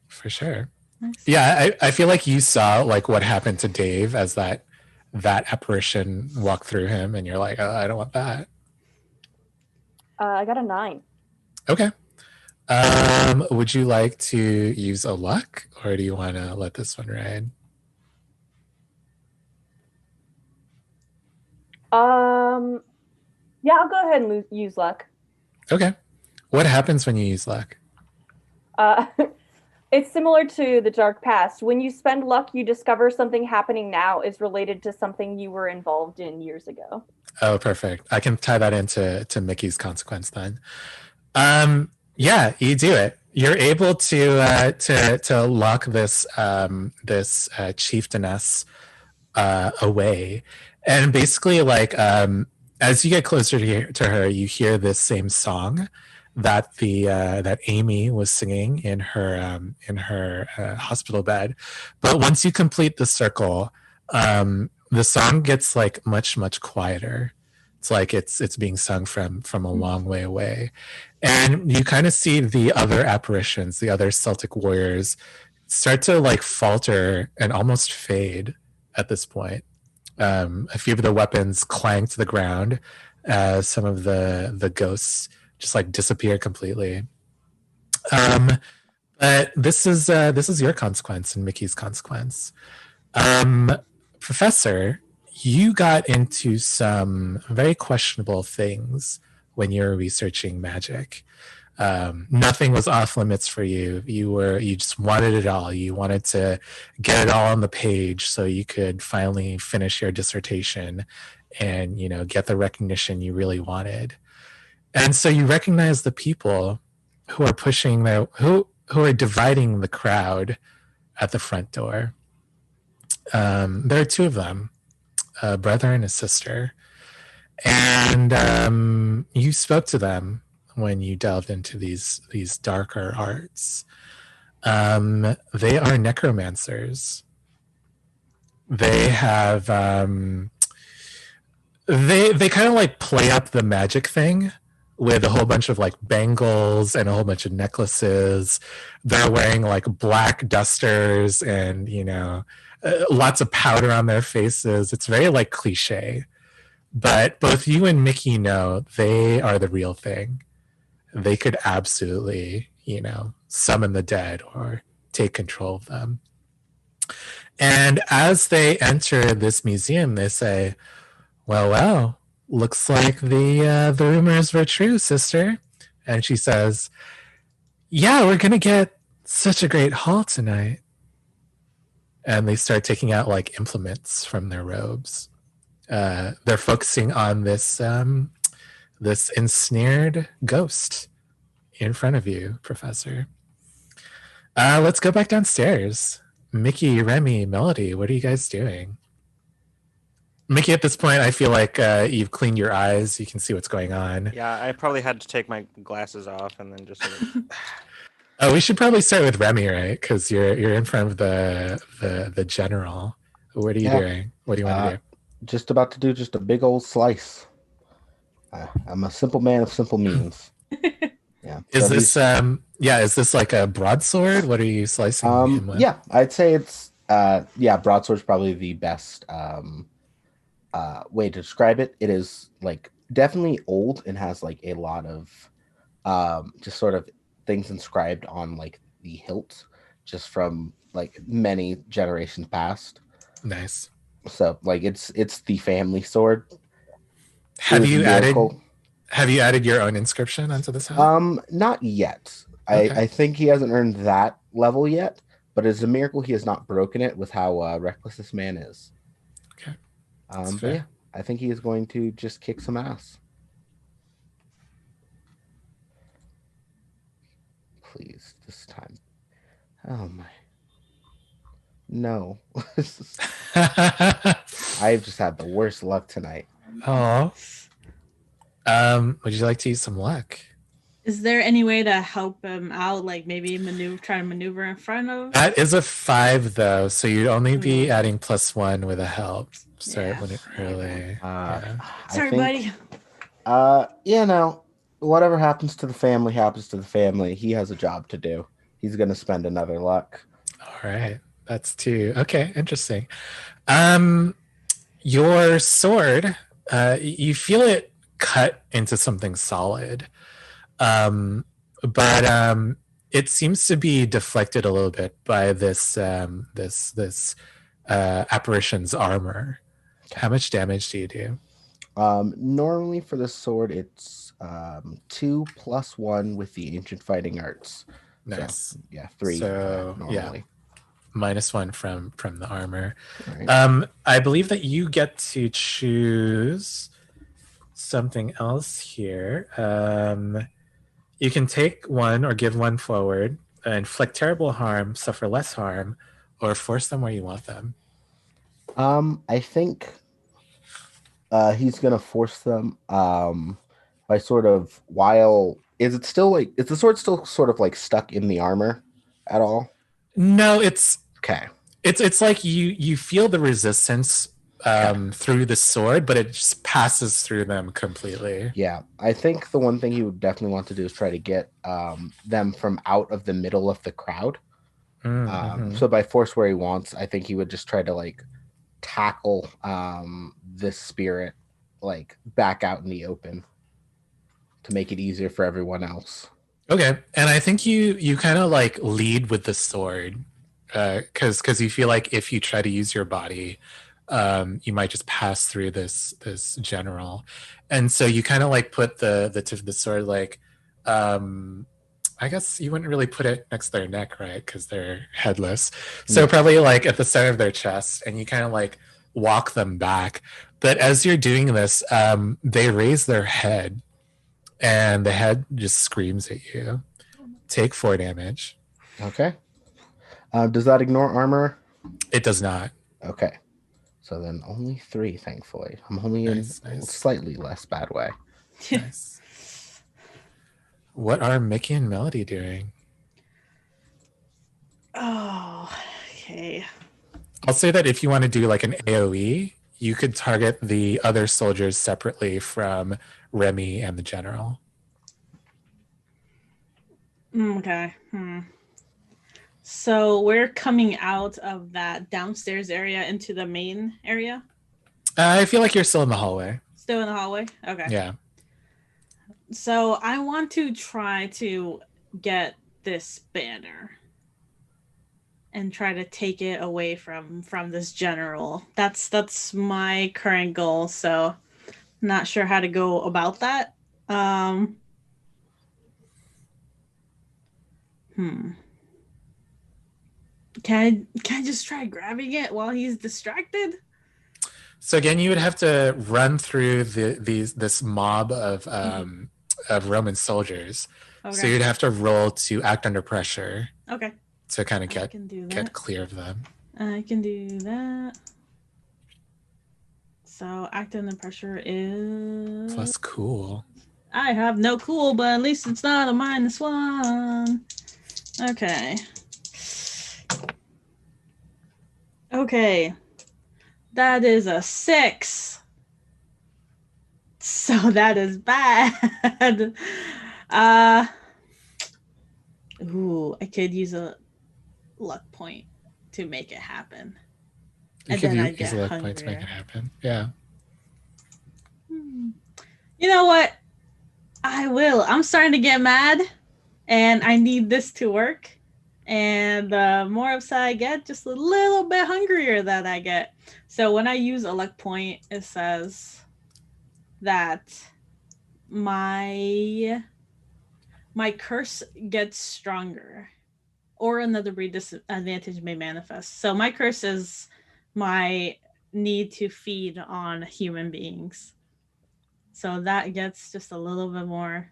For sure. Nice. Yeah, I feel like you saw like what happened to Dave as that apparition walked through him, and you're like, oh, I don't want that. I got a 9. Okay. Would you like to use a luck, or do you want to let this one ride? Yeah, I'll go ahead and use luck. Okay. What happens when you use luck? It's similar to the dark past. When you spend luck, you discover something happening now is related to something you were involved in years ago. Oh, perfect. I can tie that into Mickey's consequence then. Yeah, you do it. You're able to lock this chieftainess away, and basically, like as you get closer to her, you hear this same song that that Amy was singing in her hospital bed. But once you complete the circle, the song gets like much quieter. It's like it's being sung from a long way away, and you kind of see the other apparitions, the other Celtic warriors, start to like falter and almost fade at this point. A few of the weapons clang to the ground as some of the ghosts just like disappear completely. But this is your consequence and Mickey's consequence. Professor, you got into some very questionable things when you were researching magic. Nothing was off limits for you. You just wanted it all. You wanted to get it all on the page so you could finally finish your dissertation and, you know, get the recognition you really wanted. And so you recognize the people who are pushing who are dividing the crowd at the front door. There are two of them, a brother and a sister. And you spoke to them when you delved into these darker arts. They are necromancers. They have they kind of like play up the magic thing with a whole bunch of like bangles and a whole bunch of necklaces. They're wearing like black dusters and, you know, lots of powder on their faces. It's very like cliche, but both you and Mickey know they are the real thing. They could absolutely, you know, summon the dead or take control of them. And as they enter this museum, they say, well, looks like the rumors were true, sister. And she says, yeah, we're going to get such a great haul tonight. And they start taking out like implements from their robes. They're focusing on this this ensnared ghost in front of you, Professor. Let's go back downstairs. Mickey, Remy, Melody, what are you guys doing? Mickey, at this point, I feel like you've cleaned your eyes. You can see what's going on. Yeah, I probably had to take my glasses off and then just sort of... Oh, we should probably start with Remy, right? Because you're in front of the general. What are you doing? What do you want to do? Just about to do just a big old slice. I'm a simple man of simple means. Yeah. Is this like a broadsword? What are you slicing him with? Yeah, I'd say it's broadsword's probably the best way to describe it. It is like definitely old and has like a lot of just sort of things inscribed on like the hilt, just from like many generations past. Nice. So like it's the family sword. It Have was a you added miracle. have you added your own inscription onto this hat? Not yet. Okay. I think he hasn't earned that level yet, but it's a miracle he has not broken it with how reckless this man is. Okay. That's But fair. yeah, I think he is going to just kick some ass. Please, this time. Oh my. No. I've just had the worst luck tonight. Oh. Would you like to use some luck? Is there any way to help him out? Like maybe try to maneuver in front of? That is a 5 though, so you'd only be adding +1 with a help. So it wouldn't really. Yeah. Sorry, I think, buddy. whatever happens to the family happens to the family. He has a job to do. He's gonna spend another luck. All right. That's 2. Okay, interesting. Your sword, you feel it cut into something solid. But it seems to be deflected a little bit by this apparition's armor. How much damage do you do? Normally for the sword, it's 2 + 1 with the ancient fighting arts. Nice. So, yeah, 3 So normally. -1 from the armor. Right. I believe that you get to choose something else here. You can take 1 or give 1 forward, inflict terrible harm, suffer less harm, or force them where you want them. I think he's gonna force them by sort of is the sword still sort of like stuck in the armor at all? No, it's Okay. It's like you feel the resistance through the sword, but it just passes through them completely. Yeah, I think the one thing he would definitely want to do is try to get them from out of the middle of the crowd. So by force where he wants, I think he would just try to like tackle this spirit like back out in the open to make it easier for everyone else. Okay, and I think you kind of like lead with the sword because you feel like if you try to use your body, you might just pass through this general, and so you kind of like put the tip of the sword like. I guess you wouldn't really put it next to their neck, right? Because they're headless. So probably like at the center of their chest, and you kind of like walk them back. But as you're doing this, they raise their head, and the head just screams at you. Take 4 damage. Okay. Does that ignore armor? It does not. Okay. So then only 3, thankfully. I'm only in a slightly less bad way. Nice. What are Mickey and Melody doing? Oh, okay. I'll say that if you want to do like an AoE, you could target the other soldiers separately from Remy and the general. Okay. So we're coming out of that downstairs area into the main area? I feel like you're still in the hallway. Still in the hallway? Okay. Yeah. So I want to try to get this banner and try to take it away from this general. That's my current goal. So not sure how to go about that. Can I just try grabbing it while he's distracted? So again, you would have to run through this mob of Roman soldiers. Okay. So you'd have to roll to act under pressure. Okay. To kind of get clear of them. I can do that. So act under pressure is plus cool. I have no cool, but at least it's not a -1. Okay. Okay. That is a 6. So that is bad. Ooh, I could use a luck point to make it happen. You could use a luck point to make it happen. Yeah. You know what? I will. I'm starting to get mad, and I need this to work. And the more upset I get, just a little bit hungrier that I get. So when I use a luck point, it says that my curse gets stronger, or another disadvantage may manifest. So my curse is my need to feed on human beings. So that gets just a little bit more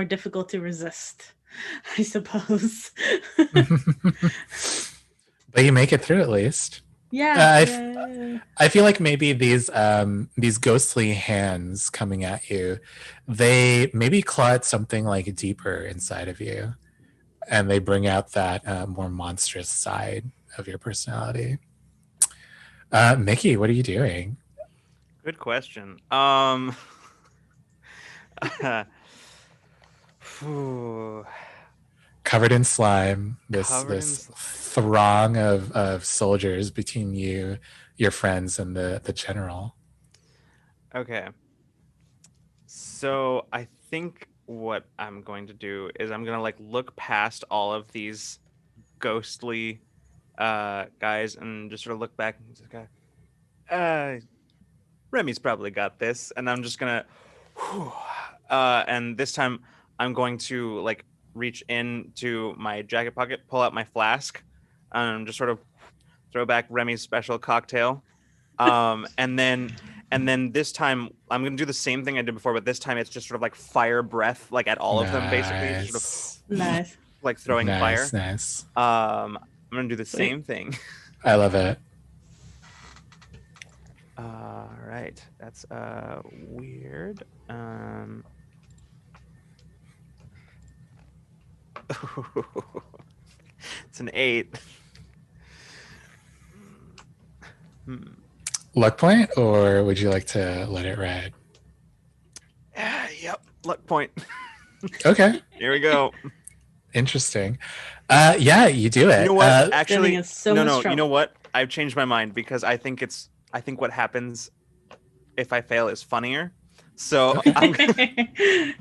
difficult to resist, I suppose. But you make it through at least. Yeah. I feel like maybe these ghostly hands coming at you, they maybe claw at something like deeper inside of you, and they bring out that more monstrous side of your personality. Mickey, what are you doing? Good question. Covered in slime, this Covered in throng of soldiers between you, your friends, and the general. Okay. So I think what I'm going to do is I'm gonna like look past all of these ghostly guys and just sort of look back and just go, Remy's probably got this, and I'm just gonna and this time I'm going to like reach into my jacket pocket, pull out my flask, and just sort of throw back Remy's special cocktail. And then this time I'm gonna do the same thing I did before, but this time it's just sort of like fire breath, like at all of them, basically, just sort of Nice. like throwing fire. Nice. I'm gonna do the same thing. I love it. All right, that's weird. It's an 8. Luck point, or would you like to let it ride? Yep, luck point. Okay. Here we go. Interesting. Yeah, you do it. You know what? Actually, Getting in so no. much You trouble. know what? I've changed my mind because I think what happens if I fail is funnier. So I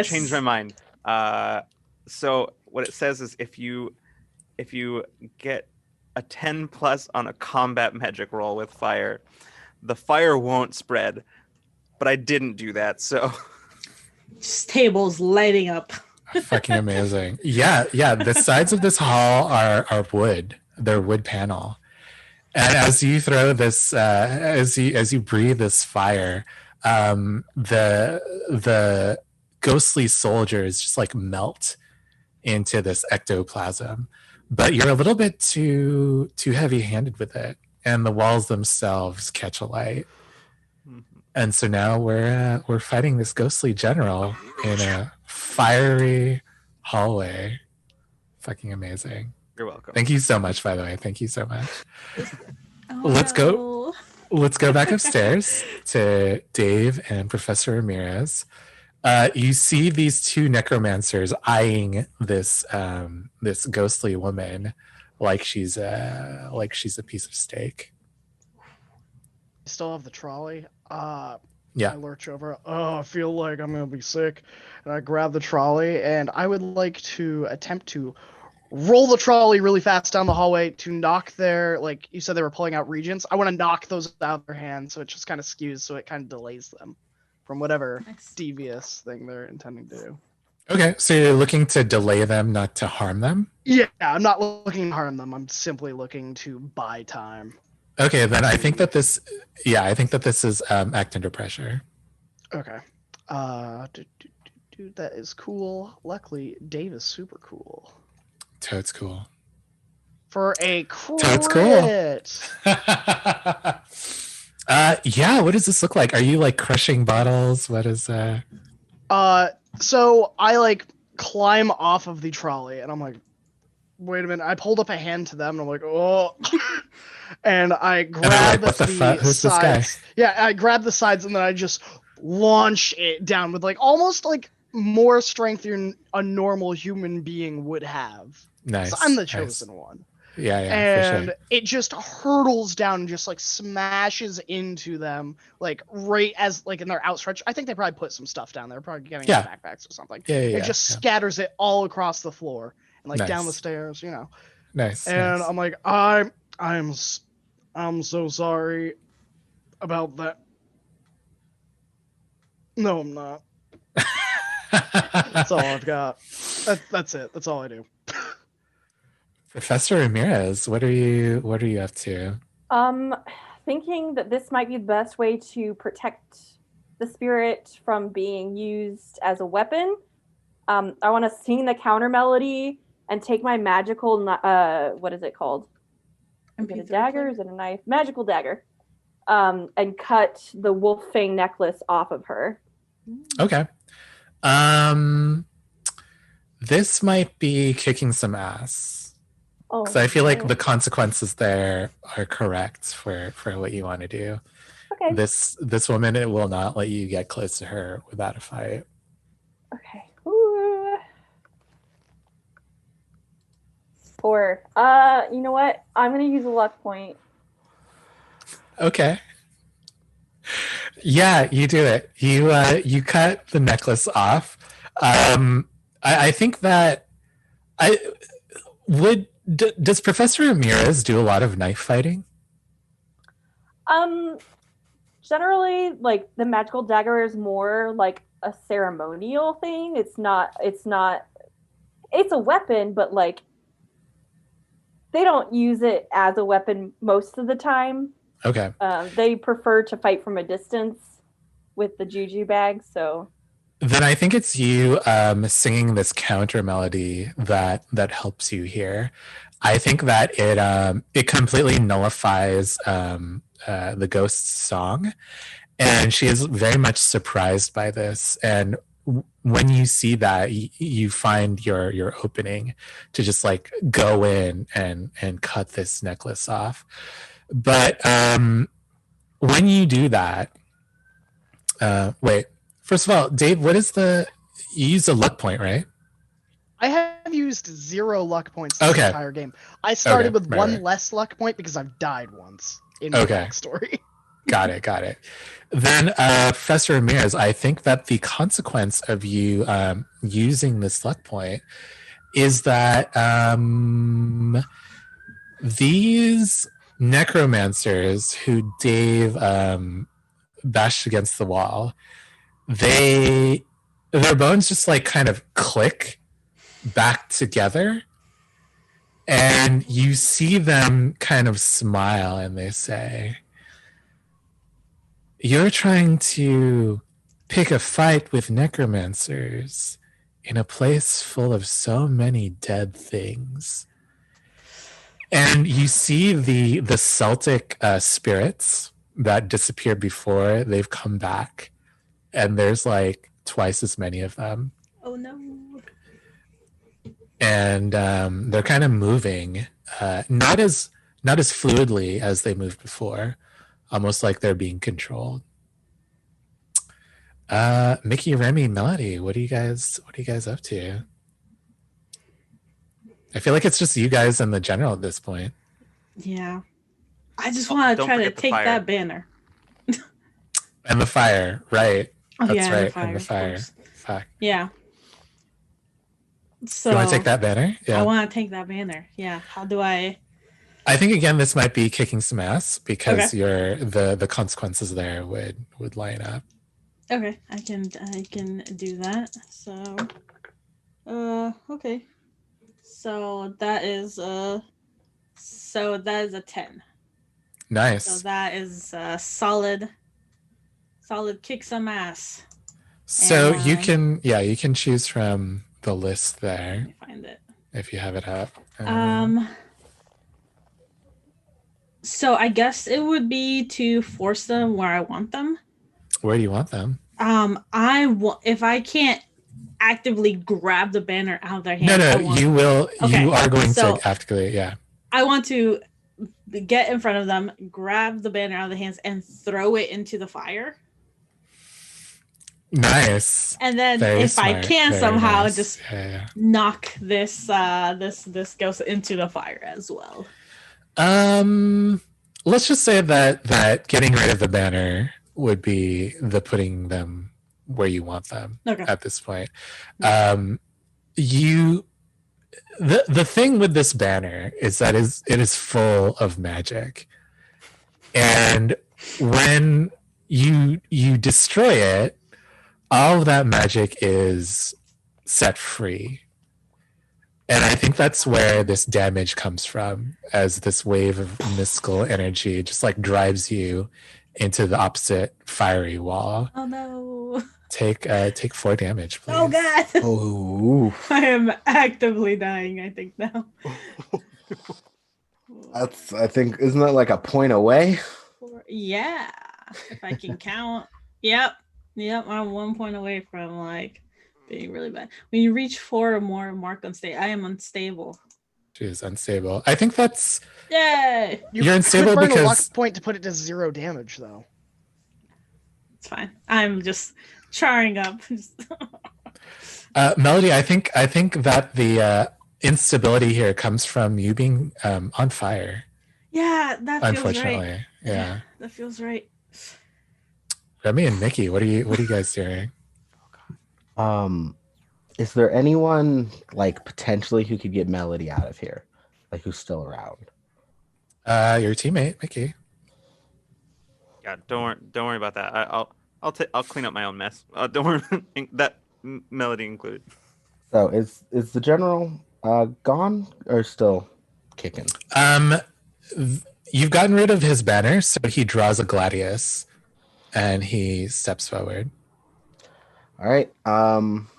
changed my mind. So what it says is if you get a 10 plus on a combat magic roll with fire, the fire won't spread. But I didn't do that, so Just tables lighting up. Fucking amazing. Yeah. The sides of this hall are wood. They're wood panel. And as you throw this, as you breathe this fire, the ghostly soldiers just like melt into this ectoplasm. But you're a little bit too heavy-handed with it, and the walls themselves catch alight. And so now we're fighting this ghostly general in a fiery hallway. Fucking amazing. you're welcome. Thank you so much, by the way. Thank you so much. Oh, Let's go. no. Let's go back upstairs to Dave and Professor Ramirez. You see these two necromancers eyeing this this ghostly woman like she's a piece of steak. I still have the trolley. Yeah. I lurch over. Oh, I feel like I'm gonna be sick, and I grab the trolley, and I would like to attempt to roll the trolley really fast down the hallway to knock their, like you said, they were pulling out regents. I want to knock those out of their hands, so it just kind of skews, so it kind of delays them from whatever devious thing they're intending to do. Okay, so you're looking to delay them, not to harm them? Yeah, I'm not looking to harm them. I'm simply looking to buy time. Okay, then I think that this is act under pressure. Okay. That is cool. Luckily, Dave is super cool. Toad's cool. For a crit. Toad's cool. Yeah, what does this look like? Are you like crushing bottles? What is So I like climb off of the trolley, and I'm like, wait a minute. I pulled up a hand to them, and I'm like, oh. And I grab what the fuck? Who's this guy? Yeah, I grab the sides, and then I just launch it down with like almost like more strength than a normal human being would have. Nice. So I'm the chosen one. Yeah, for and sure. it just hurtles down and just like smashes into them, like right as like in their outstretched. I think they probably put some stuff down there, probably getting Yeah. backpacks or something. Yeah. It just scatters it all across the floor and like down the Nice. stairs, you know. Nice. And Nice. I'm like, I'm so sorry about that. No, I'm not. That's all I've got. That's it. That's all I do. Professor Ramirez, what are you up to? Thinking that this might be the best way to protect the spirit from being used as a weapon. I want to sing the counter melody and take my magical, what is it called? Is it a dagger? Is it a knife? Magical dagger. And cut the wolf fang necklace off of her. Okay. This might be kicking some ass. Because I feel like the consequences there are correct for what you want to do. Okay. This woman, it will not let you get close to her without a fight. Okay. Ooh. 4. You know what? I'm gonna use a luck point. Okay. Yeah, you do it. You cut the necklace off. I think that does Professor Ramirez do a lot of knife fighting? Generally, like the magical dagger is more like a ceremonial thing. It's a weapon, but like they don't use it as a weapon most of the time. Okay. They prefer to fight from a distance with the juju bag, so then I think it's you singing this counter melody that helps you here. I think that it completely nullifies the ghost's song, and she is very much surprised by this. And when you see that, you find your opening to just like go in and cut this necklace off. But when you do that, wait. First of all, Dave, what is you use a luck point, right? I have used 0 luck points this entire game. I started with one less luck point because I've died once in the backstory. Got it. Then, Professor Ramirez, I think that the consequence of you using this luck point is that these necromancers who Dave bashed against the wall, their bones just like kind of click back together, and you see them kind of smile, and they say, "You're trying to pick a fight with necromancers in a place full of so many dead things." And you see the Celtic spirits that disappeared before, they've come back. And there's like twice as many of them. Oh no. And they're kind of moving, not as fluidly as they moved before, almost like they're being controlled. Mickey, Remy, Melody, what are you guys up to? I feel like it's just you guys and the general at this point. Yeah. I just want to try to take that banner. And the fire, right. Oh, That's yeah, right, and the fire. Fuck. Yeah. So you want to take that banner? Yeah. I want to take that banner. Yeah. How do I think again this might be kicking some ass because the consequences there would line up. Okay, I can do that. So okay. So that is a 10. Nice. So that is solid kick some ass. So you can choose from the list there. Let me find it. If you have it up. So I guess it would be to force them where I want them. Where do you want them? If I can't actively grab the banner out of their hands. No, you will. Okay. You are going to actively, yeah. I want to get in front of them, grab the banner out of the hands, and throw it into the fire. Nice. And then Very if I smart. can Very somehow nice. just Yeah. knock this ghost into the fire as well. Let's just say that getting rid of the banner would be the putting them where you want them Okay. at this point. You the thing with this banner is that it is full of magic, and when you destroy it, all of that magic is set free. And I think that's where this damage comes from, as this wave of mystical energy just like drives you into the opposite fiery wall. Oh no. Take 4 damage, please. Oh god. Oh, I am actively dying, I think now. I think, isn't that like a point away? Yeah. If I can count. Yep. I'm 1 point away from like being really bad. When you reach 4 or more, mark unstable. I am unstable. She is unstable. I think that's... Yay! You're unstable could burn because... a luck point to put it to 0 damage, though. It's fine. I'm just charring up. Melody, I think that the instability here comes from you being on fire. Yeah, that feels unfortunately, right. Yeah, that feels right. Remy and Nikki, what are you guys doing? Is there anyone like potentially who could get Melody out of here, like who's still around? Your teammate, Mickey. Yeah, don't worry about that. I'll clean up my own mess. Don't worry, that Melody included. So is the general gone or still kicking? You've gotten rid of his banner, so he draws a gladius, and he steps forward. All right.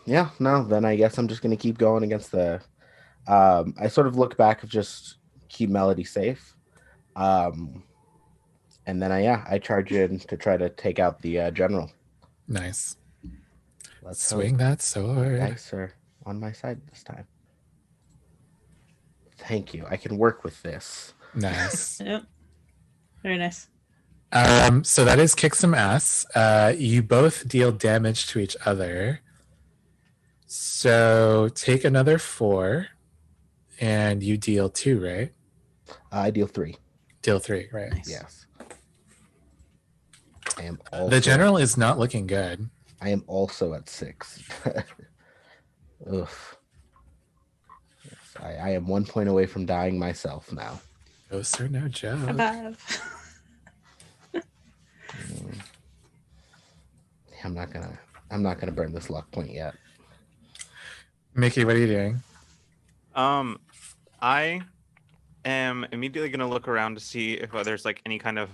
Yeah. No. Then I guess I'm just gonna keep going against the. I sort of look back of just keep Melody safe. And then I charge in to try to take out the general. Nice. Let's swing that sword. Dice are on my side this time. Thank you. I can work with this. Nice. Yep. Very nice. So that is kick some ass. You both deal damage to each other. So take another 4, and you deal 2, right? I deal 3. Deal 3, right? Nice. Yes. I am also, the general is not looking good. I am also at 6. Oof. Yes, I am 1 point away from dying myself now. Ghosts are no joke. Above. I'm not gonna burn this luck point yet. Mickey, what are you doing? I am immediately gonna look around to see if there's like any kind of.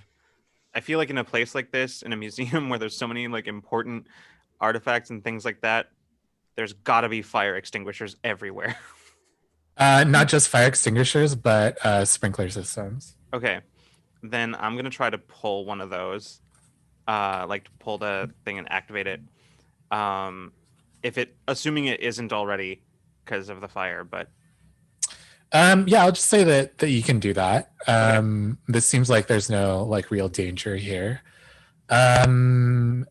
I feel like in a place like this, in a museum where there's so many like important artifacts and things like that, there's got to be fire extinguishers everywhere. Not just fire extinguishers, but sprinkler systems. Okay, then I'm gonna try to pull one of those, like to pull the thing and activate it. Assuming it isn't already because of the fire, but yeah, I'll just say that you can do that. Okay. This seems like there's no like real danger here. The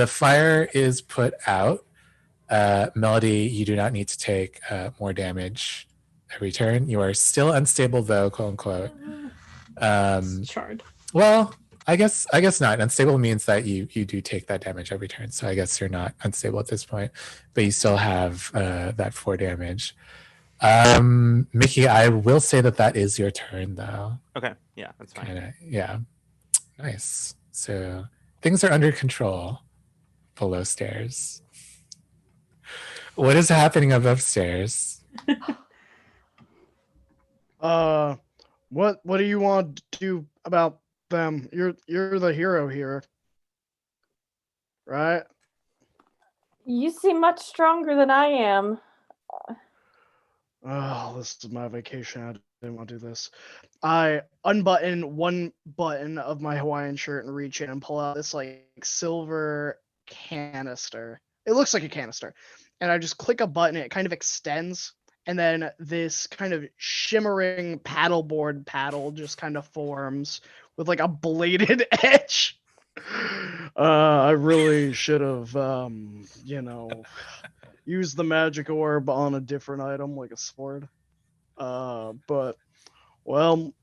fire is put out. Melody, you do not need to take more damage every turn. You are still unstable though, quote unquote. Charred. Well, I guess not. Unstable means that you do take that damage every turn. So I guess you're not unstable at this point, but you still have that 4 damage. Mickey, I will say that is your turn though. okay, yeah, that's fine. Yeah. Nice. So things are under control below stairs. What is happening above stairs? What do you want to do about them? You're the hero here, right? You seem much stronger than I am. Oh, this is my vacation. I didn't want to do this. I unbutton one button of my Hawaiian shirt and reach in and pull out this like silver canister. It looks like a canister. And I just click a button, it kind of extends, and then this kind of shimmering paddleboard paddle just kind of forms with like a bladed edge. I really should have, used the magic orb on a different item, like a sword. But, well,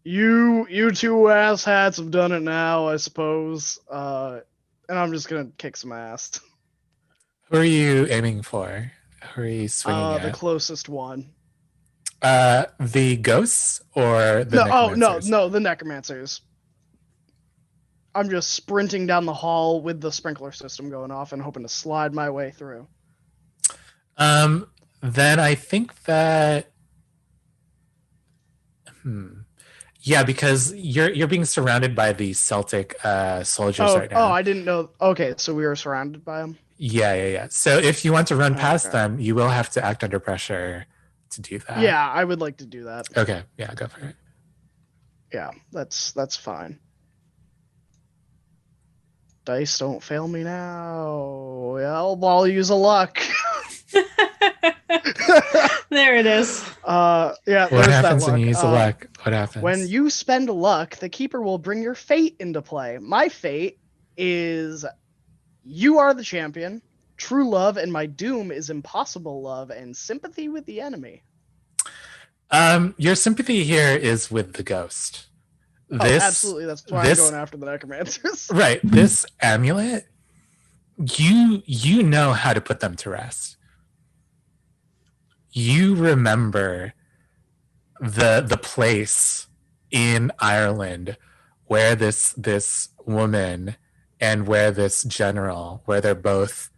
you two asshats have done it now, I suppose. And I'm just gonna kick some ass. Who are you aiming for? Who are you swinging The at? closest one. The ghosts or the necromancers? No, the necromancers. I'm just sprinting down the hall with the sprinkler system going off and hoping to slide my way through. Then I think that yeah, because you're being surrounded by the Celtic soldiers right now. Oh, I didn't know. Okay, so we were surrounded by them. Yeah. So if you want to run past them, you will have to act under pressure to do that. Yeah, I would like to do that. Okay, yeah, go for it. Yeah, that's fine. Dice don't fail me now. Yeah, I'll use a luck. There it is. Yeah. What happens when you use a luck? What happens? When you spend luck, the keeper will bring your fate into play. My fate is you are the champion, true love, and my doom is impossible love and sympathy with the enemy. Your sympathy here is with the ghost. Absolutely. That's why I'm going after the necromancers. Right. This amulet, you know how to put them to rest. You remember the place in Ireland where this woman and where this general, where they're both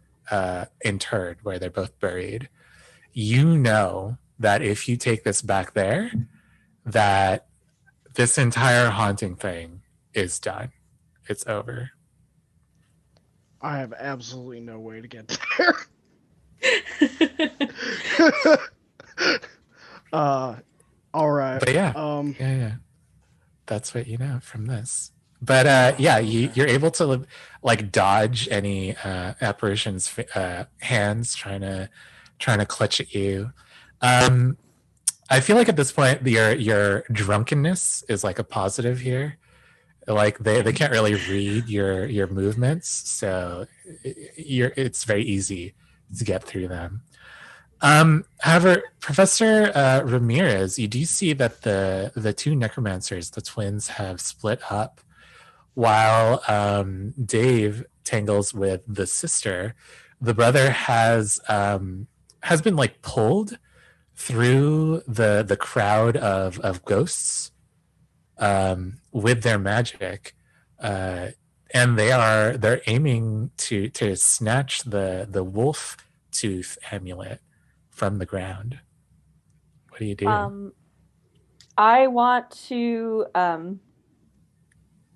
interred, where they're both buried. You know that if you take this back there, that this entire haunting thing is done. It's over. I have absolutely no way to get there. All right. But yeah. That's what you know from this. But you're able to like dodge any apparitions' hands trying to clutch at you. I feel like at this point your drunkenness is like a positive here. Like they can't really read your movements, so it's very easy to get through them. However, Professor Ramirez, you do see that the two necromancers, the twins, have split up, while Dave tangles with the sister. The brother has been like pulled through the crowd of ghosts with their magic, and they're aiming to snatch the wolf tooth amulet from the ground. What do you do? I want to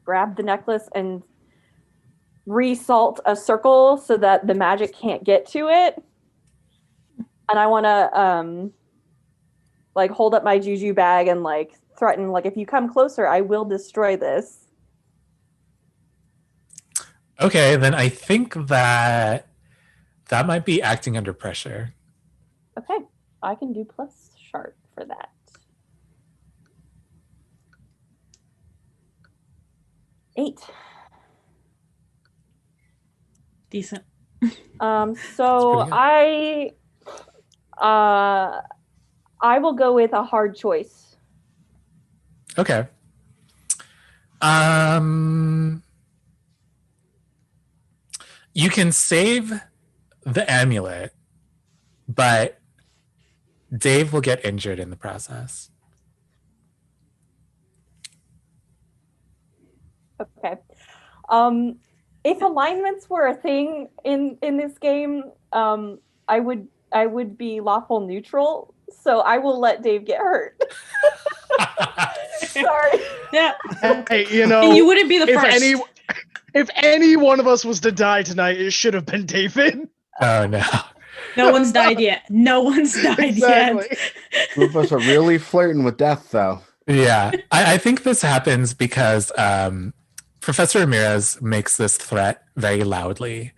grab the necklace and resalt a circle so that the magic can't get to it. And I want to like hold up my juju bag and like threaten, like, if you come closer, I will destroy this. Okay, then I think that might be acting under pressure. Okay, I can do plus sharp for that. 8. Decent. So I will go with a hard choice. Okay. You can save the amulet, but Dave will get injured in the process. Okay. If alignments were a thing in this game, I would be lawful neutral, so I will let Dave get hurt. Sorry. Yeah. Hey, you wouldn't be the first. If any one of us was to die tonight, it should have been David. Oh no. No one's died yet. No one's died yet. Two of us are really flirting with death, though. Yeah, I think this happens because Professor Ramirez makes this threat very loudly.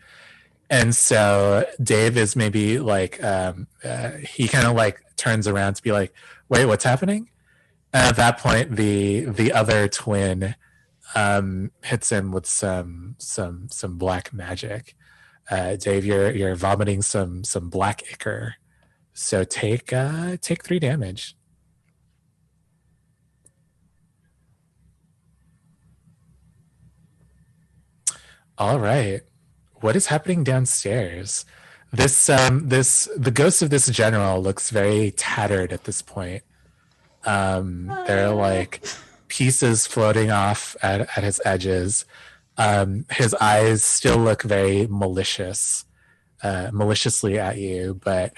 And so Dave is maybe like, he kind of like turns around to be like, wait, what's happening? And at that point, the other twin hits him with some black magic. Dave, you're vomiting some black ichor. So take 3 damage. All right. What is happening downstairs? The ghost of this general looks very tattered at this point. There are like pieces floating off at his edges. His eyes still look very maliciously at you, but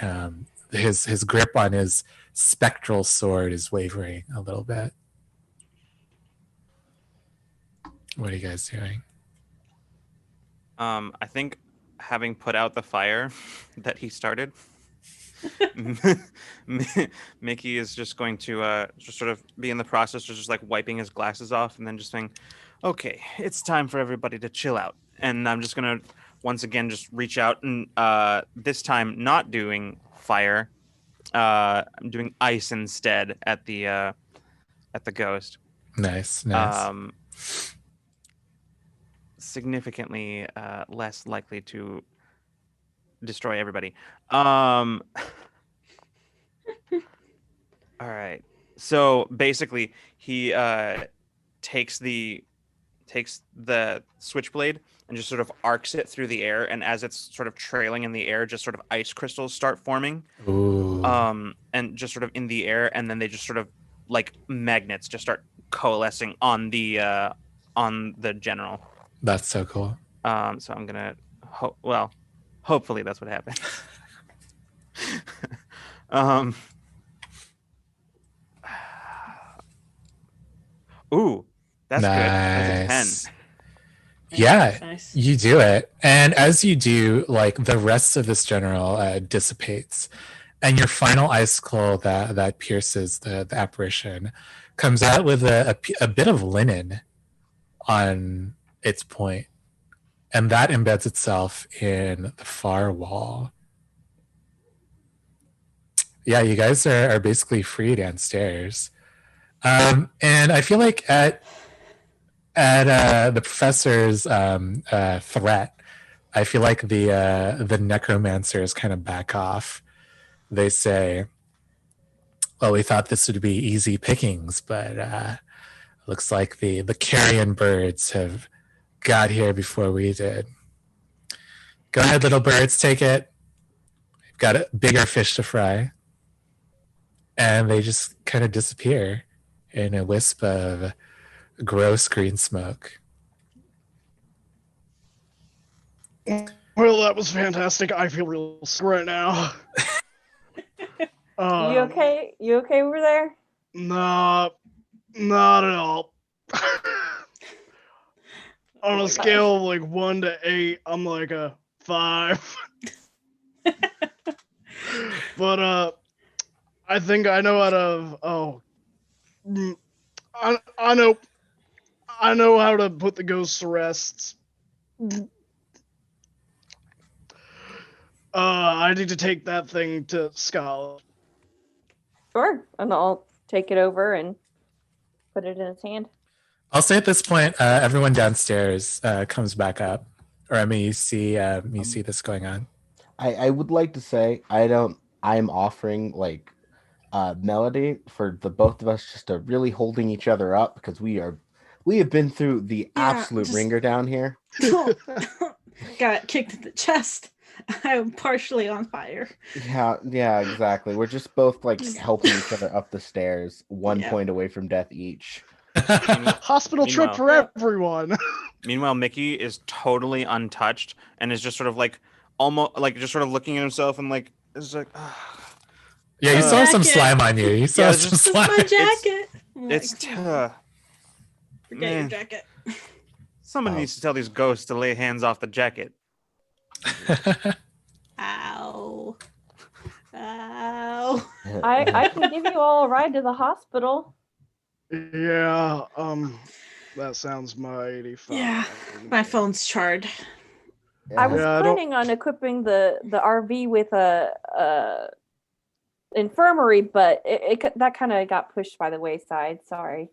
his grip on his spectral sword is wavering a little bit. What are you guys doing? I think having put out the fire that he started, Mickey is just going to just sort of be in the process of just like wiping his glasses off and then just saying, okay, it's time for everybody to chill out. And I'm just going to once again just reach out and this time not doing fire. I'm doing ice instead at the ghost. Nice. Significantly less likely to destroy everybody. All right. So basically, he takes the switchblade and just sort of arcs it through the air, and as it's sort of trailing in the air, just sort of ice crystals start forming. Ooh. And just sort of in the air, and then they just sort of like magnets just start coalescing on the general. That's so cool. So I'm gonna hopefully that's what happens. Ooh, that's nice. good. That's a 10. Yeah, Nice. you do it. And as you do, like the rest of this general dissipates. And your final icicle that pierces the apparition comes out with a bit of linen on its point. And that embeds itself in the far wall. Yeah, you guys are basically free downstairs. And I feel like at the professor's threat, I feel like the necromancers kind of back off. They say, well, we thought this would be easy pickings, but looks like the carrion birds have got here before we did. Go ahead, little birds, take it. We've got a bigger fish to fry. And they just kind of disappear in a wisp of gross green smoke. Well, that was fantastic. I feel real sick right now. You okay? You okay over there? Nah, not at all. On a scale of like 1 to 8, I'm like a 5. But I think I know I know how to put the ghosts to rest. I need to take that thing to Scott. Sure. And I'll take it over and put it in his hand. I'll say at this point, everyone downstairs comes back up. Or I mean, you see this going on. I would like to say I'm offering like Melody for the both of us just to really holding each other up because we have been through the absolute ringer down here. Got kicked in the chest. I'm partially on fire. Yeah, exactly. We're just both like helping each other up the stairs, one point away from death each. Hospital trip for everyone. Meanwhile, Mickey is totally untouched and is just sort of like almost like just sort of looking at himself and like is like. Yeah, you saw some slime on you. You saw some slime. My jacket. Forget your jacket. Someone needs to tell these ghosts to lay hands off the jacket. Ow. I can give you all a ride to the hospital. Yeah, that sounds mighty fun. Yeah, my phone's charred. I was planning on equipping the RV with a infirmary, but it that kind of got pushed by the wayside. Sorry.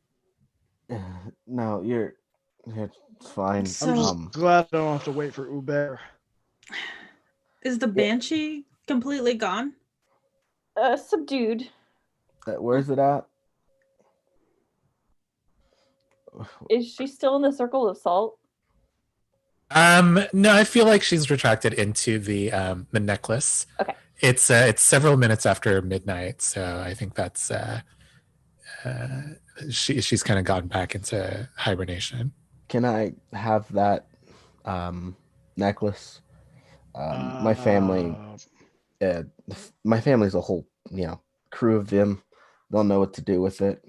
No, you're It's fine. So- I'm just glad I don't have to wait for Uber. Is the banshee completely gone? Subdued. Where's it at? Is she still in the circle of salt? No, I feel like she's retracted into the necklace. Okay. It's several minutes after midnight, so I think that's she's kind of gone back into hibernation. Can I have that necklace? My family, my family's a whole, crew of them. They'll know what to do with it.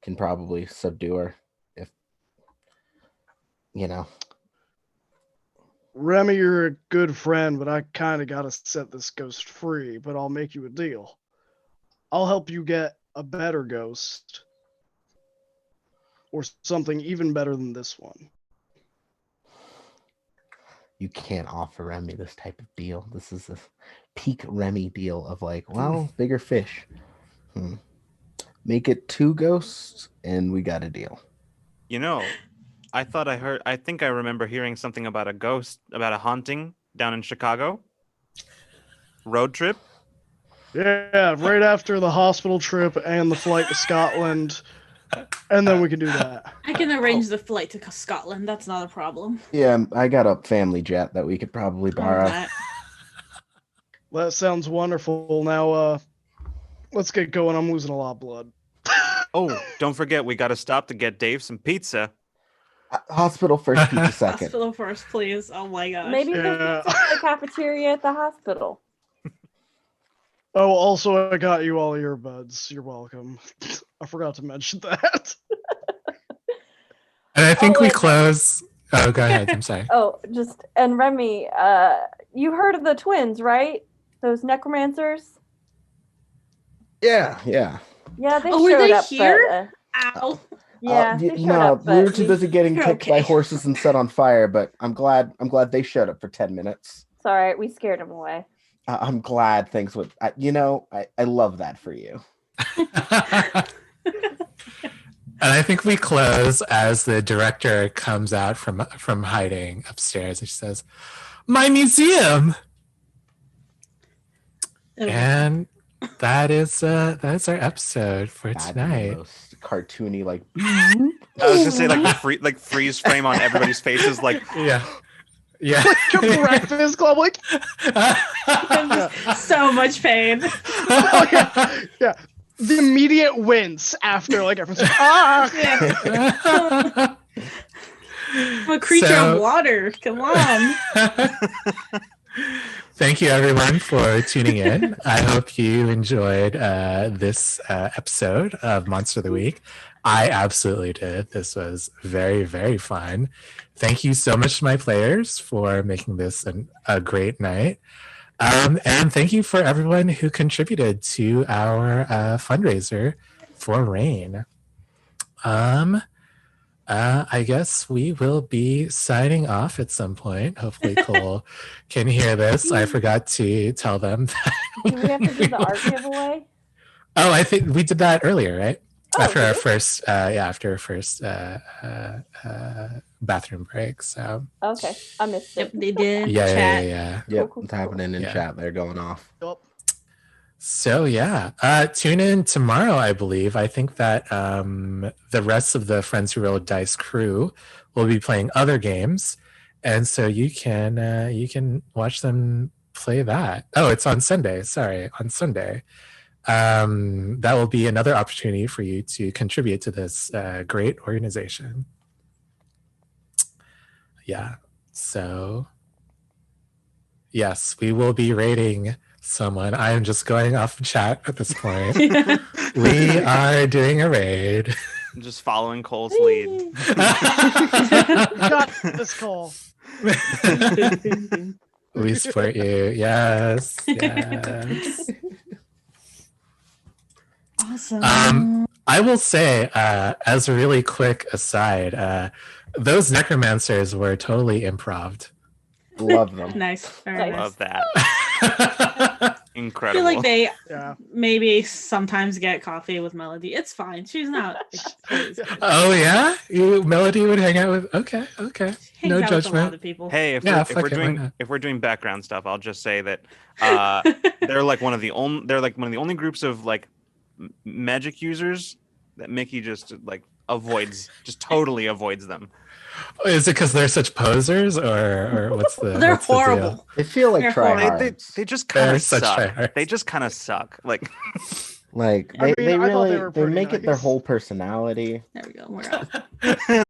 Can probably subdue her if, Remy, you're a good friend, but I kind of got to set this ghost free, but I'll make you a deal. I'll help you get a better ghost. Or something even better than this one. You can't offer Remy this type of deal. This is a peak Remy deal of like, well, bigger fish. Make it 2 ghosts and we got a deal. I think I remember hearing something about a ghost, about a haunting down in Chicago. Road trip? Yeah, right after the hospital trip and the flight to Scotland. And then we can do that. I can arrange the flight to Scotland. That's not a problem. Yeah, I got a family jet that we could probably borrow. That sounds wonderful. Now, let's get going. I'm losing a lot of blood. Oh, don't forget, we got to stop to get Dave some pizza. Hospital first, pizza second. Hospital first, please. Oh my gosh. Maybe there's pizza in the cafeteria at the hospital. Oh, also, I got you all earbuds. You're welcome. I forgot to mention that. And I think we close. Oh, go ahead. I'm sorry. And Remy, you heard of the twins, right? Those necromancers? Yeah. Yeah, they were showed they up. here? But, Ow. yeah, they showed no, up. we were But too busy getting You're kicked okay. by horses and set on fire. But I'm glad they showed up for 10 minutes. it's all right. We scared them away. I'm glad things would. I love that for you. And I think we close as the director comes out from hiding upstairs and she says, "My museum." And that is our episode for That'd be the tonight. most cartoony, like. I was gonna say like freeze frame on everybody's faces, like Yeah. Yeah. Like a breakfast club, like, So much pain. oh, yeah. The immediate wince after, like, everyone's like, I'm a creature of water. Come on. Thank you, everyone, for tuning in. I hope you enjoyed this episode of Monster of the Week. I absolutely did. This was very, very fun. Thank you so much to my players for making this a great night. And thank you for everyone who contributed to our fundraiser for Rain. I guess we will be signing off at some point. Hopefully Cole can hear this. I forgot to tell them that. Do we have to do the art giveaway? Oh, I think we did that earlier, right? Oh, after our really? first bathroom break. So Okay, I missed Yep, it. they did. yeah. Chat. Yep, Cool. it's happening in Yeah. chat. They're going off. So yeah, tune in tomorrow. I believe. I think that the rest of the Friends Who Roll Dice crew will be playing other games, and so you can watch them play that. Oh, it's on Sunday. Sorry, on Sunday. That will be another opportunity for you to contribute to this great organization. Yeah. So yes, we will be rating someone. I am just going off the chat at this point. We are doing a raid. just following Cole's lead. got this call. We support you. Yes. Yes. Awesome. I will say, as a really quick aside, those necromancers were totally improv. Love them. Nice. Very Nice. nice. Love that. I Incredible. feel like they Yeah. maybe sometimes get coffee with Melody. It's fine. She's not always good. Oh yeah, Melody would hang out with. Okay. She hangs No out with a lot judgment. of people. Hey, if Yeah, we're fuck it, why not? if we're doing background stuff, I'll just say that they're like one of the only groups of like magic users that Mickey just like totally avoids them. Is it because they're such posers, or what's the? They're what's the deal? horrible. They feel like They're tryhards. They just kind They're of such suck. tryhards. They just kind of suck. Like Like I they mean, I thought really they were they pretty make it their nice. whole personality. There we go. We're out.